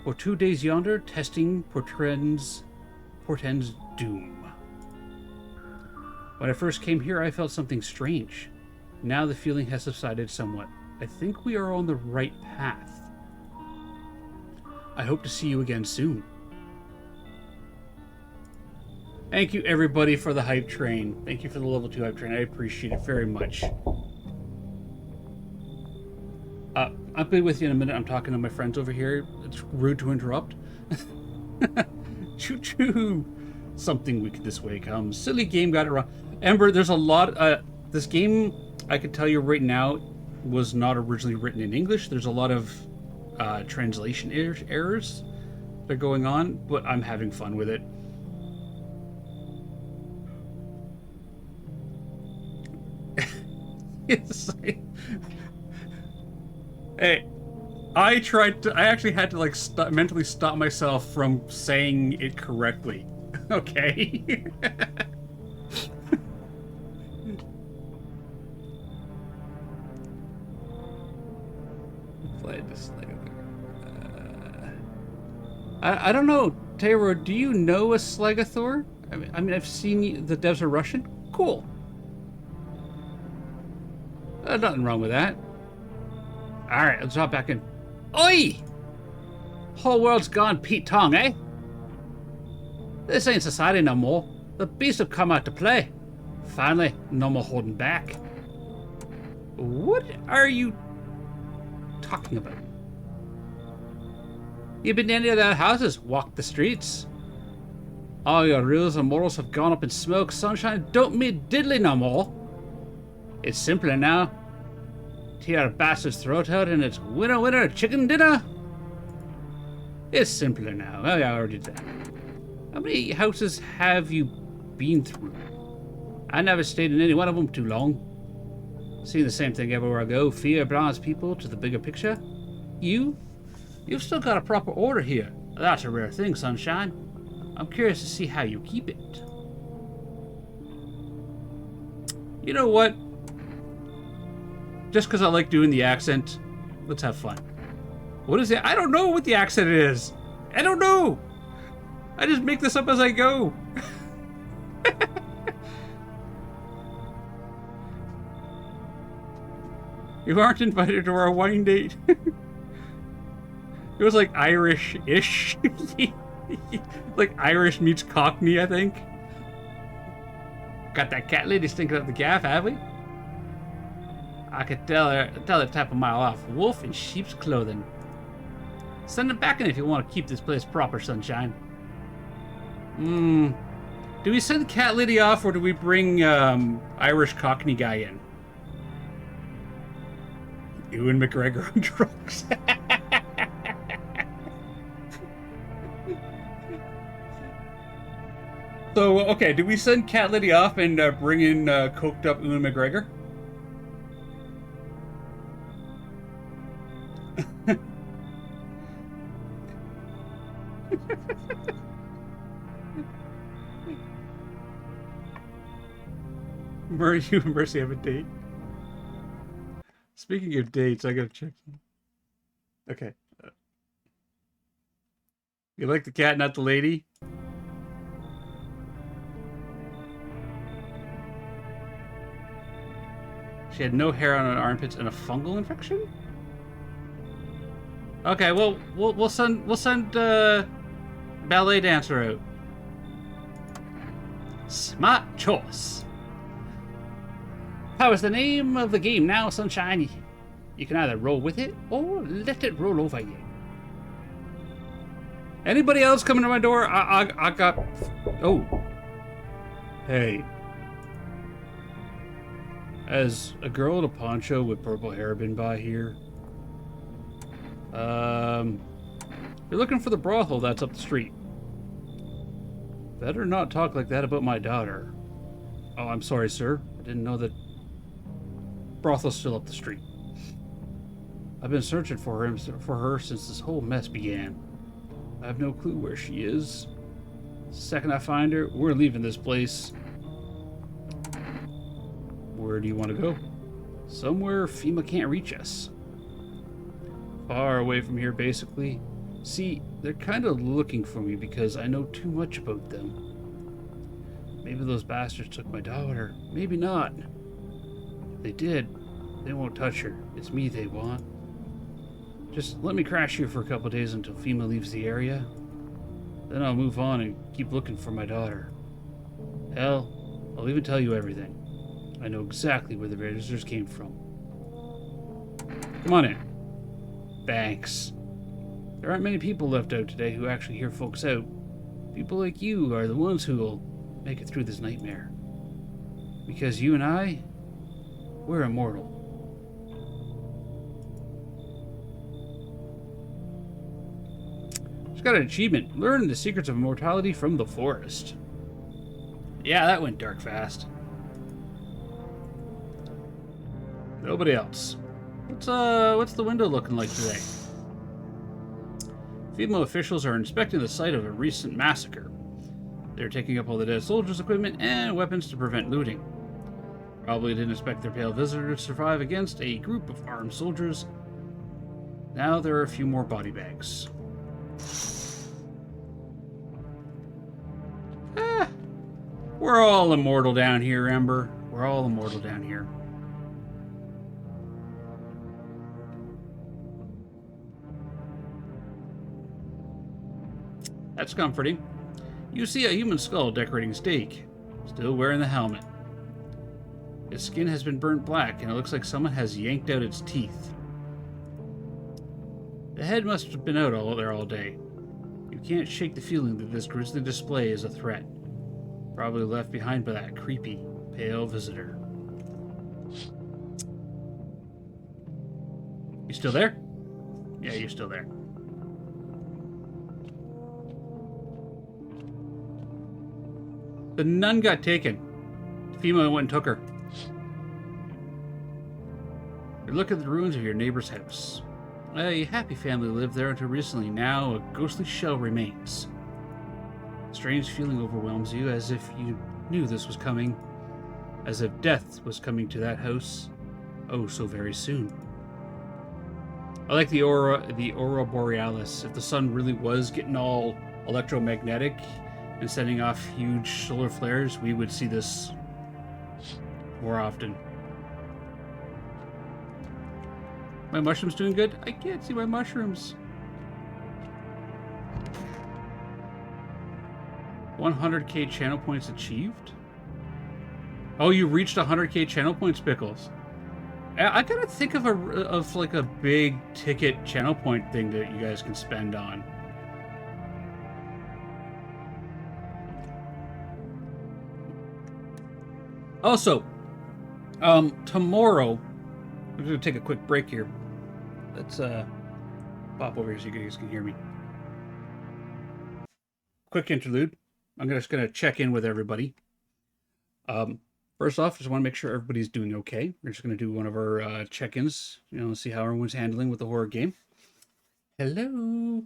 for 2 days yonder, testing portends doom. When I first came here, I felt something strange. Now the feeling has subsided somewhat. I think we are on the right path. I hope to see you again soon. Thank you, everybody, for the hype train. Thank you for the level 2 hype train. I appreciate it very much. I'll be with you in a minute. I'm talking to my friends over here. It's rude to interrupt. Choo-choo. Something wicked this way comes. Silly game got it wrong. Ember, there's a lot... this game, I can tell you right now, was not originally written in English. There's a lot of translation errors that are going on, but I'm having fun with it. Hey, I actually had to like mentally stop myself from saying it correctly. Okay. I don't know, Taro, do you know a Slagathor? I mean, I've seen the devs are Russian. Cool. Nothing wrong with that. Alright, let's hop back in. Oi! Whole world's gone Pete Tong, eh? This ain't society no more. The beasts have come out to play. Finally, no more holding back. What are you talking about? You been to any of their houses? Walked the streets? All your rules and morals have gone up in smoke. Sunshine don't mean diddly no more. It's simpler now. Tear a bastard's throat out and it's winner, winner, chicken dinner. It's simpler now. Oh, yeah, I already did that. How many houses have you been through? I never stayed in any one of them too long. Seeing the same thing everywhere I go. Fear blinds people to the bigger picture. You've still got a proper order here. That's a rare thing, Sunshine. I'm curious to see how you keep it. You know what? Just because I like doing the accent, let's have fun. What is it? I don't know what the accent is. I don't know. I just make this up as I go. You aren't invited to our wine date. It was like Irish-ish. Like Irish meets Cockney, I think. Got that cat lady stinking up the gaff, have we? I could tell her type a mile off. Wolf in sheep's clothing. Send him back in if you want to keep this place proper, Sunshine. Do we send Cat Lady off, or do we bring Irish Cockney guy in? Ewan McGregor on drugs. So, okay, do we send Cat Lady off and bring in coked up Ewan McGregor? You and Mercy have a date? Speaking of dates, I gotta check. Okay. You like the cat, not the lady? She had no hair on her armpits and a fungal infection? Okay, well, we'll send ballet dancer out. Smart choice. How is the name of the game now, Sunshine? You can either roll with it or let it roll over you. Anybody else coming to my door? I got... Oh. Hey. Has a girl in a poncho with purple hair been by here? You're looking for the brothel that's up the street. Better not talk like that about my daughter. Oh, I'm sorry, sir. I didn't know that brothel's still up the street. I've been searching for her since this whole mess began. I have no clue where she is. The second I find her, we're leaving this place. Where do you want to go? Somewhere FEMA can't reach us. Far away from here, basically. See, they're kind of looking for me because I know too much about them. Maybe those bastards took my daughter. Maybe not. If they did, they won't touch her. It's me they want. Just let me crash here for a couple days until FEMA leaves the area. Then I'll move on and keep looking for my daughter. Hell, I'll even tell you everything. I know exactly where the visitors came from. Come on in. Thanks. There aren't many people left out today who actually hear folks out. People like you are the ones who will make it through this nightmare. Because you and I, we're immortal. Just got an achievement. Learn the secrets of immortality from the forest. Yeah, that went dark fast. Nobody else. What's the window looking like today? FEMA officials are inspecting the site of a recent massacre. They're taking up all the dead soldiers' equipment and weapons to prevent looting. Probably didn't expect their pale visitor to survive against a group of armed soldiers. Now there are a few more body bags. We're all immortal down here, Ember. We're all immortal down here. That's comforting. You see a human skull decorating steak, still wearing the helmet. Its skin has been burnt black, and it looks like someone has yanked out its teeth. The head must have been out all day. You can't shake the feeling that this grisly display is a threat. Probably left behind by that creepy, pale visitor. You still there? Yeah, you're still there. The nun got taken. FEMA went and took her. You look at the ruins of your neighbor's house. A happy family lived there until recently. Now a ghostly shell remains. A strange feeling overwhelms you, as if you knew this was coming. As if death was coming to that house. Oh, so very soon. I like the aurora borealis. If the sun really was getting all electromagnetic and sending off huge solar flares, we would see this more often. My mushroom's doing good? I can't see my mushrooms. 100k channel points achieved? Oh, you reached 100k channel points, Pickles. I gotta think of like a big ticket channel point thing that you guys can spend on. Also, tomorrow, I'm gonna take a quick break here. Let's pop over here so you guys can hear me. Quick interlude. I'm just gonna check in with everybody. First off, just want to make sure everybody's doing okay. We're just gonna do one of our check-ins, see how everyone's handling with the horror game. Hello.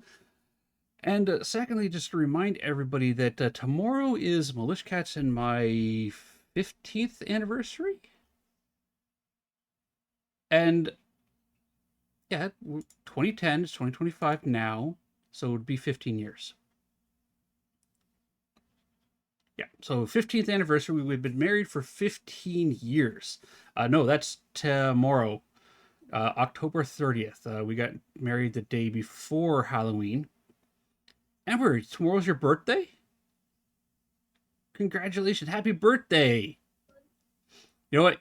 And secondly, just to remind everybody that tomorrow is Malishcats and my 15th anniversary. And yeah, 2010 is 2025 now, so it would be 15 years. Yeah, so 15th anniversary. We've been married for 15 years. No, that's tomorrow, October 30th. We got married the day before Halloween. Amber, tomorrow's your birthday? Congratulations. Happy birthday. You know what?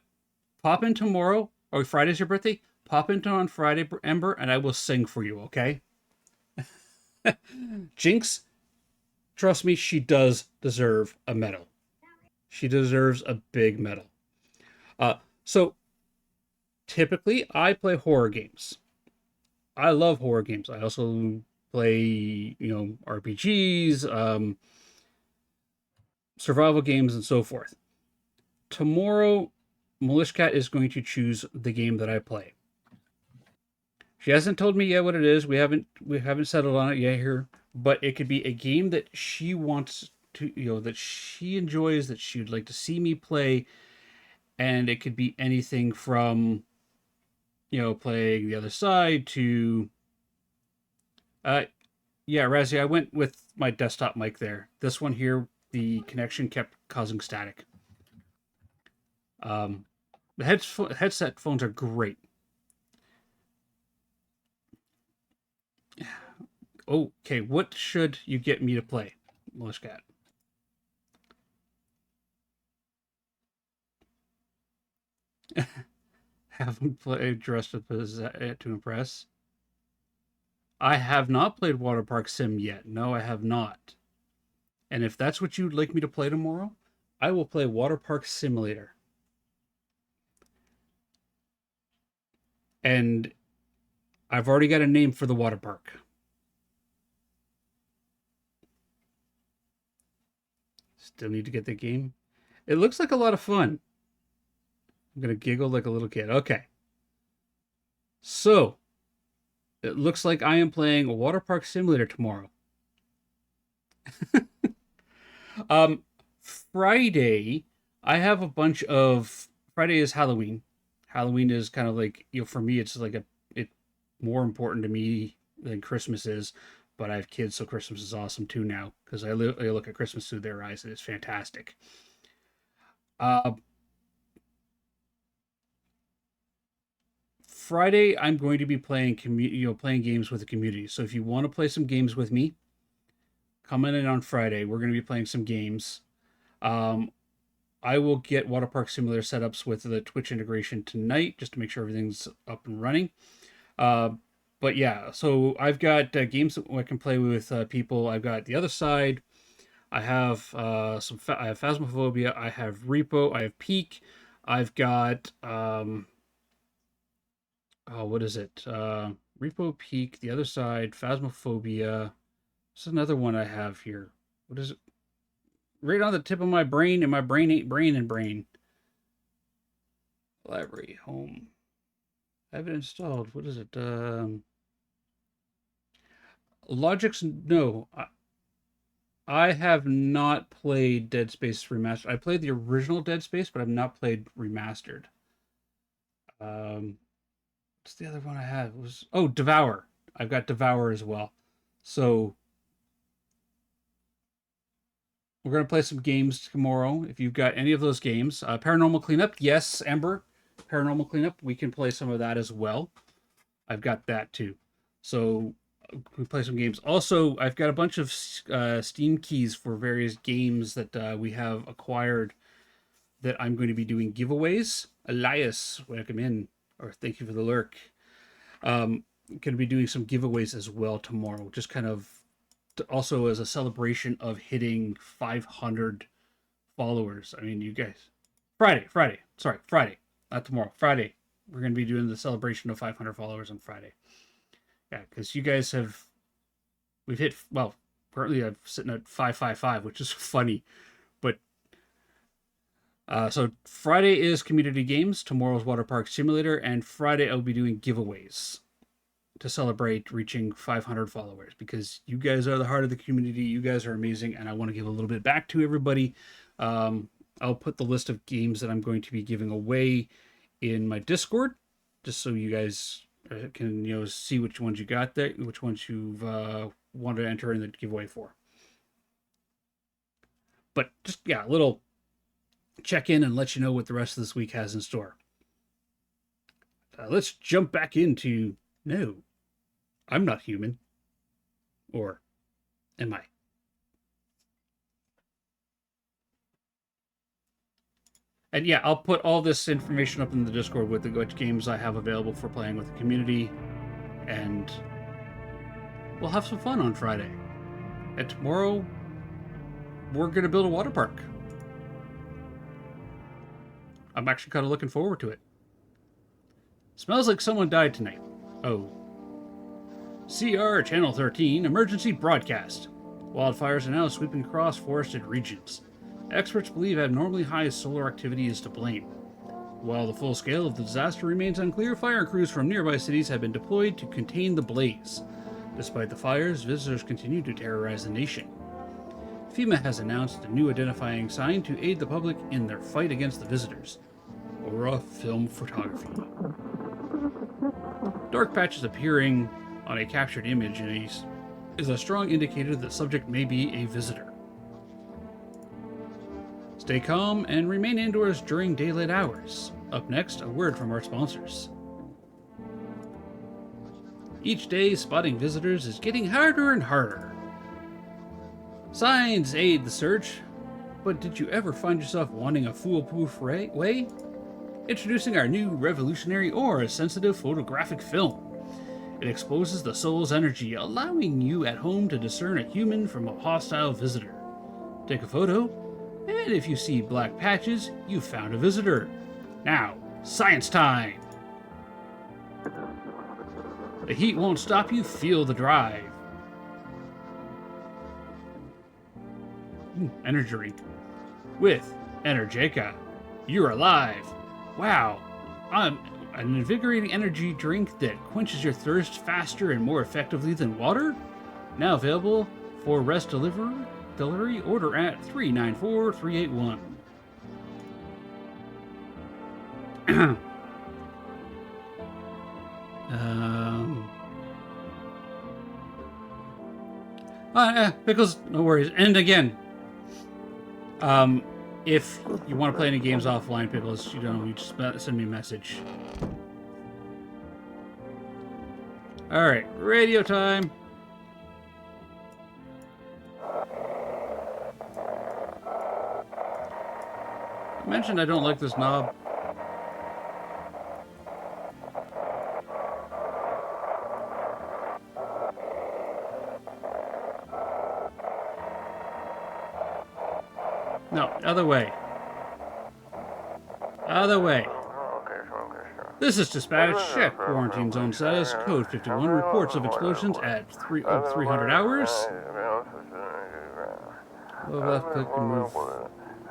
Pop in tomorrow, or Friday's your birthday. Pop in on Friday, Ember, and I will sing for you, okay? Jinx, trust me, she does deserve a medal. She deserves a big medal. So, typically, I play horror games. I love horror games. I also play, RPGs, survival games, and so forth. Tomorrow, Malishcat is going to choose the game that I play. She hasn't told me yet what it is. We haven't settled on it yet here, but it could be a game that she wants to, that she enjoys, that she would like to see me play, and it could be anything from, playing the other side to, yeah, Razzie, I went with my desktop mic there. This one here, the connection kept causing static. The headset phones are great. Okay, what should you get me to play, Malishcat? Haven't played Dressed to Impress. I have not played Water Park Sim yet. No, I have not. And if that's what you'd like me to play tomorrow, I will play Water Park Simulator. And I've already got a name for the water park. Still need to get the game. It looks like a lot of fun. I'm going to giggle like a little kid. Okay. So, it looks like I am playing a Water Park Simulator tomorrow. Friday, I have a bunch of... Friday is Halloween. Halloween is kind of like, for me, it's like it's more important to me than Christmas is. But I have kids, so Christmas is awesome too now. Because I look at Christmas through their eyes, and it's fantastic. Friday, I'm going to be playing playing games with the community. So if you want to play some games with me, come in on Friday. We're going to be playing some games. I will get Water Park Simulator setups with the Twitch integration tonight, just to make sure everything's up and running. But yeah, so I've got games that I can play with people. I've got The Other Side. I have I have Phasmophobia. I have Repo. I have Peak. I've got what is it? Repo, Peak, The Other Side, Phasmophobia. There's another one I have here. What is it? Right on the tip of my brain, and my brain ain't brain and brain. Library, home. I have it installed. What is it? Logic's no. I have not played Dead Space Remastered. I played the original Dead Space, but I've not played Remastered. What's the other one I have? It was Devour. I've got Devour as well. So we're gonna play some games tomorrow. If you've got any of those games, Paranormal Cleanup, yes, Ember. Paranormal Cleanup, we can play some of that as well. I've got that too. So we play some games. Also, I've got a bunch of Steam keys for various games that we have acquired that I'm going to be doing giveaways. Elias, welcome in. or thank you for the lurk. Going to be doing some giveaways as well tomorrow, just kind of also as a celebration of hitting 500 followers. I mean, you guys, Friday, not tomorrow, Friday. We're going to be doing the celebration of 500 followers on Friday. Yeah, because you guys we've hit, well, currently I'm sitting at 555, which is funny. But, so Friday is community games, tomorrow's water park simulator, and Friday I'll be doing giveaways to celebrate reaching 500 followers, because you guys are the heart of the community. You guys are amazing, and I want to give a little bit back to everybody. I'll put the list of games that I'm going to be giving away in my Discord, just so you guys can see which ones you got there, which ones you've wanted to enter in the giveaway for. But just a little check in and let you know what the rest of this week has in store. Let's jump back into no. I'm not human. Or am I? And yeah, I'll put all this information up in the Discord with which games I have available for playing with the community. And we'll have some fun on Friday. And tomorrow, we're going to build a water park. I'm actually kind of looking forward to it. Smells like someone died tonight. Oh. CR Channel 13 Emergency Broadcast. Wildfires are now sweeping across forested regions. Experts believe abnormally high solar activity is to blame. While the full scale of the disaster remains unclear, fire crews from nearby cities have been deployed to contain the blaze. Despite the fires, visitors continue to terrorize the nation. FEMA has announced a new identifying sign to aid the public in their fight against the visitors. Aura Film Photography. Dark patches appearing on a captured image is a strong indicator that the subject may be a visitor. Stay calm and remain indoors during daylight hours. Up next, a word from our sponsors. Each day, spotting visitors is getting harder and harder. Signs aid the search, but did you ever find yourself wanting a foolproof way? Introducing our new revolutionary aura-sensitive photographic film. It exposes the soul's energy, allowing you at home to discern a human from a hostile visitor. Take a photo, and if you see black patches, you found a visitor. Now, science time! The heat won't stop you, feel the drive. Energy drink. With Energeca, you're alive. Wow, an invigorating energy drink that quenches your thirst faster and more effectively than water? Now available for rest delivery, order at 394381. Pickles, no worries. And again, if you want to play any games offline, Pickles, you just send me a message. Alright, radio time. I mentioned I don't like this knob. No, other way. Other way. This is dispatch. Check quarantine zone status. Code 51 reports of explosions at 300 hours. Left click and move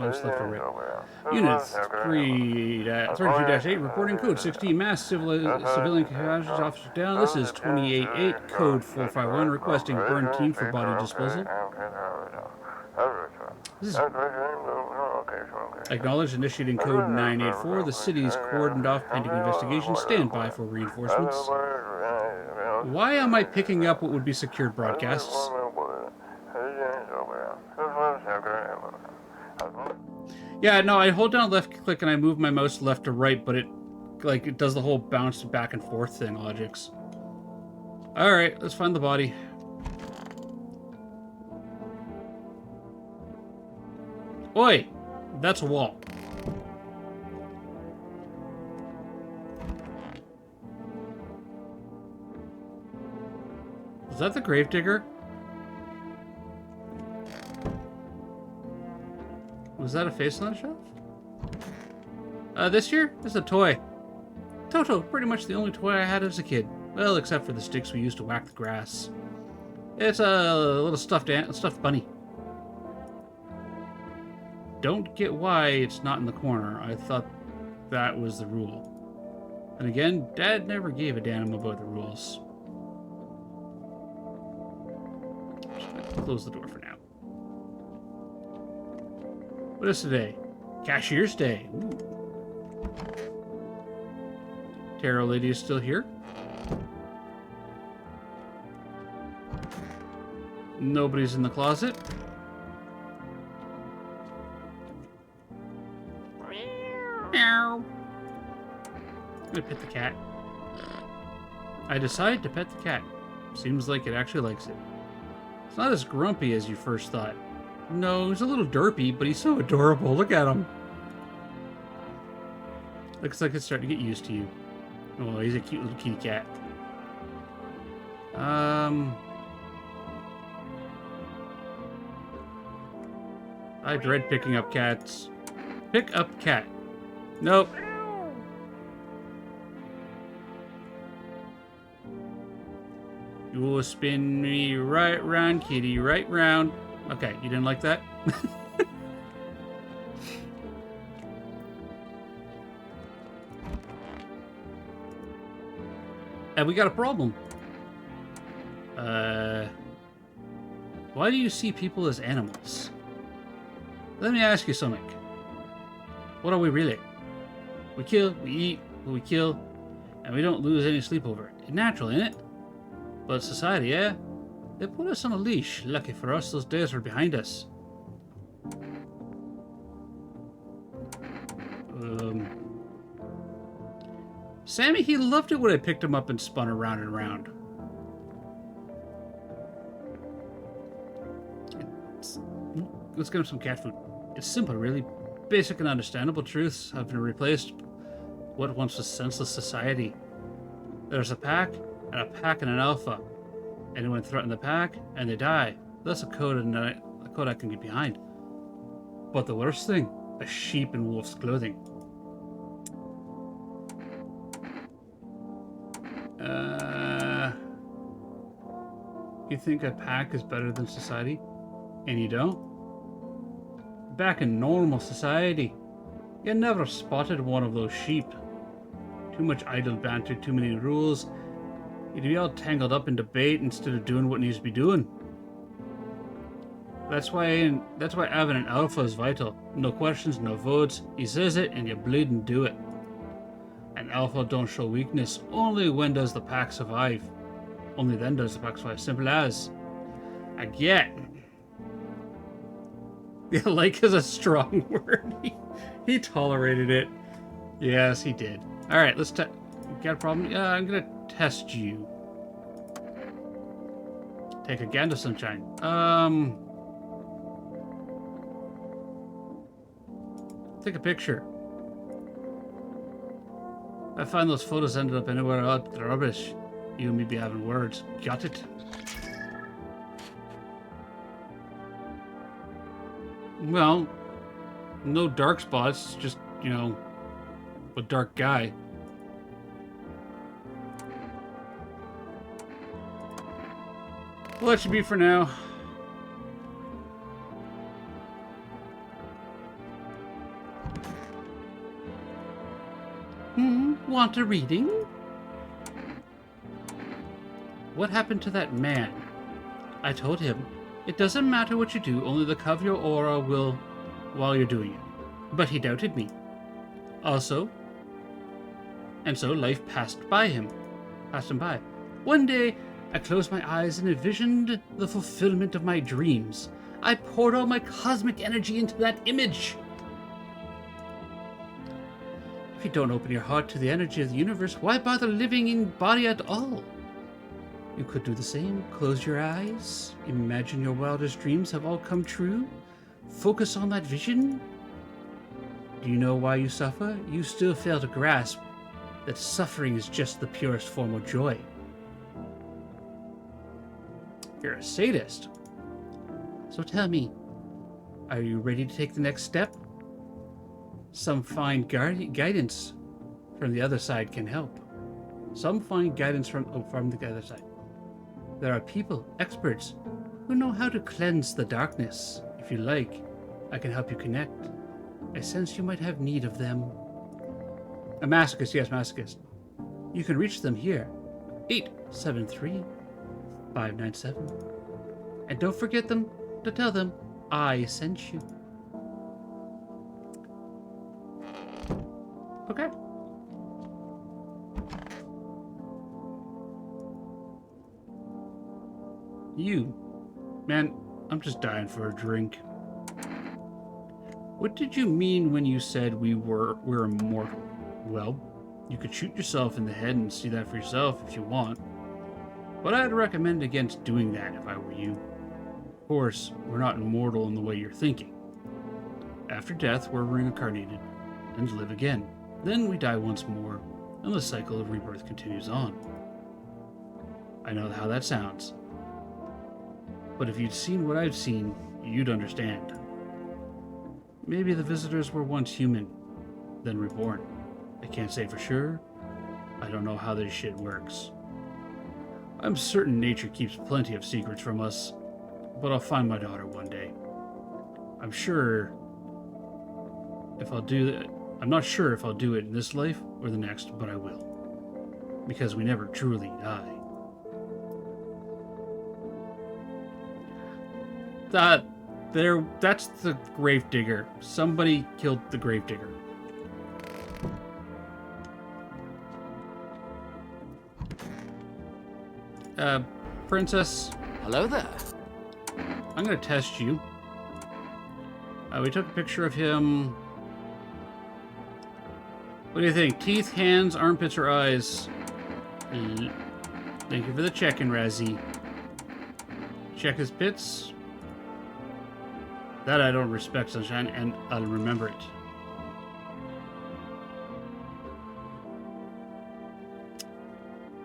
left or right. Unit 32-8 reporting code 16 mass civilian casualties officer down. This is 28-8 code 451 requesting burn team for body disposal. This is acknowledged, initiating code 984. The city is cordoned off pending investigation. Stand by for reinforcements. Why am I picking up what would be secured broadcasts? Yeah, no, I hold down left click and I move my mouse left to right, but it does the whole bounce back and forth thing, Logix. Alright, let's find the body. Oi! That's a wall. Is that the gravedigger? Was that a face on the shelf? This year? It's a toy. Toto, pretty much the only toy I had as a kid. Well, except for the sticks we used to whack the grass. It's a little stuffed bunny. Don't get why it's not in the corner. I thought that was the rule. And again, Dad never gave a damn about the rules. Just gonna close the door for now. What is today? Cashier's Day. Ooh. Tarot lady is still here. Nobody's in the closet. Meow. I'm gonna pet the cat. I decided to pet the cat. Seems like it actually likes it. It's not as grumpy as you first thought. No, he's a little derpy, but he's so adorable. Look at him. Looks like it's starting to get used to you. Oh, he's a cute little kitty cat. I dread picking up cats. Pick up cat. Nope. You will spin me right round, kitty, right round. Okay, you didn't like that? And we got a problem. Why do you see people as animals? Let me ask you something. What are we really? We kill, we eat, we kill, and we don't lose any sleep over it. It's natural, ain't it? But society, yeah? They put us on a leash. Lucky for us, those days are behind us. Sammy, he loved it when I picked him up and spun around and around. Let's get him some cat food. It's simple, really. Basic and understandable truths have been replaced what once was senseless society. There's a pack and an alpha. Anyone threaten the pack, and they die. That's a code I can get behind. But the worst thing, a sheep in wolf's clothing. You think a pack is better than society? And you don't? Back in normal society, you never spotted one of those sheep. Too much idle banter, too many rules. You'd be all tangled up in debate instead of doing what needs to be doing. That's why having an alpha is vital. No questions, no votes. He says it and you bleed and do it. An alpha don't show weakness. Only when does the pack survive. Only then does the pack survive. Simple as. I get. Yeah, like is a strong word. He tolerated it. Yes, he did. All right, let's got a problem? Yeah, I'm gonna test you. Take a gander, sunshine. Take a picture. I find those photos ended up anywhere out the rubbish. You and me be having words. Got it? Well, no dark spots, just, you know, a dark guy. Well, that should be for now. Want a reading? What happened to that man? I told him, it doesn't matter what you do, only the cover your aura will while you're doing it. But he doubted me. So life passed him by. One day, I closed my eyes and envisioned the fulfillment of my dreams. I poured all my cosmic energy into that image. If you don't open your heart to the energy of the universe, why bother living in body at all? You could do the same. Close your eyes. Imagine your wildest dreams have all come true. Focus on that vision. Do you know why you suffer? You still fail to grasp that suffering is just the purest form of joy. You're a sadist. So tell me, are you ready to take the next step? Some fine guidance from the other side can help. Some fine guidance from the other side. There are people, experts, who know how to cleanse the darkness. If you like, I can help you connect. I sense you might have need of them. A masochist, yes, masochist. You can reach them here. 873-597. And don't forget them to tell them I sent you. Okay. You. Man, I'm just dying for a drink. What did you mean when you said we're immortal? Well, you could shoot yourself in the head and see that for yourself if you want. But I'd recommend against doing that if I were you. Of course, we're not immortal in the way you're thinking. After death, we're reincarnated and live again. Then we die once more, and the cycle of rebirth continues on. I know how that sounds. But if you'd seen what I've seen, you'd understand. Maybe the visitors were once human, then reborn. I can't say for sure. I don't know how this shit works. I'm certain nature keeps plenty of secrets from us, but I'll find my daughter one day. I'm not sure if I'll do it in this life or the next, but I will. Because we never truly die. That's the gravedigger. Somebody killed the gravedigger. Princess. Hello there. I'm gonna test you. We took a picture of him. What do you think? Teeth, hands, armpits, or eyes? Thank you for the check-in, Razzie. Check his pits. That I don't respect, Sunshine, and I'll remember it.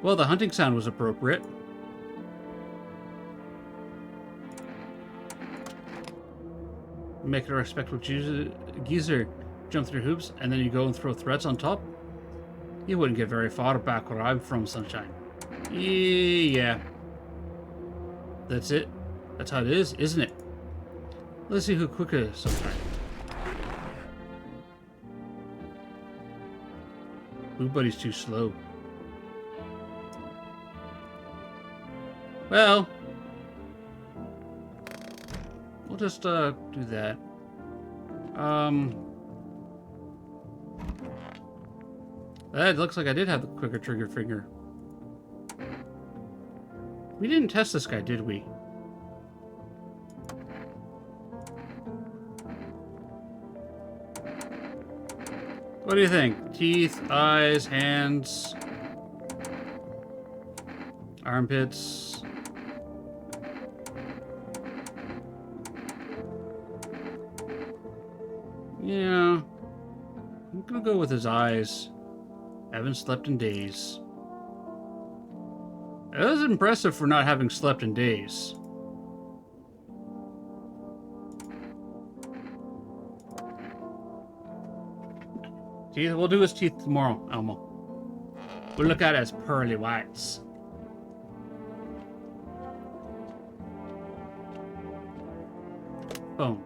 Well, the hunting sound was appropriate. Make it a respectable geezer. Jump through hoops, and then you go and throw threats on top? You wouldn't get very far back where I'm from, Sunshine. Yeah. That's it. That's how it is, isn't it? Let's see who quicker Sunshine. Blue Buddy's too slow. Well, we'll just do that. That looks like I did have the quicker trigger finger. We didn't test this guy, did we? What do you think? Teeth, eyes, hands, armpits. Yeah. I'm gonna go with his eyes. Haven't slept in days. That was impressive for not having slept in days. Teeth, we'll do his teeth tomorrow, Elmo. We'll look at it as pearly whites. Boom.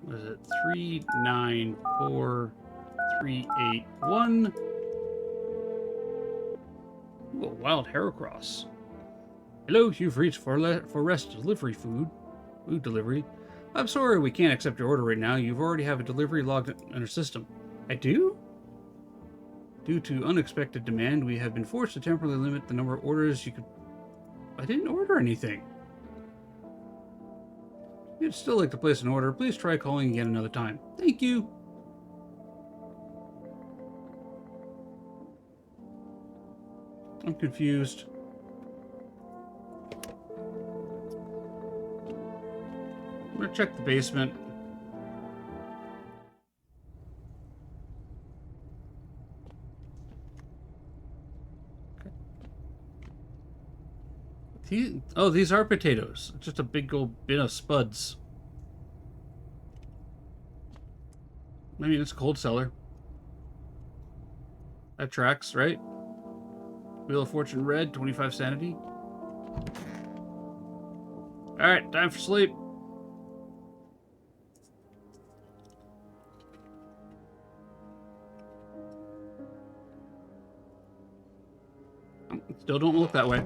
What is it? 394381. Ooh, a wild Heracross. Hello, you've reached for rest delivery food delivery. I'm sorry we can't accept your order right now. You've already have a delivery logged in our system. I do? Due to unexpected demand, we have been forced to temporarily limit the number of orders you could... I didn't order anything. If you'd still like to place an order, please try calling again another time. Thank you. I'm confused. I'm gonna check the basement. Okay. Oh, these are potatoes. Just a big old bin of spuds. I mean, it's a cold cellar. That tracks, right? Wheel of Fortune red, 25 sanity. Alright, time for sleep. Still don't look that way.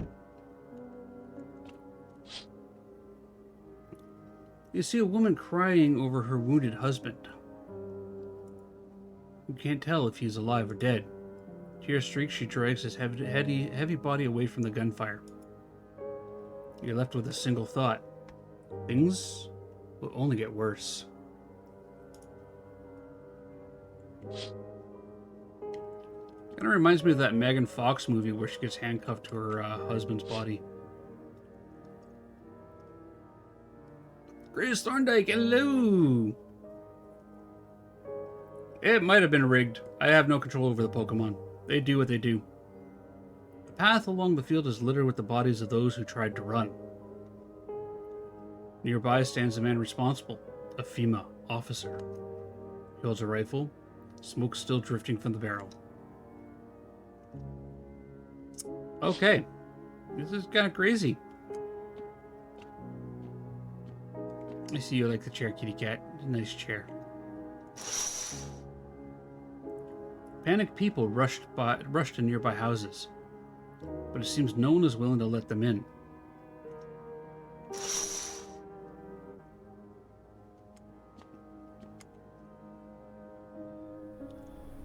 You see a woman crying over her wounded husband. You can't tell if he's alive or dead. Tear streaks, she drags his heavy body away from the gunfire. You're left with a single thought. Things will only get worse. Kind of reminds me of that Megan Fox movie where she gets handcuffed to her husband's body. Grace Thorndike, hello! It might have been rigged. I have no control over the Pokemon. They do what they do. The path along the field is littered with the bodies of those who tried to run. Nearby stands the man responsible, a FEMA officer. He holds a rifle, smoke still drifting from the barrel. Okay, this is kind of crazy. I see you like the chair, kitty cat. It's a nice chair. Panicked people rushed to nearby houses, but it seems no one is willing to let them in.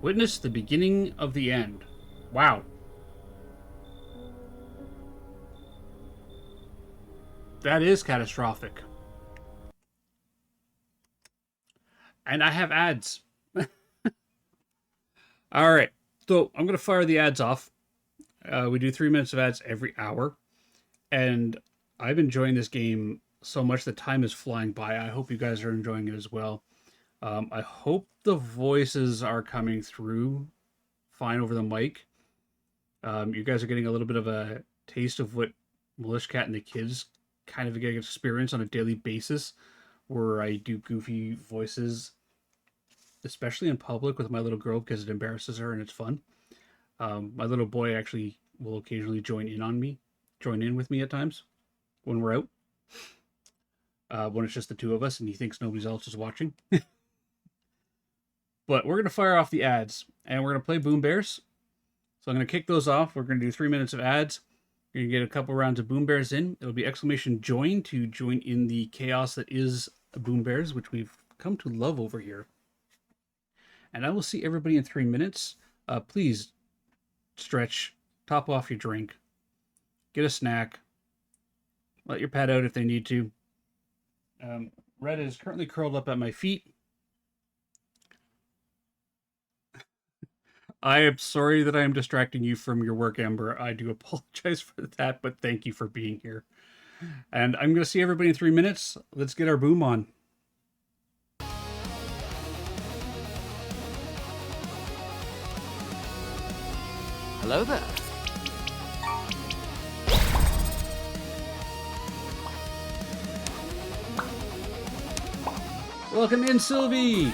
Witness the beginning of the end. Wow. That is catastrophic. And I have ads. All right. So I'm going to fire the ads off. We do 3 minutes of ads every hour. And I'm enjoying this game so much that time is flying by. I hope you guys are enjoying it as well. I hope the voices are coming through fine over the mic. You guys are getting a little bit of a taste of what Militia Cat and the kids kind of get to experience on a daily basis, where I do goofy voices, especially in public with my little girl because it embarrasses her and it's fun. My little boy actually will occasionally join in with me at times when we're out. When it's just the two of us and he thinks nobody else is watching. But we're going to fire off the ads and we're going to play Boom Bears. So I'm going to kick those off. We're going to do 3 minutes of ads. You're going to get a couple rounds of Boom Bears in. It'll be !join to join in the chaos that is Boom Bears, which we've come to love over here. And I will see everybody in 3 minutes. Please stretch, top off your drink, get a snack, let your pet out if they need to. Red is currently curled up at my feet. I am sorry that I am distracting you from your work, Amber. I do apologize for that, but thank you for being here. And I'm going to see everybody in 3 minutes. Let's get our boom on. Hello there. Welcome in, Sylvie.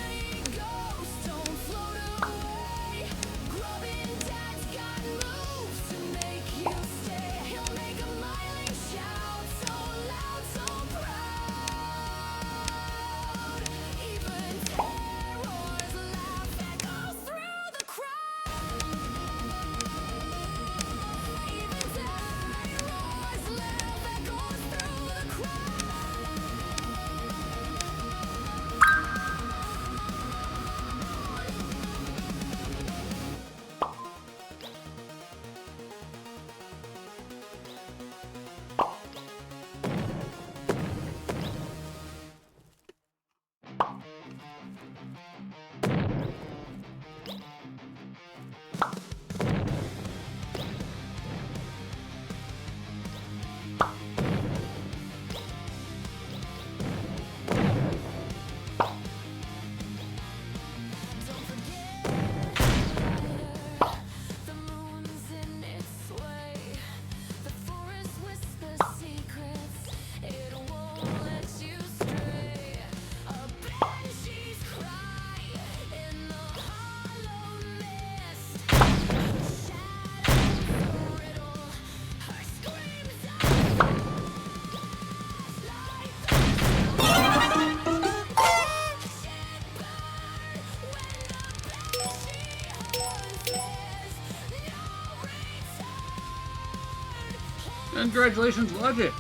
Congratulations, Logix.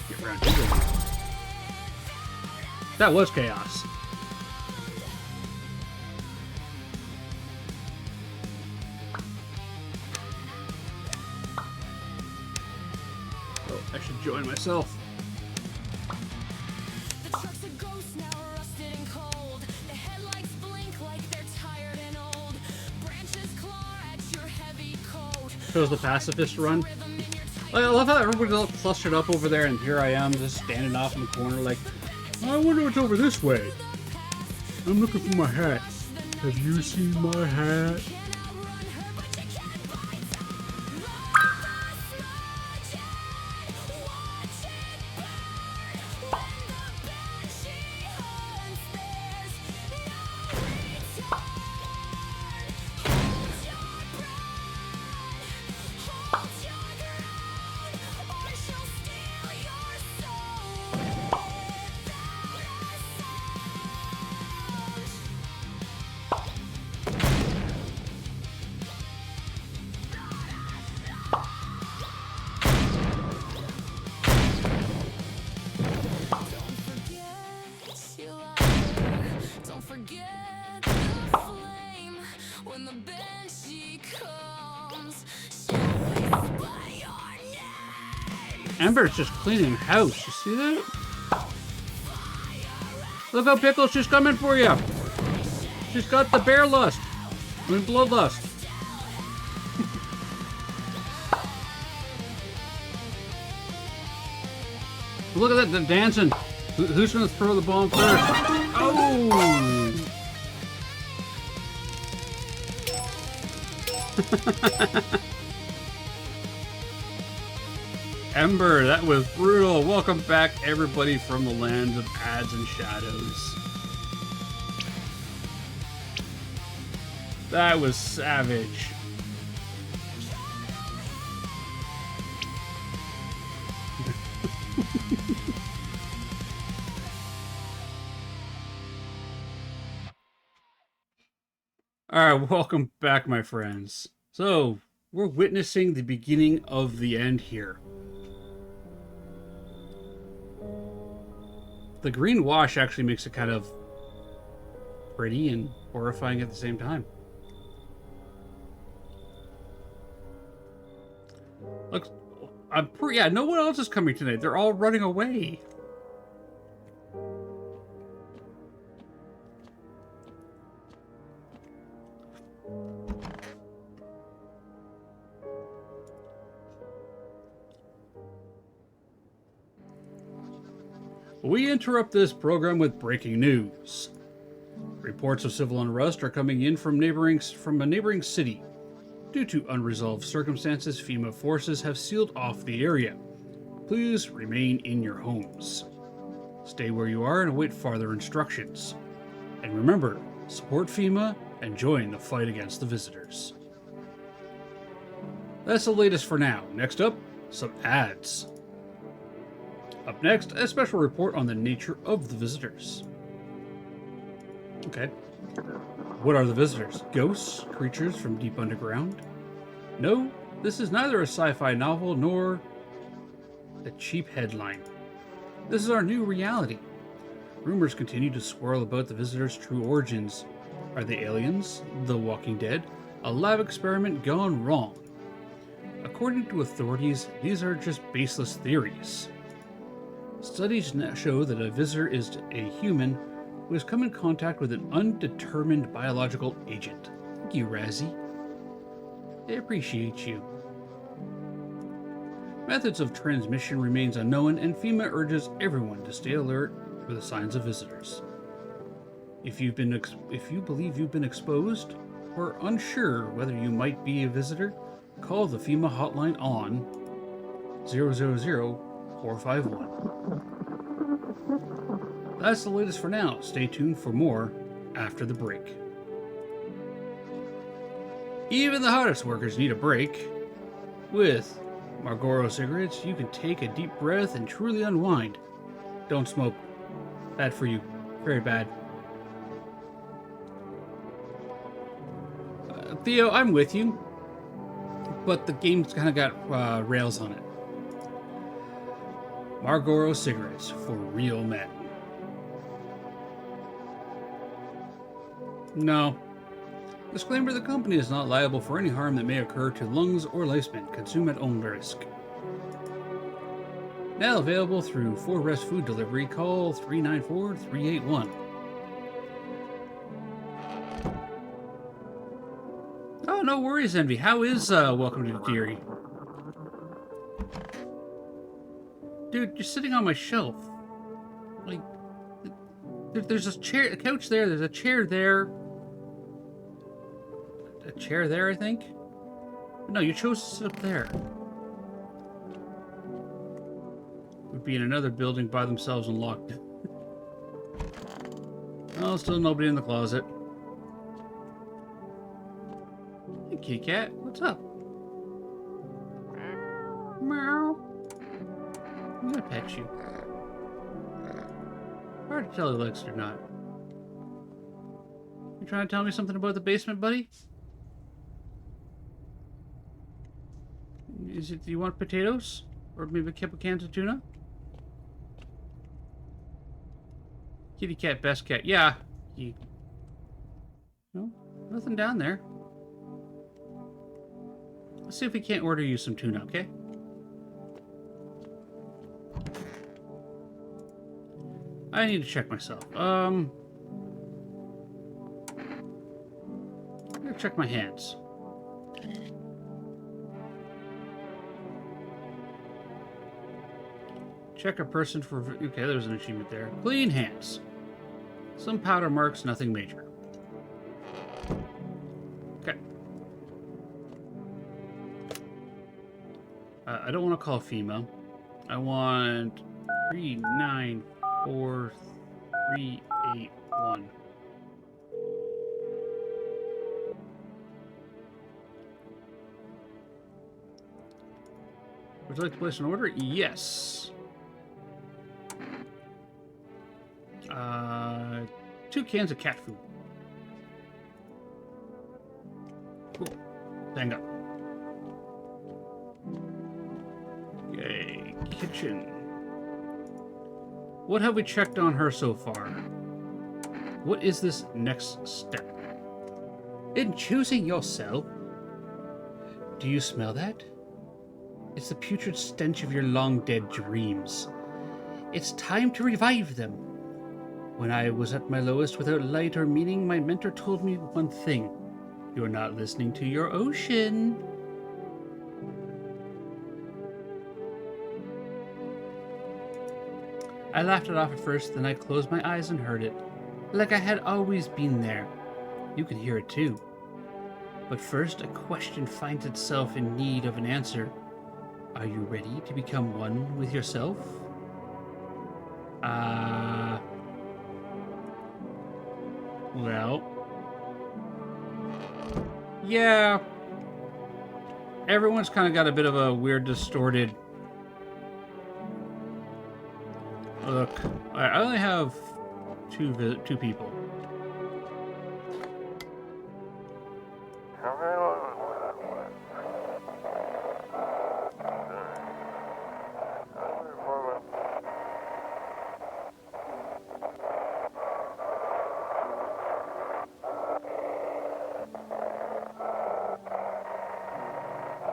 Get around here. That was chaos. Oh, I should join myself. The truck's a ghost now, rusted and cold. The headlights blink like they're tired and old. Branches claw at your heavy coat. Shows the pacifist run. I love how everybody's all clustered up over there, and here I am just standing off in the corner like, I wonder what's over this way. I'm looking for my hat. Have you seen my hat? Don't forget the flame when the banshee comes. She'll whisper your name. Ember's just cleaning house. You see that? Look how Pickles, she's coming for you. She's got the bear lust. I mean, bloodlust. Look at that, they're dancing. Who's gonna throw the bomb first? Oh! Ember, that was brutal. Welcome back, everybody, from the lands of ads and shadows. That was savage. Alright, welcome back, my friends. So, we're witnessing the beginning of the end here. The green wash actually makes it kind of pretty and horrifying at the same time. Looks, yeah, no one else is coming tonight. They're all running away. We interrupt this program with breaking news. Reports of civil unrest are coming in from a neighboring city. Due to unresolved circumstances, FEMA forces have sealed off the area. Please remain in your homes. Stay where you are and await further instructions. And remember, support FEMA and join the fight against the visitors. That's the latest for now. Next up, some ads. Up next, a special report on the nature of the visitors. Okay. What are the visitors? Ghosts? Creatures from deep underground? No, this is neither a sci-fi novel nor a cheap headline. This is our new reality. Rumors continue to swirl about the visitors' true origins. Are they aliens? The Walking Dead? A lab experiment gone wrong? According to authorities, these are just baseless theories. Studies now show that a visitor is a human who has come in contact with an undetermined biological agent. Thank you, Razzie. I appreciate you. Methods of transmission remains unknown, and FEMA urges everyone to stay alert for the signs of visitors. If you believe you've been exposed or unsure whether you might be a visitor, call the FEMA hotline on 000-451. That's the latest for now. Stay tuned for more after the break. Even the hardest workers need a break. With Marlboro cigarettes, you can take a deep breath and truly unwind. Don't smoke. Bad for you. Very bad. Theo, I'm with you, but the game's kind of got rails on it. Marlboro cigarettes for real men. No. Disclaimer: the company is not liable for any harm that may occur to lungs or lifespan. Consume at own risk. Now available through 4Rest Food Delivery. Call 394-381. Oh, no worries, Envy. How is Welcome to Deary? Dude, you're sitting on my shelf. Like, there's a chair, a couch there. There's a chair there. A chair there, I think. No, you chose to sit up there. Would be in another building by themselves and locked. Oh, still nobody in the closet. Hey, kitty cat, what's up? Meow. I'm gonna pet you. Hard to tell he likes it or not. You trying to tell me something about the basement, buddy? Is it? Do you want potatoes, or maybe a couple cans of tuna? Kitty cat, best cat. Yeah. No, nothing down there. Let's see if we can't order you some tuna, okay? I need to check myself. I'm gonna check my hands. Check a person for... Okay, there's an achievement there. Clean hands. Some powder marks, nothing major. Okay. I don't want to call FEMA. I want 394381. Would you like to place an order? Yes. 2 cans of cat food. Cool. Hang up. Okay, kitchen. What have we checked on her so far? What is this next step? In choosing yourself, do you smell that? It's the putrid stench of your long-dead dreams. It's time to revive them. When I was at my lowest without light or meaning, my mentor told me one thing. You're not listening to your ocean. I laughed it off at first, then I closed my eyes and heard it. Like I had always been there. You could hear it too. But first, a question finds itself in need of an answer. Are you ready to become one with yourself? Well... Yeah. Everyone's kind of got a bit of a weird, distorted look. I only have two people.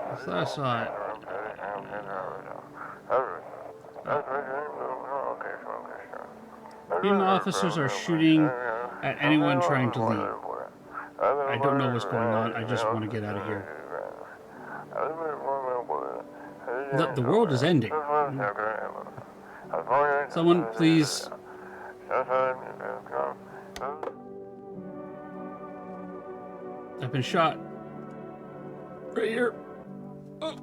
I thought I saw it. FEMA officers are shooting at anyone trying to leave. I don't know what's going on. I just want to get out of here. The world is ending. Someone, please. I've been shot. Right here. Oh,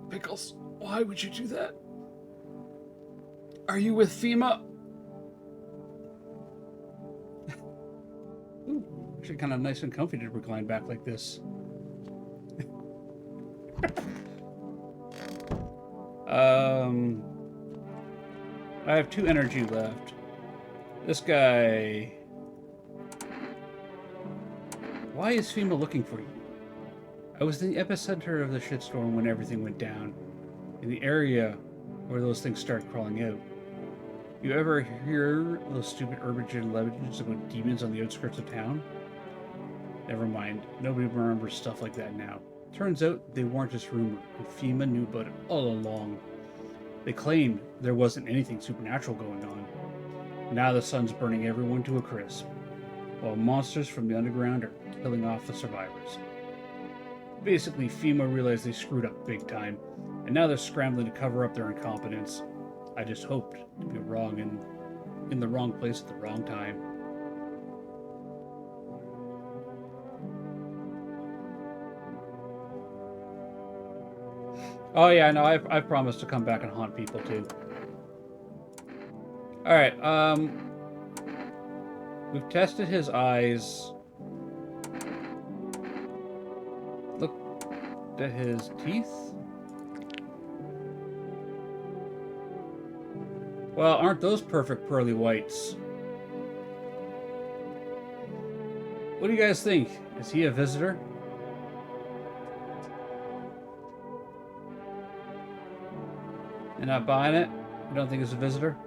Pickles. Why would you do that? Are you with FEMA? Ooh, actually kind of nice and comfy to recline back like this. I have 2 energy left. This guy... Why is FEMA looking for you? I was in the epicenter of the shitstorm when everything went down, in the area where those things started crawling out. You ever hear those stupid urban legends about demons on the outskirts of town? Never mind, nobody remembers stuff like that now. Turns out they weren't just rumor, and FEMA knew about it all along. They claimed there wasn't anything supernatural going on. Now the sun's burning everyone to a crisp, while monsters from the underground are killing off the survivors. Basically, FEMA realized they screwed up big time, and now they're scrambling to cover up their incompetence. I just hoped to be wrong in the wrong place at the wrong time. Oh yeah, no, I've promised to come back and haunt people too. Alright, we've tested his eyes. Looked at his teeth. Well, aren't those perfect pearly whites? What do you guys think? Is he a visitor? You're not buying it? You don't think it's a visitor?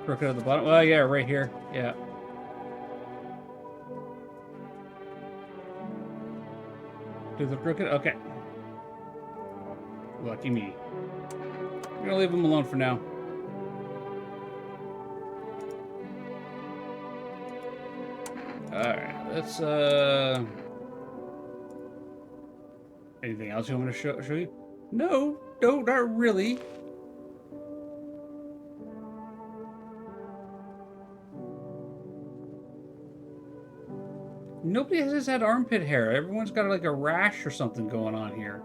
Crooked at the bottom? Well, yeah, right here. Yeah. Do the crooked? Okay. Lucky me. I'm gonna leave him alone for now. Alright, let's, anything else you want me to show you? No, not really. Nobody has had armpit hair. Everyone's got like a rash or something going on here.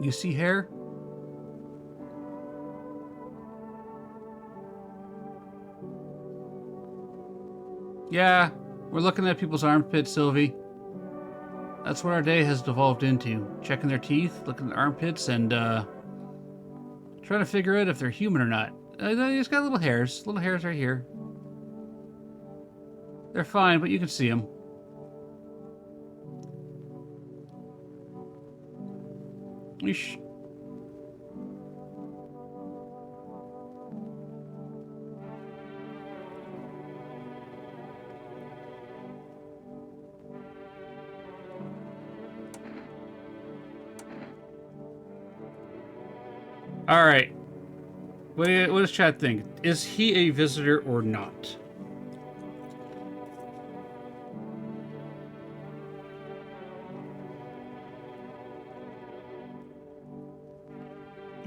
You see hair? Yeah, we're looking at people's armpits, Sylvie. That's what our day has devolved into. Checking their teeth, looking at their armpits, and, trying to figure out if they're human or not. He's got little hairs right here. They're fine, but you can see them. Yeesh. All right. What does chat think? Is he a visitor or not?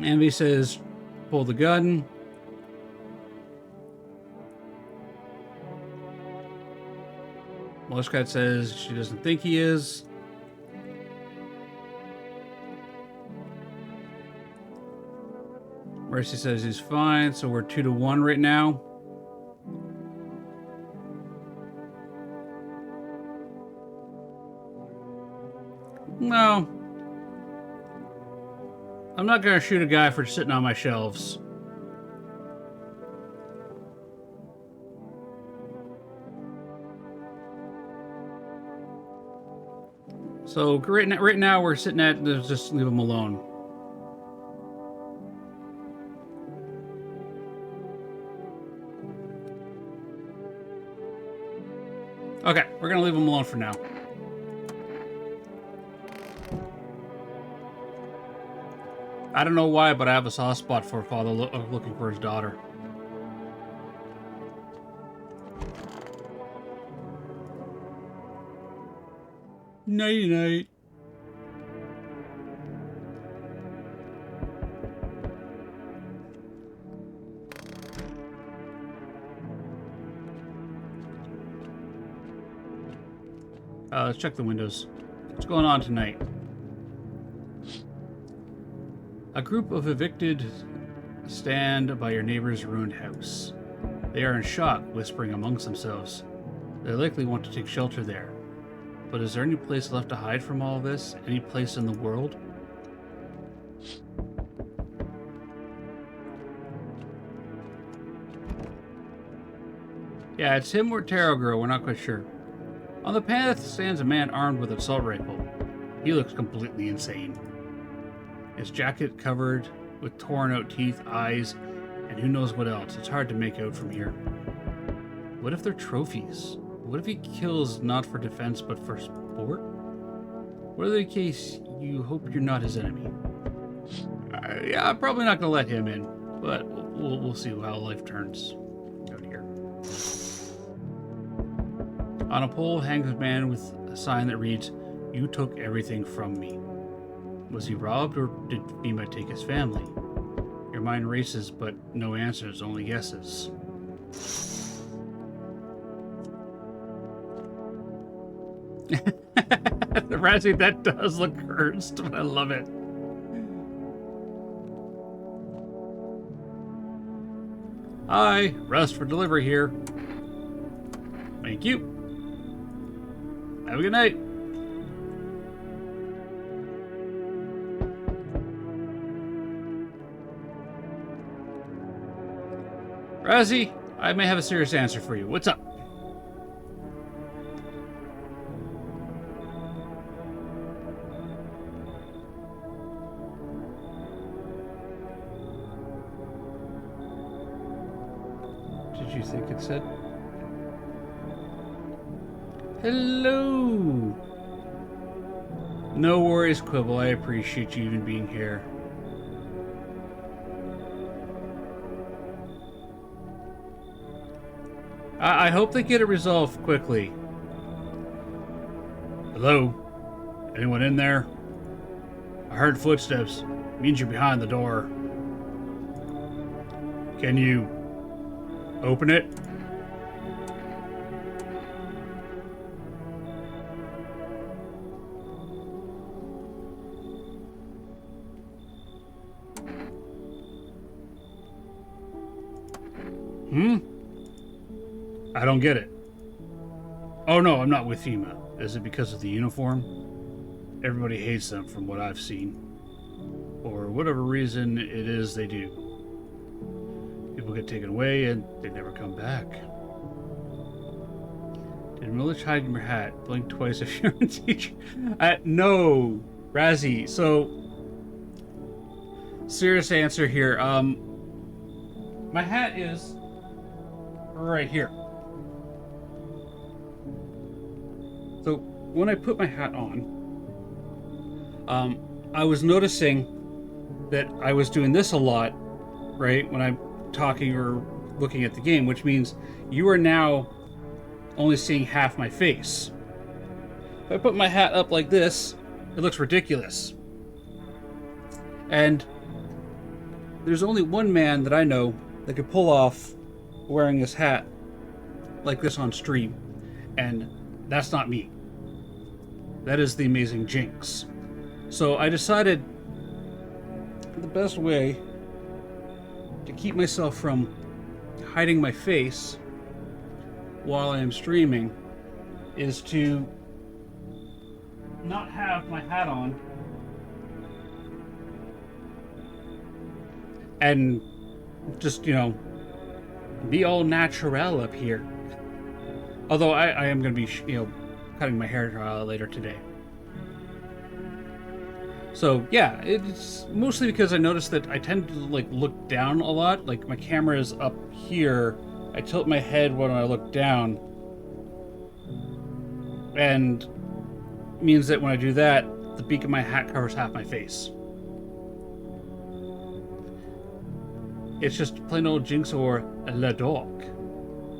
Envy says, pull the gun. Molishkat says she doesn't think he is. Mercy says he's fine, so we're 2-1 right now. No. I'm not gonna shoot a guy for sitting on my shelves. So right now we're sitting at, just leave him alone. Okay, we're gonna leave him alone for now. I don't know why, but I have a soft spot for a father looking for his daughter. Nighty night. Let's check the windows. What's going on tonight? A group of evicted stand by your neighbor's ruined house. They are in shock, whispering amongst themselves. They likely want to take shelter there. But is there any place left to hide from all this? Any place in the world? Yeah, it's him or Tarot Girl, we're not quite sure. On the path stands a man armed with an assault rifle. He looks completely insane. His jacket covered with torn out teeth, eyes, and who knows what else. It's hard to make out from here. What if they're trophies? What if he kills not for defense but for sport? Whatever the case, you hope you're not his enemy. Yeah, I'm probably not going to let him in, but we'll see how life turns out here. On a pole hangs a man with a sign that reads, "You took everything from me." Was he robbed, or did FEMA take his family? Your mind races, but no answers, only guesses. Razzie, that does look cursed, but I love it. Hi, rest for delivery here. Thank you. Have a good night. Razzie, I may have a serious answer for you. What's up? Did you think it said? Hello. No worries, Quibble. I appreciate you even being here. I hope they get it resolved quickly. Hello? Anyone in there? I heard footsteps. Means you're behind the door. Can you open it? I don't get it. Oh no, I'm not with FEMA. Is it because of the uniform? Everybody hates them from what I've seen. For whatever reason it is they do. People get taken away and they never come back. Did Milich hide in your hat? Blink twice if you're a teacher. No, Razzie. So, serious answer here. My hat is right here. So when I put my hat on, I was noticing that I was doing this a lot, right? When I'm talking or looking at the game, which means you are now only seeing half my face. If I put my hat up like this, it looks ridiculous. And there's only one man that I know that could pull off wearing his hat like this on stream, and that's not me. That is the amazing Jinx. So I decided the best way to keep myself from hiding my face while I am streaming is to not have my hat on and just, you know, be all natural up here. Although I am going to be, you know, cutting my hair later today. So yeah, it's mostly because I noticed that I tend to like look down a lot. Like my camera is up here. I tilt my head when I look down. And it means that when I do that, the beak of my hat covers half my face. It's just plain old Jinx or Le Doc.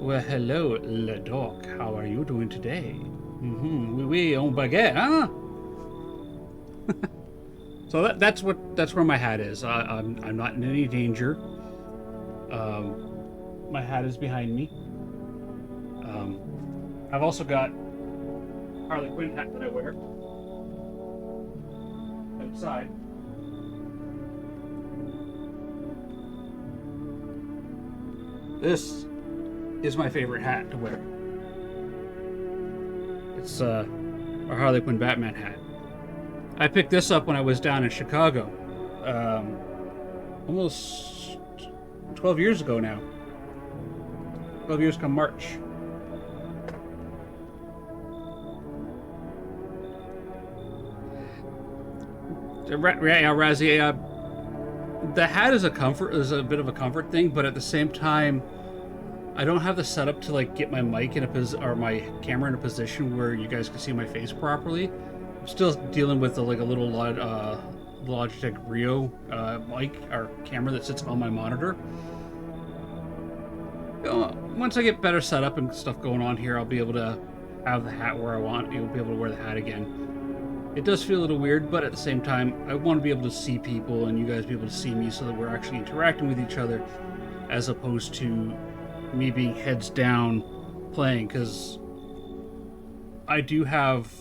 Well, hello, Le Doc. How are you doing today? Oui, on baguette, huh? So that's where my hat is. I'm not in any danger. My hat is behind me. I've also got Harley Quinn hat that I wear outside. This is my favorite hat to wear. It's Our Harley Quinn Batman hat. I picked this up when I was down in Chicago. Almost 12 years ago now. 12 years come March. Yeah, Razzie, the hat is a bit of a comfort thing, but at the same time, I don't have the setup to like get my mic in or my camera in a position where you guys can see my face properly. I'm still dealing with a little Logitech Rio mic or camera that sits on my monitor. Once I get better setup and stuff going on here, I'll be able to have the hat where I want. You'll be able to wear the hat again. It does feel a little weird, but at the same time, I want to be able to see people and you guys be able to see me so that we're actually interacting with each other as opposed to me being heads down playing, because I do have,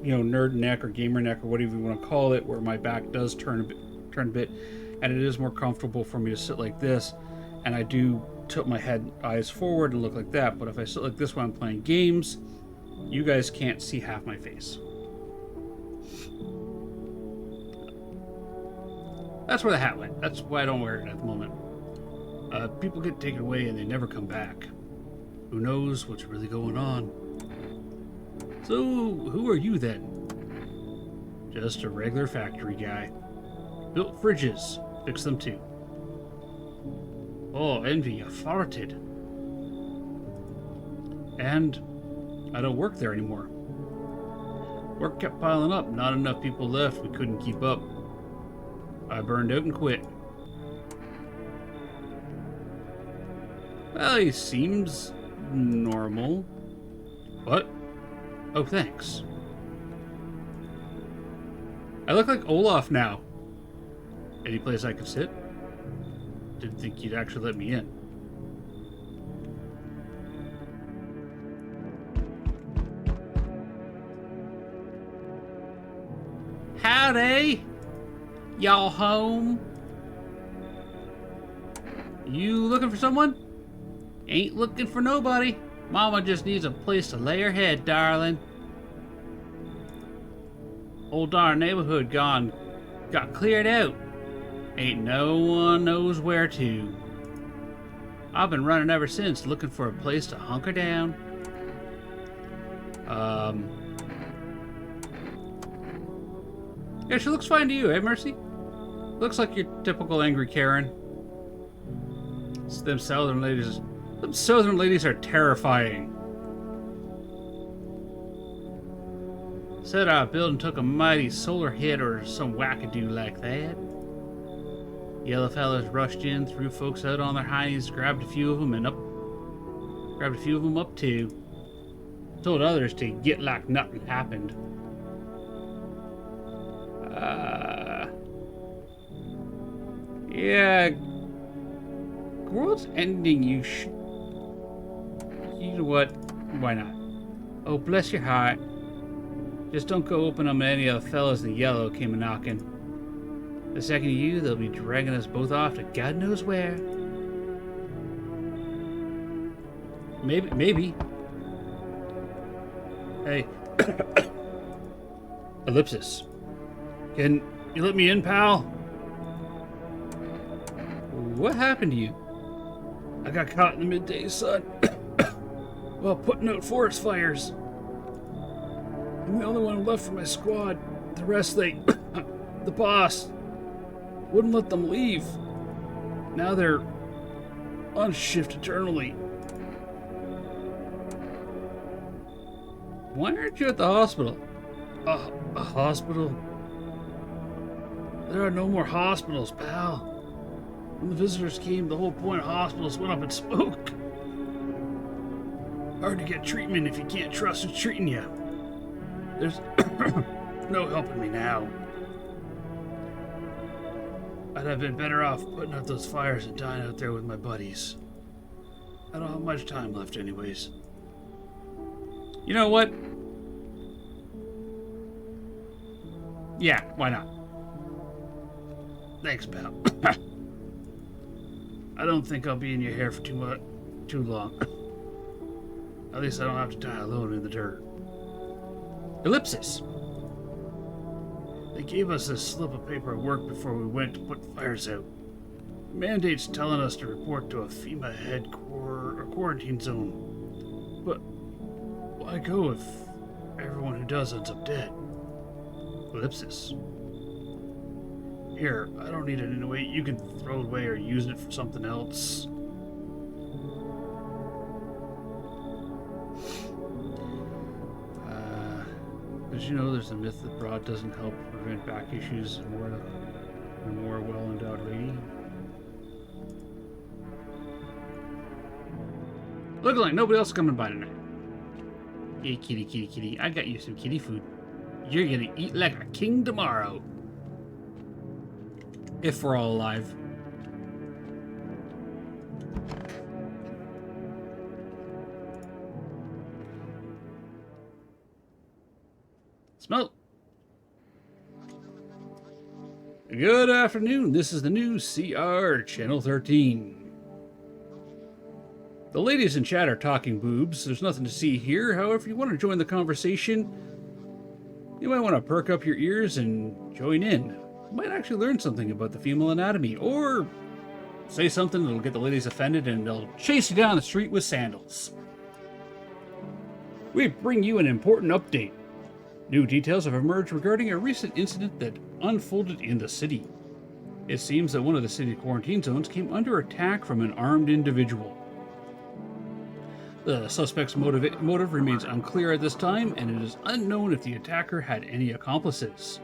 nerd neck or gamer neck or whatever you want to call it, where my back does turn a bit, and it is more comfortable for me to sit like this, and I do tilt my head eyes forward and look like that. But if I sit like this when I'm playing games, you guys can't see half my face. That's where the hat went. That's why I don't wear it at the moment. People get taken away and they never come back. Who knows what's really going on? So, who are you then? Just a regular factory guy. Built fridges. Fix them too. Oh, envy, you farted. And I don't work there anymore. Work kept piling up. Not enough people left. We couldn't keep up. I burned out and quit. Well, he seems normal. What? Oh, thanks. I look like Olaf now. Any place I could sit? Didn't think you'd actually let me in. Howdy! Y'all home? You looking for someone? Ain't looking for nobody. Mama just needs a place to lay her head, darling. Whole darn neighborhood got cleared out. Ain't no one knows where to. I've been running ever since, looking for a place to hunker down. Yeah, she looks fine to you, eh, Mercy? Looks like your typical angry Karen. Them southern ladies are terrifying. Said our building took a mighty solar hit or some wackadoo like that. Yellow fellas rushed in, threw folks out on their heinies, grabbed a few of them up too. Told others to get like nothing happened. Yeah. World's ending, you know what? Why not? Oh, bless your heart. Just don't go open them to any of the fellas in yellow came a-knocking. The second you, they'll be dragging us both off to God knows where. Maybe. Hey. Ellipsis. Can you let me in, pal? What happened to you? I got caught in the midday sun while putting out forest fires. I'm the only one left from my squad. The rest, the boss, wouldn't let them leave. Now they're on shift eternally. Why aren't you at the hospital? A hospital? There are no more hospitals, pal. When the visitors came, the whole point of hospitals went up in smoke. Hard to get treatment if you can't trust who's treating you. There's no helping me now. I'd have been better off putting out those fires and dying out there with my buddies. I don't have much time left anyways. You know what? Yeah, why not? Thanks, pal. I don't think I'll be in your hair for too long. At least I don't have to die alone in the dirt. Ellipsis. They gave us this slip of paper at work before we went to put fires out. Mandates telling us to report to a FEMA quarantine zone. But why go if everyone who does ends up dead? Ellipsis. Here, I don't need it anyway. You can throw it away or use it for something else. Did you know there's a myth that broad doesn't help prevent back issues more well-endowed lady? Looking like nobody else coming by tonight. Hey, kitty, kitty, kitty. I got you some kitty food. You're gonna eat like a king tomorrow. If we're all alive. Smell. Good afternoon. This is the new CR Channel 13. The ladies in chat are talking boobs. There's nothing to see here. However, if you want to join the conversation, you might want to perk up your ears and join in. You might actually learn something about the female anatomy, or say something that'll get the ladies offended and they'll chase you down the street with sandals. We bring you an important update. New details have emerged regarding a recent incident that unfolded in the city. It seems that one of the city quarantine zones came under attack from an armed individual. The suspect's motive remains unclear at this time, and it is unknown if the attacker had any accomplices.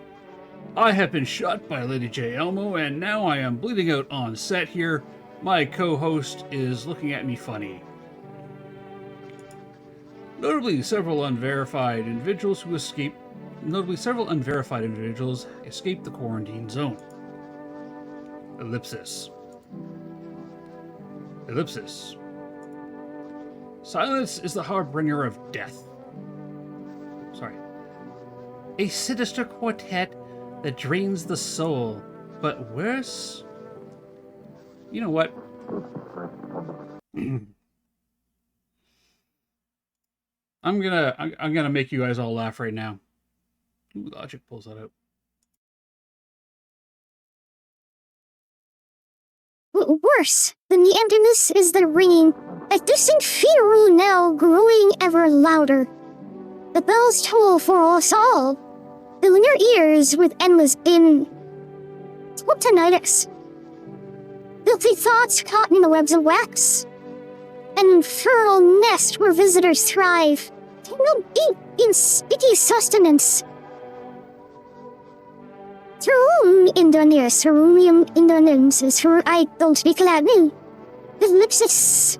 I have been shot by Lady J. Elmo, and now I am bleeding out on set here. My co-host is looking at me funny. Notably, several unverified individuals escaped the quarantine zone. Ellipsis. Ellipsis. Silence is the harbinger of death. Sorry. A sinister quartet that drains the soul, but worse. You know what? I'm gonna make you guys all laugh right now. Ooh, Logic pulls that out. Worse than the emptiness is the ringing, a distant funeral knell growing ever louder. The bells toll for us all, filling your ears with endless din. Tinnitus. Filthy thoughts caught in the webs of wax. An infernal nest where visitors thrive, tangled deep in sticky sustenance. Cerum indoneer cerumium indonensis for I don't speak Latin. Ellipsis.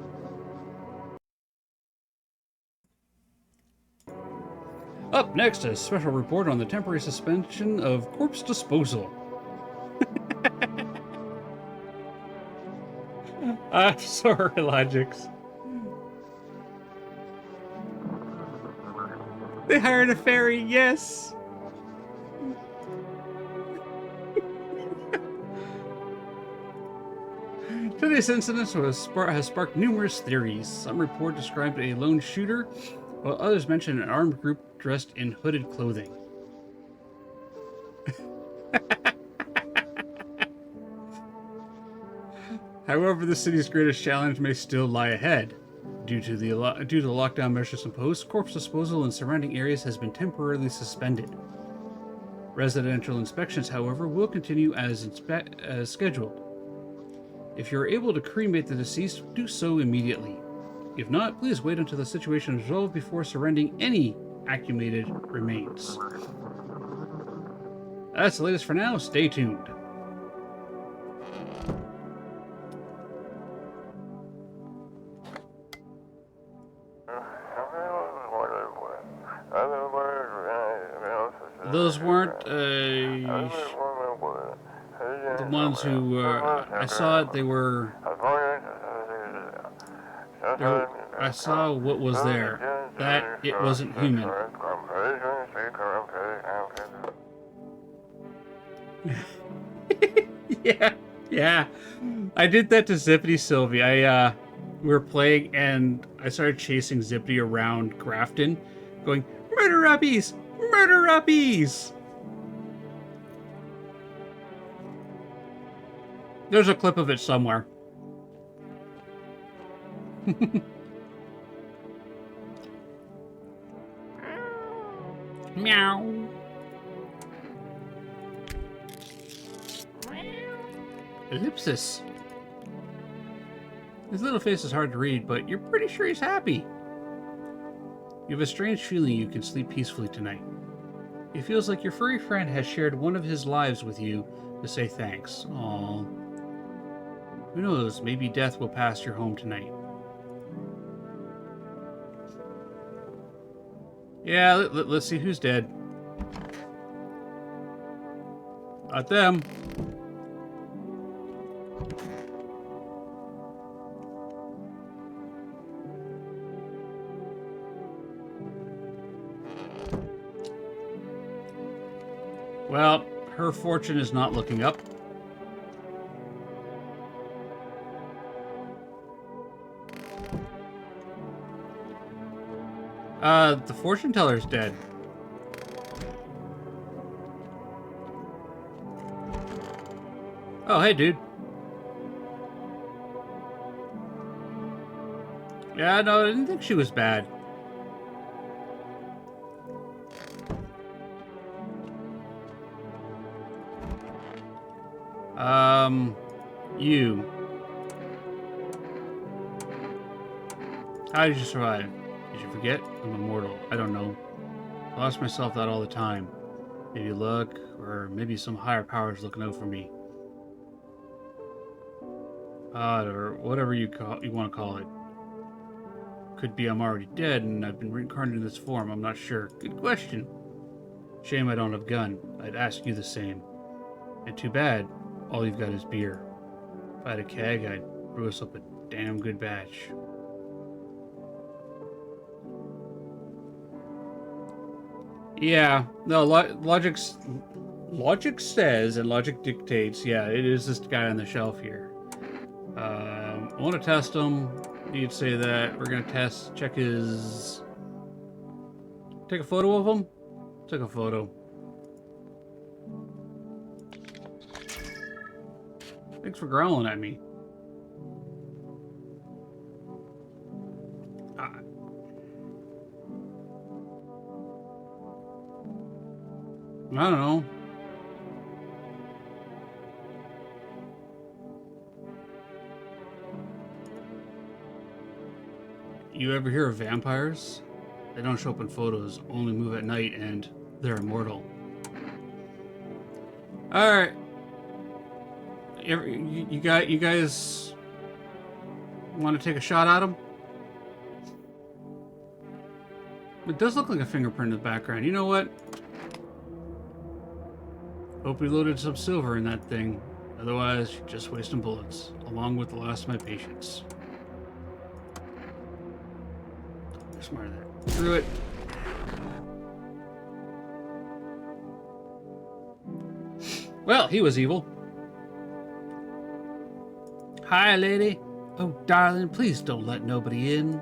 Up next, a special report on the temporary suspension of corpse disposal. Sorry, Logics. They hired a fairy, yes! Today's incident has sparked numerous theories. Some report described a lone shooter, while others mention an armed group dressed in hooded clothing. However, the city's greatest challenge may still lie ahead. Due to the lockdown measures imposed, corpse disposal in surrounding areas has been temporarily suspended. Residential inspections, however, will continue as scheduled. If you are able to cremate the deceased, do so immediately. If not, please wait until the situation is resolved before surrendering any exhumated remains. That's the latest for now. Stay tuned. Those weren't the ones who I saw it. They were. I saw what was there. That it wasn't human. Yeah. I did that to Zippity Sylvie. We were playing and I started chasing Zippity around Grafton, going, "Murder Uppies! Murder uppies! There's a clip of it somewhere. Meow. Ellipsis. His little face is hard to read, but you're pretty sure he's happy. You have a strange feeling you can sleep peacefully tonight. It feels like your furry friend has shared one of his lives with you to say thanks. Aww. Who knows, maybe death will pass your home tonight. Yeah, let's see who's dead. Not them. Well, her fortune is not looking up. The fortune teller's dead. Oh, hey, dude. Yeah, no, I didn't think she was bad. You. How did you survive? Did you forget? I'm immortal. I don't know. I ask myself that all the time. Maybe luck, or maybe some higher power's looking out for me. God, or whatever you want to call it. Could be I'm already dead and I've been reincarnated in this form. I'm not sure. Good question. Shame I don't have a gun. I'd ask you the same. And too bad, all you've got is beer. If I had a keg, I'd brew us up a damn good batch. Yeah, no, logic says, and logic dictates, yeah, it is this guy on the shelf here. I want to test him. You'd say that. We're going to check his... Take a photo of him? Take a photo. Thanks for growling at me. I don't know. You ever hear of vampires? They don't show up in photos, only move at night, and they're immortal. Alright. You guys want to take a shot at him? It does look like a fingerprint in the background. You know what? Hope we loaded some silver in that thing. Otherwise, you're just wasting bullets, along with the last of my patience. You're smarter than that. Screw it. Well, he was evil. Hi, lady. Oh, darling, please don't let nobody in.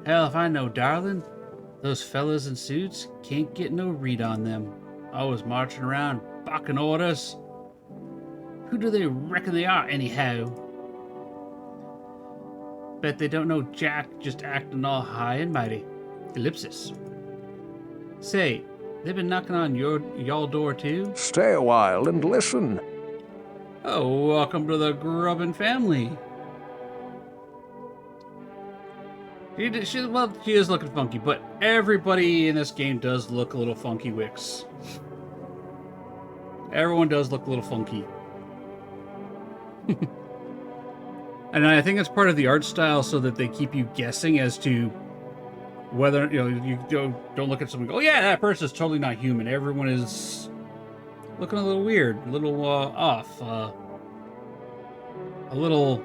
Hell if I know, darling. Those fellas in suits can't get no read on them. Always marching around, barking orders. Who do they reckon they are, anyhow? Bet they don't know Jack, just acting all high and mighty. Ellipsis. Say, they've been knocking on y'all door too? Stay a while and listen. Oh, welcome to the Grubbin family. She is looking funky, but everybody in this game does look a little funky, Wix. Everyone does look a little funky. And I think it's part of the art style so that they keep you guessing as to whether, you don't look at someone and go, oh yeah, that person's totally not human. Everyone is looking a little weird, a little off, a little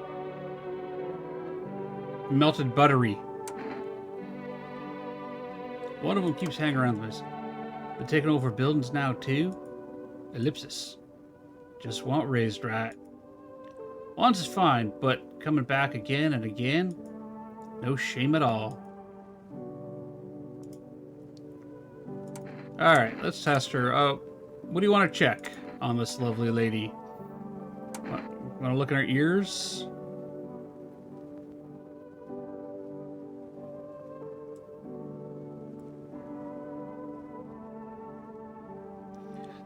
melted buttery. One of them keeps hanging around this. They're taking over buildings now, too? Ellipsis. Just want raised right. Once is fine, but coming back again and again? No shame at all. All right, let's test her. What do you want to check on this lovely lady? Want to look at her ears?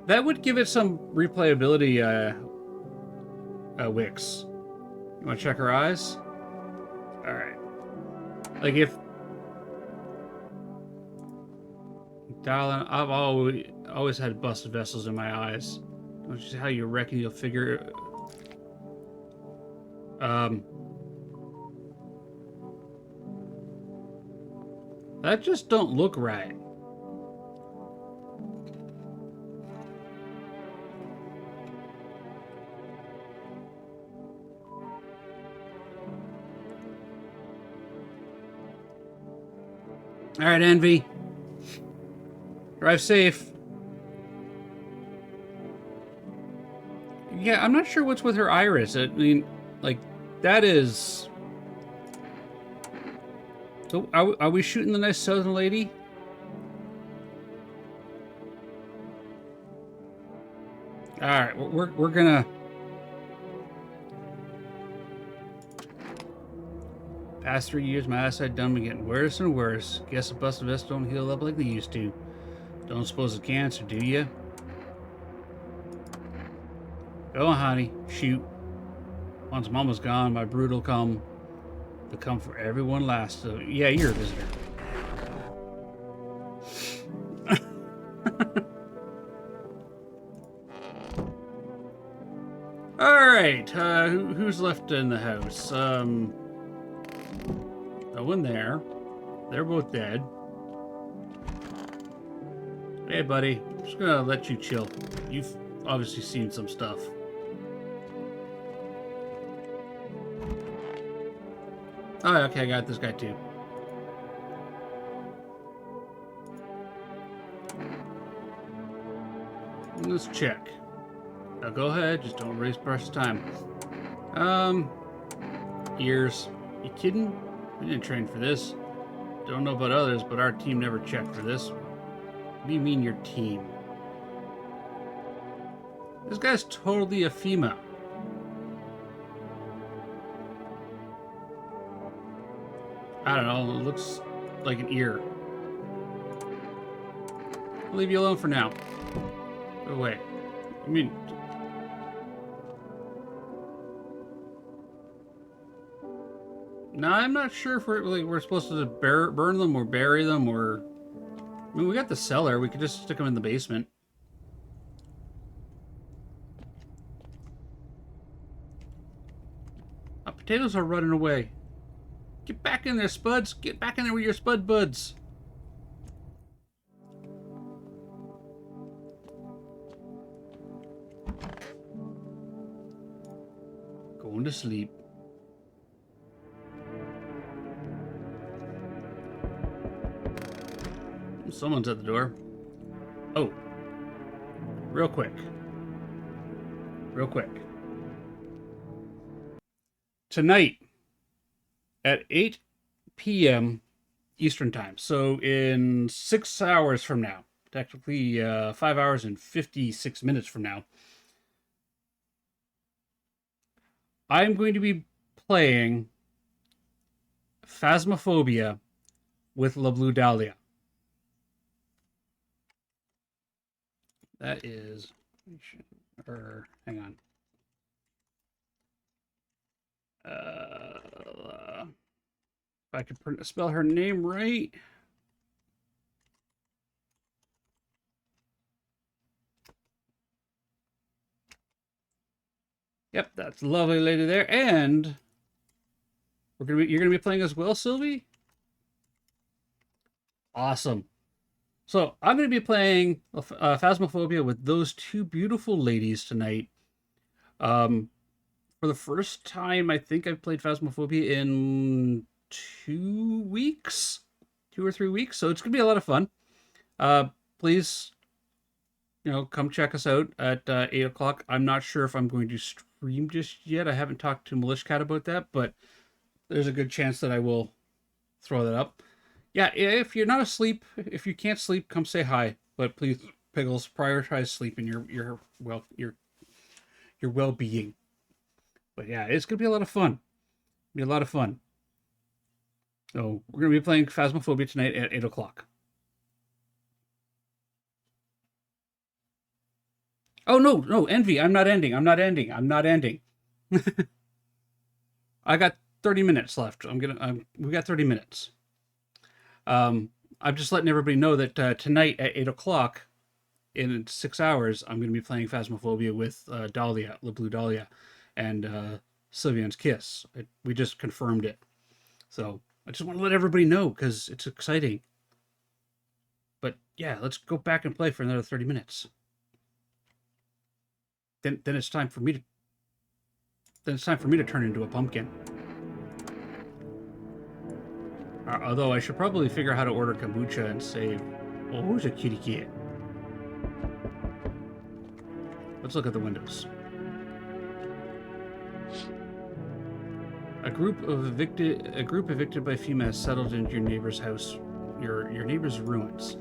That would give it some replayability, Wix. You want to check her eyes? Alright. Like if... Darling, I've always had busted vessels in my eyes. Don't you see how you reckon you'll figure... That just don't look right. All right, Envy. Drive safe. Yeah, I'm not sure what's with her iris. I mean, like, that is... So, are we shooting the nice southern lady? Alright, we're gonna... Past 3 years, my eyesight done been getting worse and worse. Guess the busted vests don't heal up like they used to. Don't suppose it's cancer, do you? Go on, honey. Shoot. Once Mama's gone, my brood'll come. They'll come for everyone last. So, yeah, you're a visitor. Alright, who's left in the house? No one there. They're both dead. Hey, buddy. I'm just gonna let you chill. You've obviously seen some stuff. Oh, okay, I got this guy too. Let's check. Now go ahead, just don't waste precious time. Ears. You kidding? We didn't train for this. Don't know about others, but our team never checked for this. What do you mean your team? This guy's totally a female. I don't know, it looks like an ear. I'll leave you alone for now. Oh, wait. I mean... No, I'm not sure if we're supposed to burn them or bury them or... I mean, we got the cellar. We could just stick them in the basement. Oh, potatoes are running away. Get back in there, Spuds. Get back in there with your Spud buds. Going to sleep. Someone's at the door. Oh. Real quick. Real quick. Tonight at 8 p.m. Eastern Time. So in 6 hours from now. Technically 5 hours and 56 minutes from now. I'm going to be playing Phasmophobia with La Blue Dahlia. That is, hang on. If I could spell her name right. Yep, that's a lovely lady there, and you're gonna be playing as well, Sylvie. Awesome. So I'm going to be playing Phasmophobia with those two beautiful ladies tonight. For the first time, I think I've played Phasmophobia in 2 weeks, 2 or 3 weeks. So it's going to be a lot of fun. Please, come check us out at 8 o'clock. I'm not sure if I'm going to stream just yet. I haven't talked to Milishcat about that, but there's a good chance that I will throw that up. Yeah, if you're not asleep, if you can't sleep, come say hi. But please, Pickles, prioritize sleep and your well-being. But yeah, it's gonna be a lot of fun. Be a lot of fun. So we're gonna be playing Phasmophobia tonight at 8 o'clock. Oh no, Envy! I'm not ending. I got 30 minutes left. We got 30 minutes. I'm just letting everybody know that tonight at 8 o'clock, in 6 hours, I'm going to be playing Phasmophobia with Dahlia, La Blue Dahlia, and Sylvian's Kiss. We just confirmed it. So I just want to let everybody know because it's exciting. But yeah, let's go back and play for another 30 minutes. Then it's time for me to turn into a pumpkin. Although I should probably figure out how to order kombucha and save. Oh, who's a kitty cat? Let's look at the windows. A group evicted by FEMA has settled into your neighbor's house, your neighbor's ruins.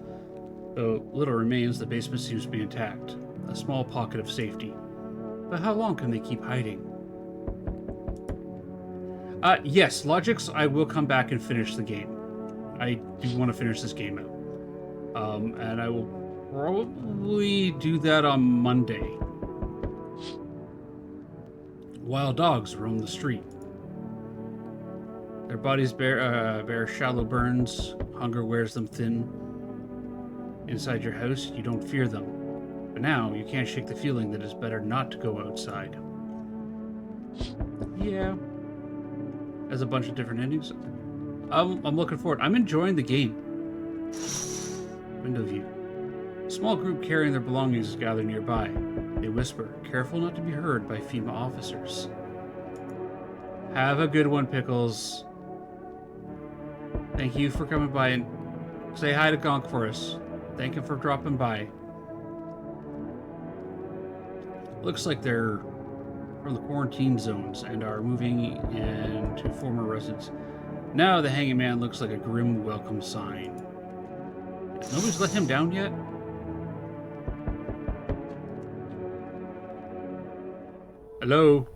Though little remains, the basement seems to be intact. A small pocket of safety. But how long can they keep hiding? Yes, Logix, I will come back and finish the game. I do want to finish this game out. And I will probably do that on Monday. Wild dogs roam the street. Their bodies bear shallow burns. Hunger wears them thin. Inside your house, you don't fear them. But now, you can't shake the feeling that it's better not to go outside. Yeah. There's a bunch of different endings. I'm looking forward. I'm enjoying the game. Window view. A small group carrying their belongings gather nearby. They whisper, careful not to be heard by FEMA officers. Have a good one, Pickles. Thank you for coming by and say hi to Gonk for us. Thank him for dropping by. Looks like they're from the quarantine zones and are moving into former residence. Now the hanging man looks like a grim welcome sign. Nobody's let him down yet? Hello?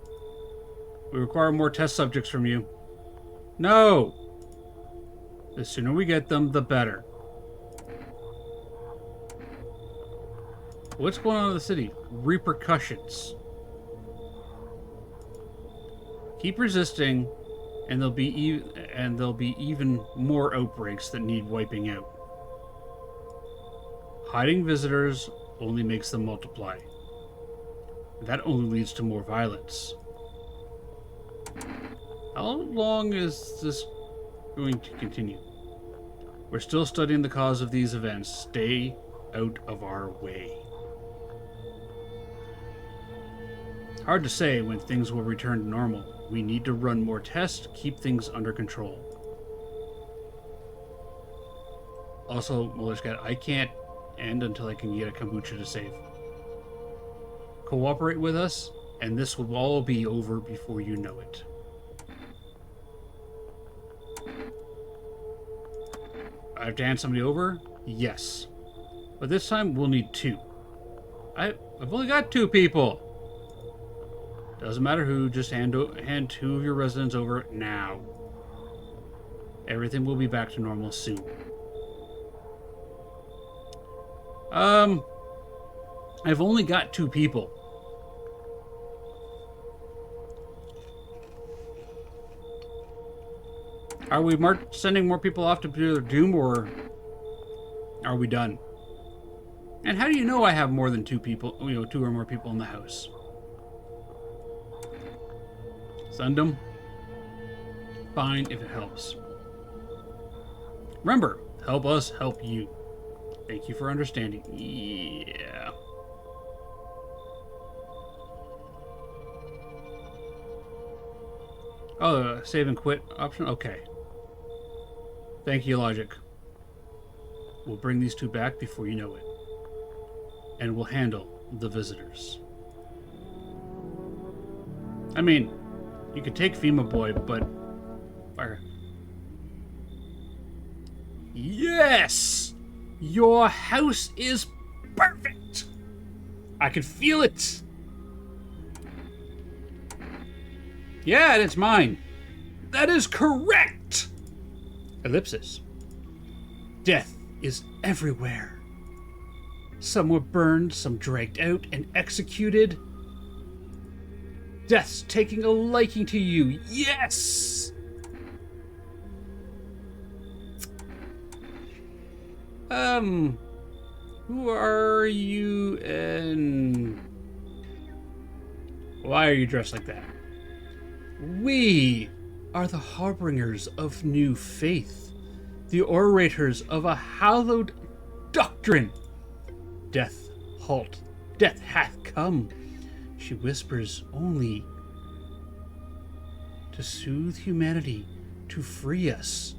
We require more test subjects from you. No! The sooner we get them, the better. What's going on in the city? Repercussions. Keep resisting, and there'll be even more outbreaks that need wiping out. Hiding visitors only makes them multiply. That only leads to more violence. How long is this going to continue? We're still studying the cause of these events. Stay out of our way. Hard to say when things will return to normal. We need to run more tests, keep things under control. Also, Muller's I can't end until I can get a kombucha to save. Cooperate with us, and this will all be over before you know it. I have to hand somebody over? Yes. But this time, we'll need 2. I've only got 2 people! Doesn't matter who, just hand 2 of your residents over now. Everything will be back to normal soon. I've only got 2 people. Are we sending more people off to do Doom, or are we done? And how do you know I have more than 2 people, 2 or more people in the house? Send them. Fine, if it helps. Remember, help us help you. Thank you for understanding. Yeah. Oh, save and quit option? Okay. Thank you, Logic. We'll bring these 2 back before you know it. And we'll handle the visitors. I mean, you could take FEMA Boy, but... Fire. Yes! Your house is perfect. I can feel it. Yeah, it's mine. That is correct. Ellipsis. Death is everywhere. Some were burned, some dragged out and executed. Death's taking a liking to you. Yes! Who are you and why are you dressed like that? We are the harbingers of new faith, the orators of a hallowed doctrine. Death halt, death hath come. She whispers only to soothe humanity, to free us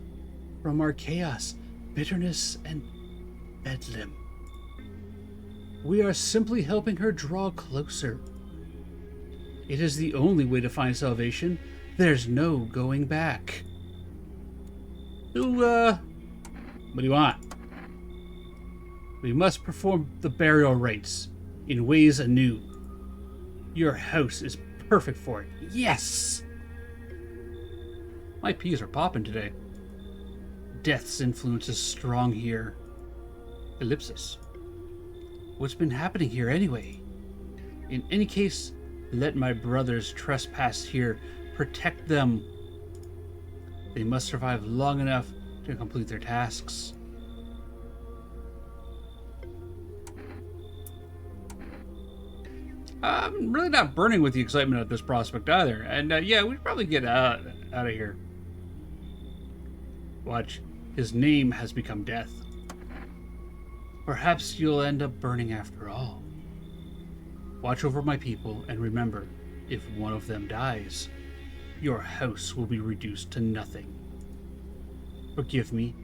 from our chaos, bitterness, and bedlam. We are simply helping her draw closer. It is the only way to find salvation. There's no going back. What do you want? We must perform the burial rites in ways anew. Your house is perfect for it. Yes! My peas are popping today. Death's influence is strong here. Ellipsis. What's been happening here anyway? In any case, let my brothers trespass here. Protect them. They must survive long enough to complete their tasks. I'm really not burning with the excitement of this prospect either. And yeah, we should probably get out of here. Watch. His name has become Death. Perhaps you'll end up burning after all. Watch over my people and remember, if one of them dies, your house will be reduced to nothing. Forgive me,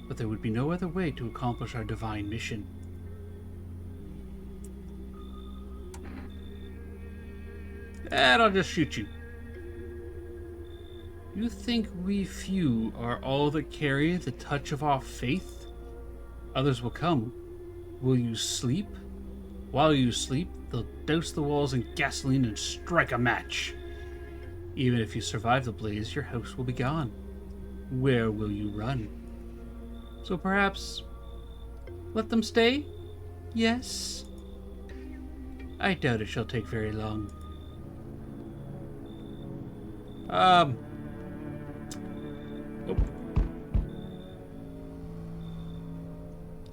but there would be no other way to accomplish our divine mission. And I'll just shoot you. You think we few are all that carry the touch of our faith? Others will come. Will you sleep? While you sleep, they'll douse the walls in gasoline and strike a match. Even if you survive the blaze, your house will be gone. Where will you run? So perhaps let them stay? Yes? I doubt it shall take very long. Oh.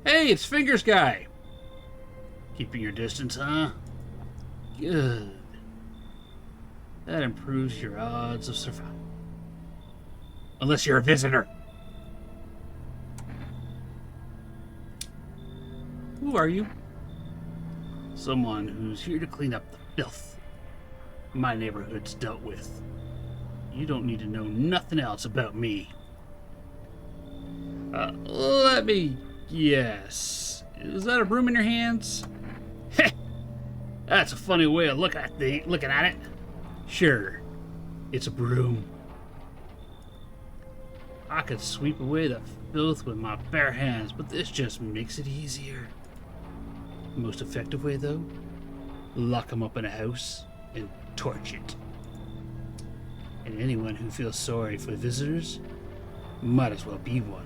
Hey, it's Fingers Guy. Keeping your distance, huh? Good. That improves your odds of survival. Unless you're a visitor. Who are you? Someone who's here to clean up the filth my neighborhood's dealt with. You don't need to know nothing else about me. Let me guess. Is that a broom in your hands? Heh! That's a funny way of looking at it. Sure, it's a broom. I could sweep away the filth with my bare hands, but this just makes it easier. The most effective way, though? Lock them up in a house and torch it. And anyone who feels sorry for visitors might as well be one.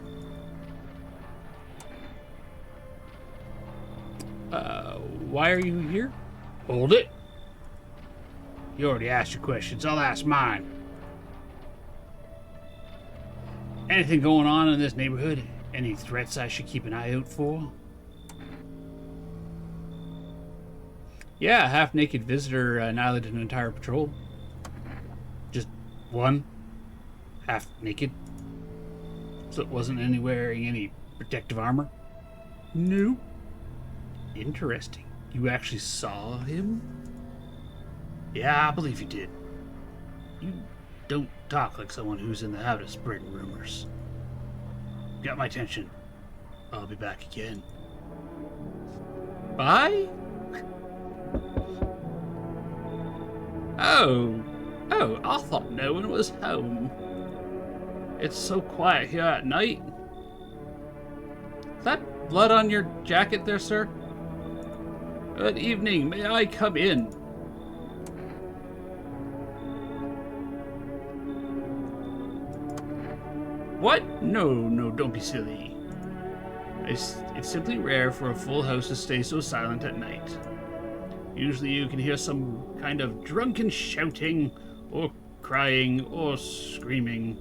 Why are you here? Hold it. You already asked your questions. I'll ask mine. Anything going on in this neighborhood? Any threats I should keep an eye out for? Yeah, a half-naked visitor annihilated an entire patrol. Just one. Half-naked. So it wasn't any wearing any protective armor? No. Interesting. You actually saw him? Yeah, I believe you did. You don't talk like someone who's in the habit of spreading rumors. Got my attention. I'll be back again. Bye? Oh, I thought no one was home. It's so quiet here at night. Is that blood on your jacket there, sir? Good evening. May I come in? What? No, don't be silly. It's simply rare for a full house to stay so silent at night. Usually you can hear some kind of drunken shouting, or crying, or screaming.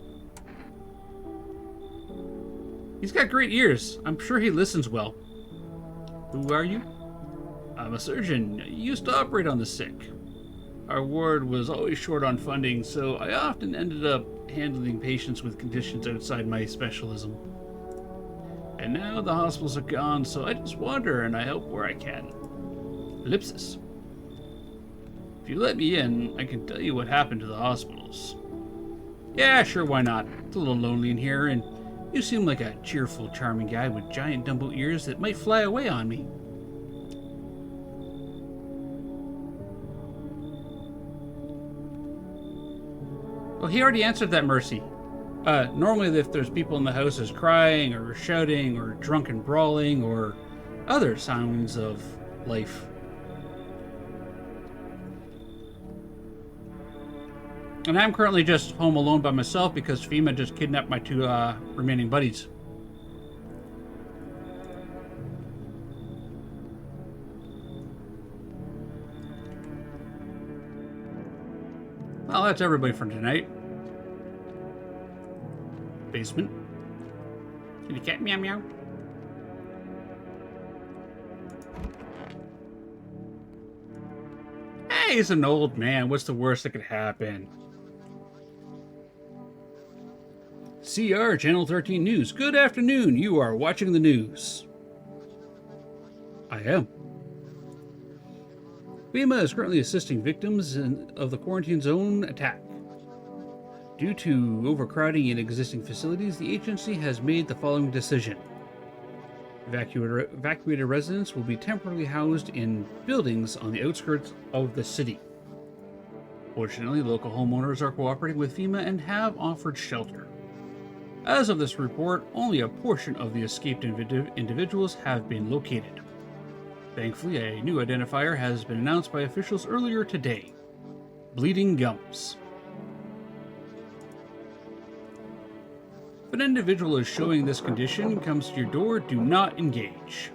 He's got great ears. I'm sure he listens well. Who are you? I'm a surgeon. I used to operate on the sick. Our ward was always short on funding, so I often ended up handling patients with conditions outside my specialism. And now the hospitals are gone, so I just wander and I help where I can. Ellipsis. If you let me in, I can tell you what happened to the hospitals. Yeah, sure, why not? It's a little lonely in here, and you seem like a cheerful, charming guy with giant Dumbo ears that might fly away on me. Well, he already answered that, Mercy. Normally if there's people in the houses crying or shouting or drunken brawling or other sounds of life. And I'm currently just home alone by myself because FEMA just kidnapped my two remaining buddies. Well, that's everybody for tonight. Basement. Kitty cat meow meow. Hey, he's an old man. What's the worst that could happen? CR Channel 13 News. Good afternoon. You are watching the news. I am. FEMA is currently assisting victims of the quarantine zone attack. Due to overcrowding in existing facilities, the agency has made the following decision. Evacuated residents will be temporarily housed in buildings on the outskirts of the city. Fortunately, local homeowners are cooperating with FEMA and have offered shelter. As of this report, only a portion of the escaped individuals have been located. Thankfully, a new identifier has been announced by officials earlier today. Bleeding gums. If an individual is showing this condition and comes to your door, do not engage.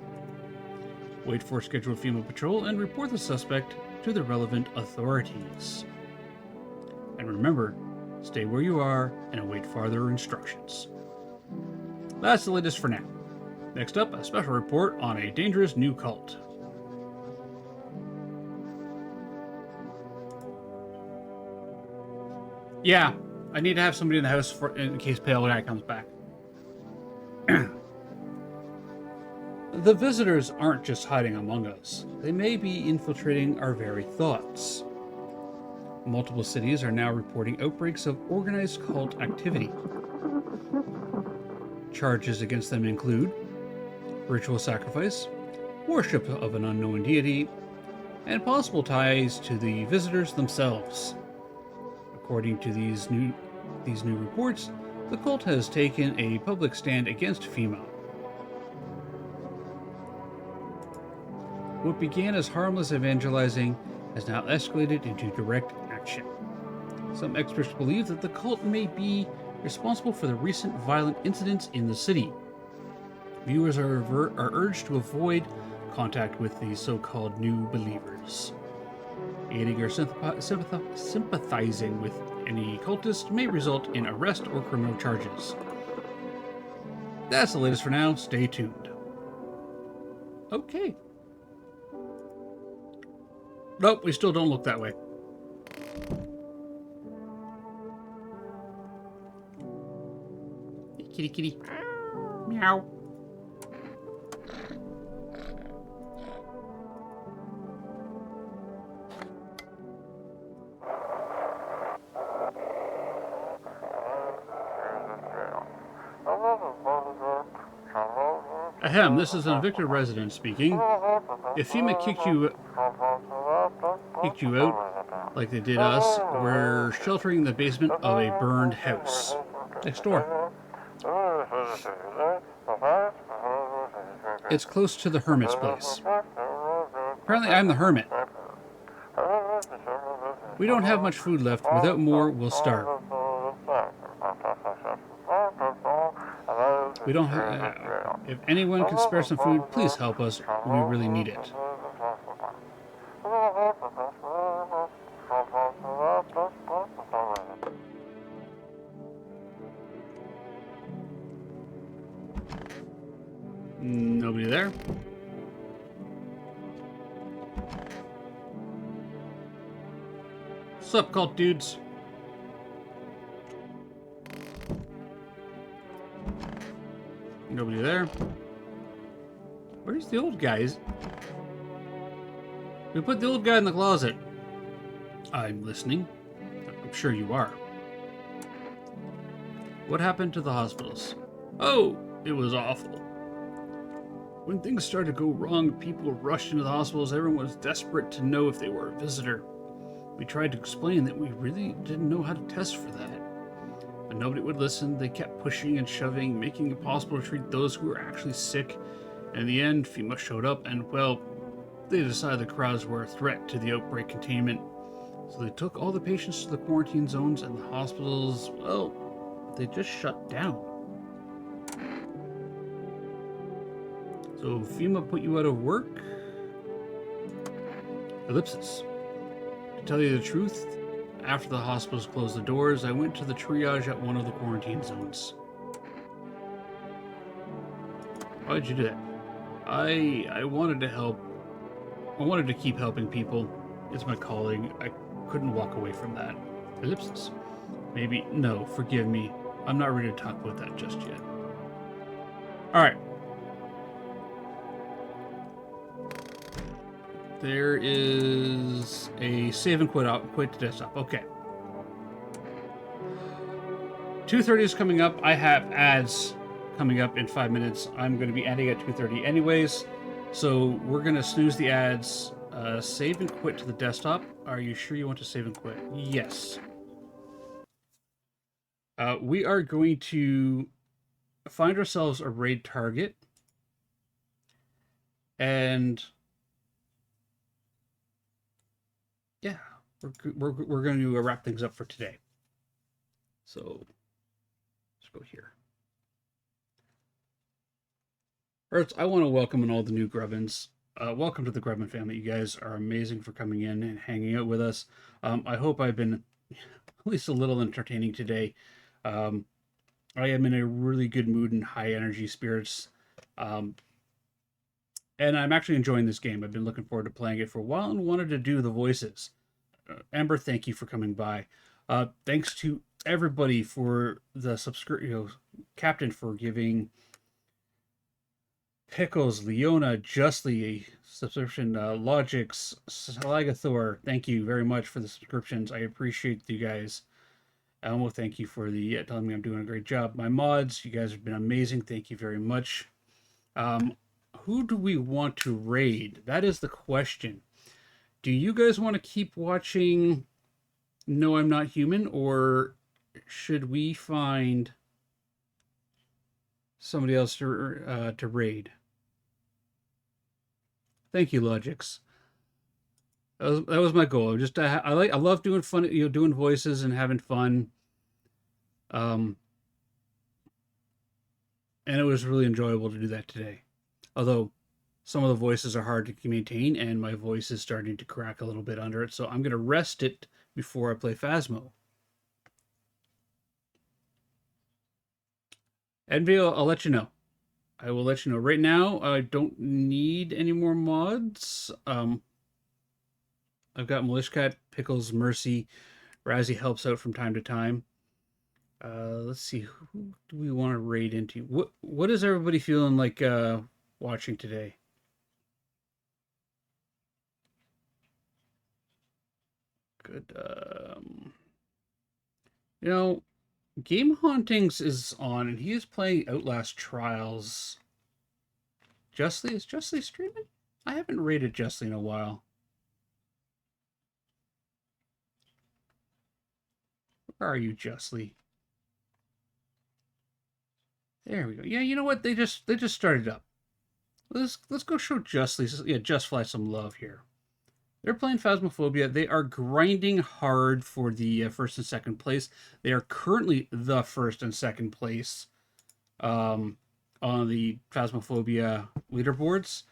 Wait for scheduled FEMA patrol and report the suspect to the relevant authorities. And remember, stay where you are and await further instructions. That's the latest for now. Next up, a special report on a dangerous new cult. Yeah, I need to have somebody in the house in case Pale Guy comes back. The visitors aren't just hiding among us. They may be infiltrating our very thoughts. Multiple cities are now reporting outbreaks of organized cult activity. Charges against them include ritual sacrifice, worship of an unknown deity, and possible ties to the visitors themselves. According to these new reports, the cult has taken a public stand against FEMA. What began as harmless evangelizing has now escalated into direct action. Some experts believe that the cult may be responsible for the recent violent incidents in the city. Viewers are urged to avoid contact with the so-called new believers. Aiding or sympathizing with any cultist may result in arrest or criminal charges. That's the latest for now. Stay tuned. Okay. Nope, we still don't look that way. Kitty, kitty. Meow. Ahem, this is an evicted resident speaking. If FEMA kicked you out like they did us, we're sheltering the basement of a burned house. Next door. It's close to the hermit's place. Apparently I'm the hermit. We don't have much food left. Without more, we'll starve. We don't have... if anyone can spare some food, please help us. We really need it. Nobody there. What's up, cult dudes? Nobody there. Where's the old guy? We put the old guy in the closet. I'm listening. I'm sure you are. What happened to the hospitals? Oh, it was awful. When things started to go wrong, people rushed into the hospitals. Everyone was desperate to know if they were a visitor. We tried to explain that we really didn't know how to test for that. But nobody would listen. They kept pushing and shoving, making it impossible to treat those who were actually sick. And in the end, FEMA showed up and, well, they decided the crowds were a threat to the outbreak containment. So they took all the patients to the quarantine zones, and the hospitals, well, they just shut down. So FEMA put you out of work? Ellipsis. To tell you the truth, after the hospitals closed the doors, I went to the triage at one of the quarantine zones. Why did you do that? I wanted to help. I wanted to keep helping people. It's my calling. I couldn't walk away from that. Ellipsis. Maybe. No, forgive me. I'm not ready to talk about that just yet. Alright. There is a save and quit to desktop. Okay. 2:30 is coming up. I have ads coming up in 5 minutes. I'm going to be ending at 2:30 anyways. So we're going to snooze the ads. Save and quit to the desktop. Are you sure you want to save and quit? Yes. We are going to find ourselves a raid target. And yeah, we're going to wrap things up for today. So let's go here. First, I want to welcome in all the new Grubbins. Welcome to the Grubbin family. You guys are amazing for coming in and hanging out with us. I hope I've been at least a little entertaining today. I am in a really good mood and high energy spirits. And I'm actually enjoying this game. I've been looking forward to playing it for a while and wanted to do the voices. Amber, thank you for coming by. Thanks to everybody for the subscription. Captain for giving Pickles, Leona, Justly a subscription. Logix, Salagathor, thank you very much for the subscriptions. I appreciate you guys. Elmo, thank you for the telling me I'm doing a great job. My mods, you guys have been amazing. Thank you very much. Who do we want to raid? That is the question. Do you guys want to keep watching No, I'm Not Human, or should we find somebody else to raid? Thank you, Logix. That was my goal. Just I love doing fun, doing voices and having fun. And it was really enjoyable to do that today. Although some of the voices are hard to maintain, and my voice is starting to crack a little bit under it, so I'm going to rest it before I play Phasmo. Envy, I'll let you know. I will let you know. Right now, I don't need any more mods. I've got Malishkat, Pickles, Mercy. Razzie helps out from time to time. Let's see, who do we want to raid into? What is everybody feeling like watching today? Good. Game Hauntings is on, and he is playing Outlast Trials. Justly? Is Justly streaming? I haven't raided Justly in a while. Where are you, Justly? There we go. Yeah, you know what? They just started up. Let's go show Just Fly some love here. They're playing Phasmophobia. They are grinding hard for the first and second place. They are currently the first and second place on the Phasmophobia leaderboards.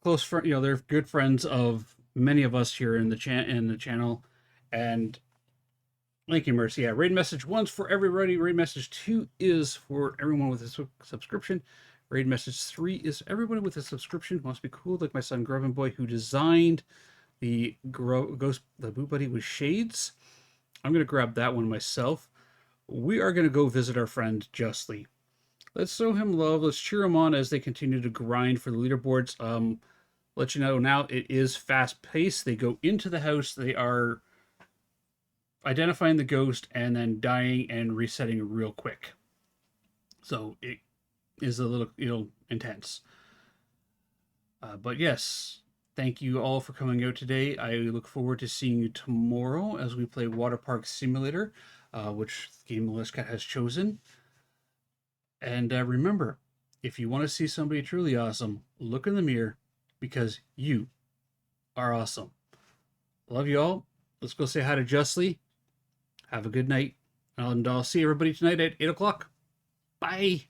Close friend, they're good friends of many of us here in the channel, and thank you, Mercy. Yeah, raid message 1's for everybody. Raid message 2 is for everyone with a subscription. Raid message 3 is everybody with a subscription wants to be cool, like my son Grubbin Boy, who designed the Boot Buddy with shades. I'm gonna grab that one myself. We are gonna go visit our friend Justly. Let's show him love. Let's cheer him on as they continue to grind for the leaderboards. Let you know now, it is fast paced. They go into the house. They are identifying the ghost and then dying and resetting real quick. So it is a little, intense. But yes, thank you all for coming out today. I look forward to seeing you tomorrow as we play Water Park Simulator, which Game Melissa has chosen. And remember, if you want to see somebody truly awesome, look in the mirror, because you are awesome. Love you all. Let's go say hi to Justly. Have a good night. And I'll see everybody tonight at 8 o'clock. Bye.